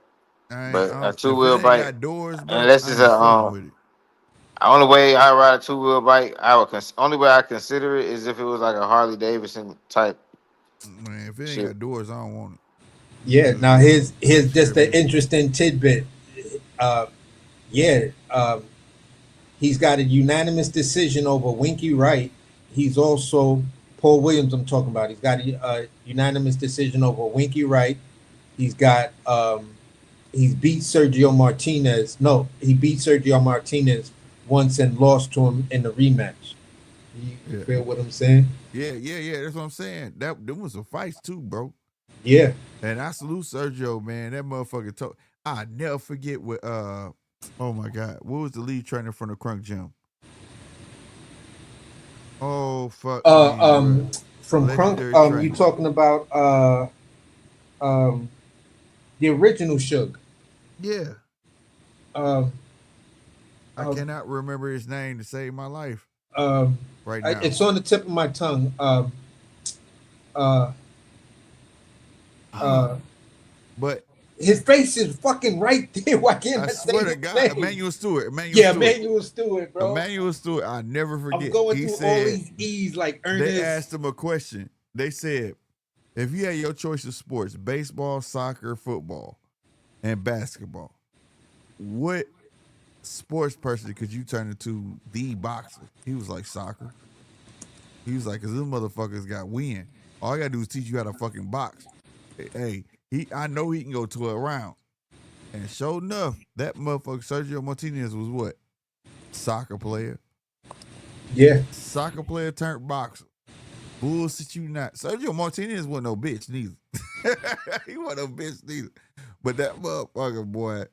but a 2-wheel bike. Got doors, bro, unless it's only way I ride a 2-wheel bike, only way I consider it is if it was like a Harley Davidson type. Man, if it ain't got doors, I don't want it. Yeah. Now here's just an interesting tidbit. He's got a unanimous decision over Winky Wright. He's also Paul Williams. I'm talking about. He's got a unanimous decision over Winky Wright. He's got he's beat Sergio Martinez. No, he beat Sergio Martinez once and lost to him in the rematch. You feel what I'm saying? Yeah. That's what I'm saying. There was some fights too, bro. Yeah. And I salute Sergio, man. That motherfucker I never forget what oh my God. What was the lead trainer from the Crunk Gym? Oh fuck. From Crunk, you talking about the original Suge. Yeah. I cannot remember his name to save my life. Right now. It's on the tip of my tongue. But his face is fucking right there. Why can't I swear to God, name? Emmanuel Stewart, bro. Emmanuel Stewart, I never forget. I'm going through all these E's like Ernest. They asked him a question. They said, if you had your choice of sports, baseball, soccer, football, and basketball, what sports person could you turn into the boxer? He was like, soccer. He was like, because those motherfuckers got win. All I got to do is teach you how to fucking box. Hey, I know he can go 12 rounds. And sure enough, that motherfucker Sergio Martinez was what? Soccer player. Yeah. Soccer player turned boxer. Bullshit you not. Sergio Martinez wasn't no bitch neither. He wasn't no bitch neither. But that motherfucker, boy,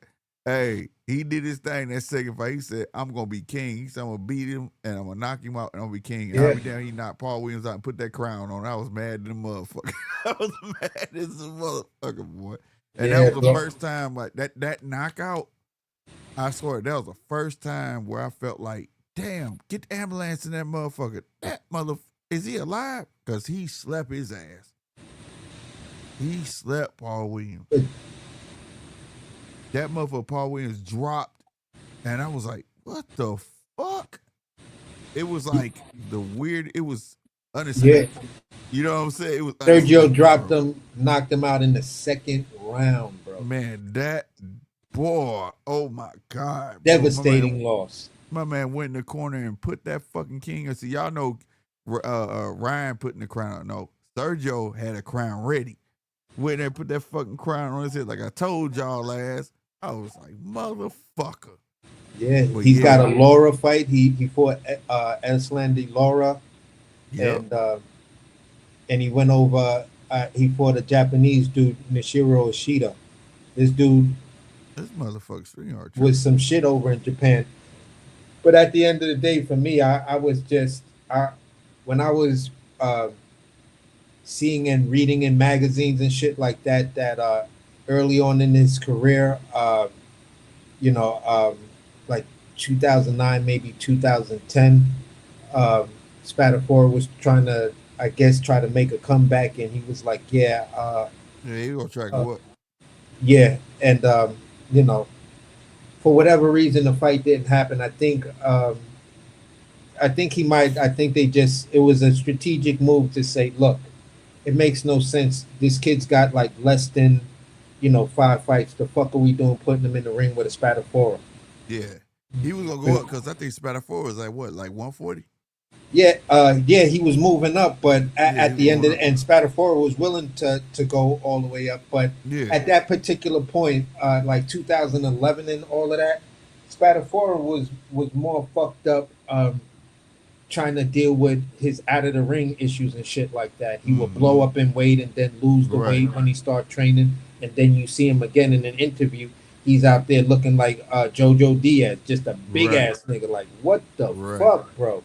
hey, he did his thing that second fight. He said, I'm going to be king. He said, I'm going to beat him, and I'm going to knock him out, and I'm going to be king. And I'll be down, he knocked Paul Williams out and put that crown on. I was mad at the motherfucker. I was mad at this motherfucker, boy. And that was the first time, like, that knockout, I swear, that was the first time where I felt like, damn, get the ambulance in that motherfucker. That motherfucker, is he alive? Because he slept his ass. He slept Paul Williams. That motherfucker Paul Williams dropped, and I was like, what the fuck? It was like it was unexpected. You know what I'm saying? It was Sergio unexpected, dropped bro. him, knocked him out in the second round, bro. Man, that boy, oh my God, bro. Devastating loss. My man went in the corner and put that fucking king. See, y'all know Ryan putting the crown on. No, Sergio had a crown ready. Went there and put that fucking crown on his head like I told y'all last. I was like, motherfucker. Yeah, But he's got a man. Laura fight. He fought Eslandi Laura, Yep. and he went over. He fought a Japanese dude, Nishiro Ishida. This dude This motherfucker's sweetheart. was some shit over in Japan. But at the end of the day, for me, I was just when I was seeing and reading in magazines and shit like that early on in his career, like 2009, maybe 2010, Spatafora was trying to, I guess, try to make a comeback, and he was like, yeah, he gonna try to go up. Yeah, and for whatever reason, the fight didn't happen. I think he might. I think it was a strategic move to say, look, it makes no sense. This kid's got like less than, 5 fights. The fuck are we doing putting him in the ring with a Spatafora? Yeah, he was gonna go up because I think Spatafora was like what, like 140. Yeah, he was moving up, but at the end of and Spatafora was willing to go all the way up. But at that particular point, like 2011 and all of that, Spatafora was more fucked up, trying to deal with his out of the ring issues and shit like that. He would blow up in weight and then lose the weight when he start training, and then you see him again in an interview. He's out there looking like Jojo Diaz, just a big ass nigga. Like, what the fuck, bro?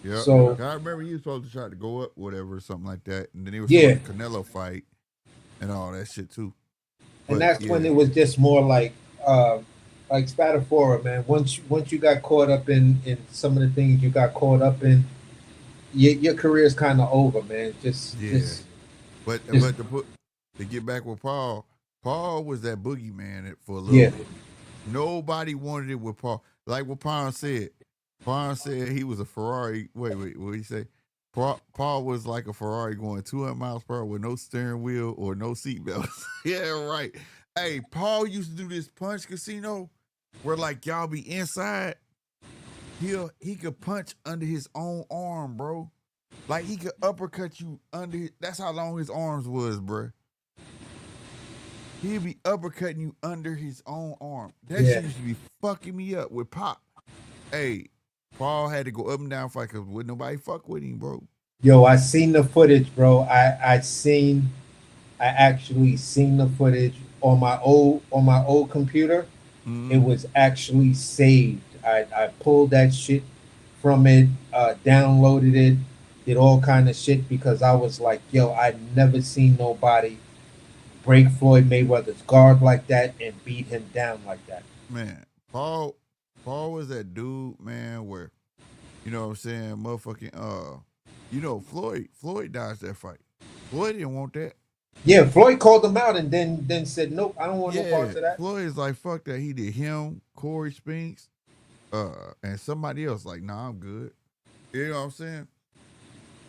Yeah. So I remember he was supposed to try to go up, whatever, something like that, and then he was supposed to Canelo fight and all that shit too. But, and that's when it was just more like Spatafora, man. Once you got caught up in some of the things you got caught up in, your career is kind of over, man. But to get back with Paul was that boogeyman for a little bit. Nobody wanted it with Paul. Like what Paul said. Paul said he was a Ferrari. Wait, what did he say? Paul was like a Ferrari going 200 miles per hour with no steering wheel or no seatbelts. Yeah, right. Hey, Paul used to do this punch casino where like y'all be inside. He could punch under his own arm, bro. Like he could uppercut you under. That's how long his arms was, bro. He'd be uppercutting you under his own arm. That shit used to be fucking me up with Pop. Hey, Paul had to go up and down fight because wouldn't nobody fuck with him, bro. Yo, I seen the footage, bro. I actually seen the footage on my old computer. It was actually saved. I pulled that shit from it, downloaded it, did all kind of shit because I was like, yo, I never seen nobody break Floyd Mayweather's guard like that and beat him down like that. Man, Paul was that dude, man, where, you know what I'm saying, motherfucking, Floyd dodged that fight. Floyd didn't want that. Yeah, Floyd called him out and then said, nope, I don't want no parts of that. Floyd is like, fuck that. He did him, Corey Spinks, and somebody else like, nah, I'm good. You know what I'm saying?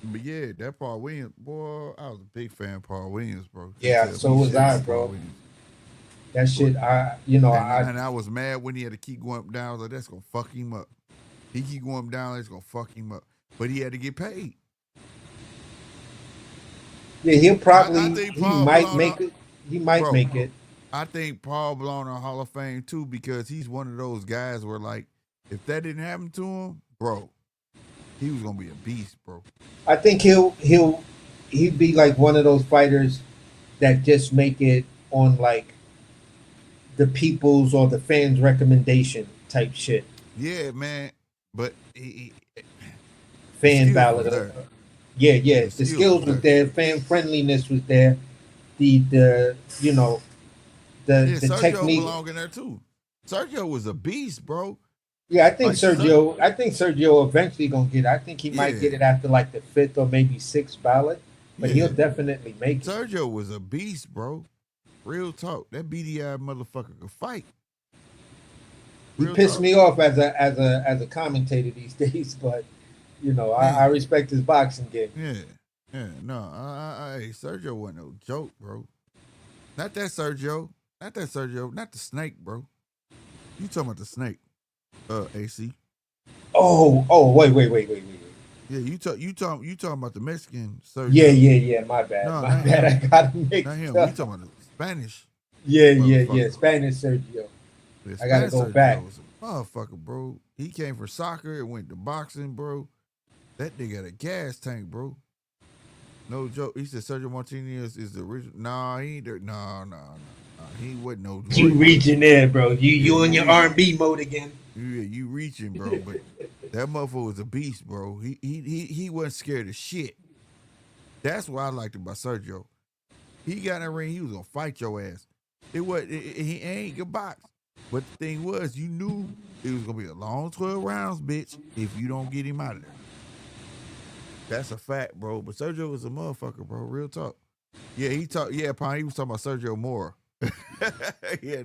But yeah, that Paul Williams, boy, I was a big fan of Paul Williams, bro. Yeah, so was I, bro. That shit, and I was mad when he had to keep going up and down. I was like, that's gonna fuck him up. He keep going down, it's gonna fuck him up. But he had to get paid. Yeah, he'll probably he might make it. He might make it. I think Paul belongs in the Hall of Fame too because he's one of those guys where like if that didn't happen to him, bro, he was gonna be a beast, bro. I think he'd be like one of those fighters that just make it on like the people's or the fans' recommendation type shit. Yeah, man. But fan ballot. Yeah. The skills was there. Fan friendliness was there. The Sergio technique belonged in there too. Sergio was a beast, bro. Yeah, I think Sergio eventually gonna get it. I think he might get it after like the 5th or maybe 6th ballot, but he'll definitely make it. Sergio was a beast, bro. Real talk. That BDI motherfucker could fight. He pissed me off as a commentator these days, but I respect his boxing game. Yeah. Yeah, no, hey, Sergio wasn't no joke, bro. Not that Sergio. Not that Sergio. Not the snake, bro. You talking about the snake? AC. Wait. Yeah, you talking about the Mexican Yeah, Sergio? yeah, yeah. My bad, No, my not bad. him. I got Not mixed him. We up. talking about the Spanish Yeah, yeah. motherfucker. Spanish Sergio. The I gotta Spanish go back. Sergio was a motherfucker, bro. He came for soccer and went to boxing, bro. That nigga had a gas tank, bro. No joke. He said Sergio Martinez is the original. Nah, he ain't there. Nah. He wasn't no You Jordan, bro. reaching there, bro? Yeah, You in you your reaching. R&B mode again? Yeah, you reaching, bro. But that motherfucker was a beast, bro. He wasn't scared of shit. That's what I liked about Sergio. He got in the ring, he was gonna fight your ass. He ain't good box. But the thing was, you knew it was gonna be a long 12 rounds, bitch, if you don't get him out of there. That's a fact, bro. But Sergio was a motherfucker, bro. Real talk. Yeah, he was talking about Sergio Mora. Yeah,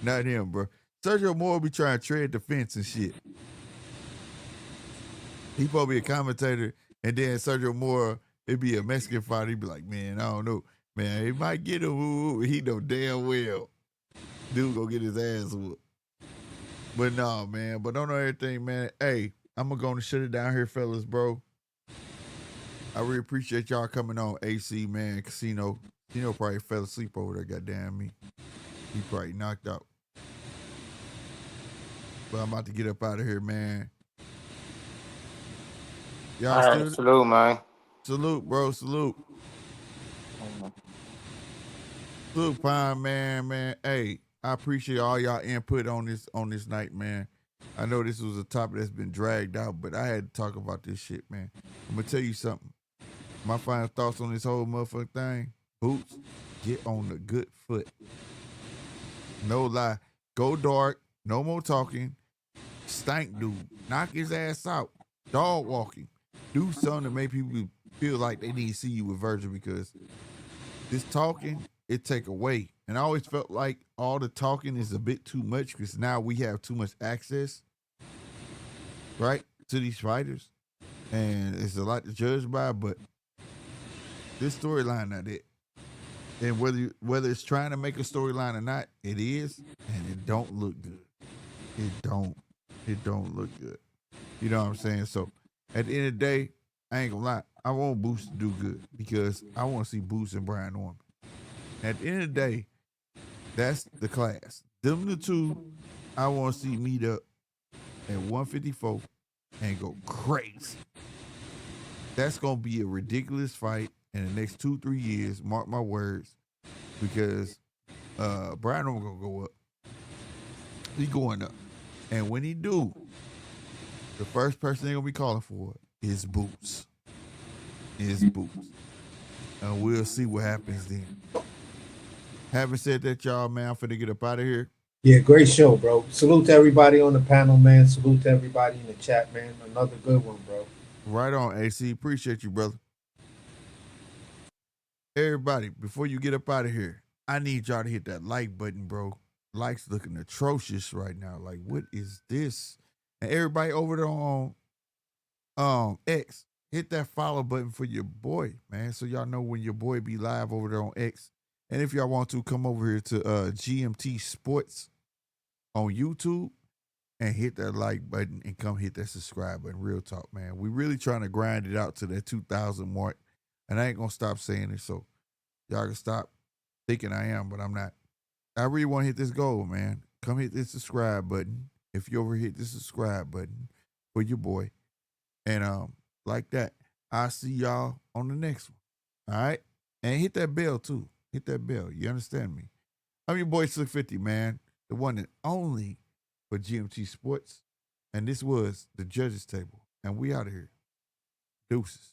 not him, bro. Sergio Mora be trying to tread the fence and shit. He supposed to be a commentator, and then Sergio Mora, it'd be a Mexican fighter. He'd be like, man, I don't know. Man, he might get him. He know damn well. Dude gonna get his ass whooped. But no, man. But on everything, man. Hey, I'm gonna go and shut it down here, fellas, bro. I really appreciate y'all coming on, AC, man. Casino probably fell asleep over there, goddamn me. He probably knocked out. But I'm about to get up out of here, man. Y'all All right, still salute, man. salute, bro. Salute. Salute, Pine, man. Hey, I appreciate all y'all input on this night, man. I know this was a topic that's been dragged out, but I had to talk about this shit, man. I'm gonna tell you something. My final thoughts on this whole motherfucking thing. Boots, get on the good foot. No lie. Go dark. No more talking. Stank dude. Knock his ass out. Dog walking. Do something to make people feel like they need to see you with Virgil, because this talking, it take away. And I always felt like all the talking is a bit too much, because now we have too much access, right, to these fighters. And it's a lot to judge by, but this storyline not it. And whether it's trying to make a storyline or not, it is, and it don't look good. It don't look good. You know what I'm saying? So at the end of the day, I ain't gonna lie. I want Boots to do good, because I want to see Boots and Brian Norman. At the end of the day, that's the class. Them the two I want to see meet up at 154 and go crazy. That's gonna be a ridiculous fight in the next 2-3 years. Mark my words, because Brian Norman gonna go up. He going up, and when he do, the first person they gonna be calling for is Boots. And we'll see what happens then. Having said that, y'all, man, I'm finna get up out of here. Yeah, great show, bro. Salute to everybody on the panel, man. Salute to everybody in the chat, man. Another good one, bro. Right on, AC. Appreciate you, brother. Everybody, before you get up out of here, I need y'all to hit that like button, bro. Likes looking atrocious right now. Like, what is this? And everybody over there on X, hit that follow button for your boy, man, so y'all know when your boy be live over there on X. And if y'all want to, come over here to GMT Sports on YouTube and hit that like button and come hit that subscribe button. Real talk, man. We really trying to grind it out to that 2,000 mark, and I ain't gonna stop saying it. So y'all can stop thinking I am, but I'm not. I really want to hit this goal, man. Come hit this subscribe button. If you over hit the subscribe button for your boy, and like that, I'll see y'all on the next one. All right, and hit that bell too. Hit that bell. You understand me? I'm your boy Slick 50, man, the one and only for GMT Sports, and this was the Judges Table, and we out of here. Deuces.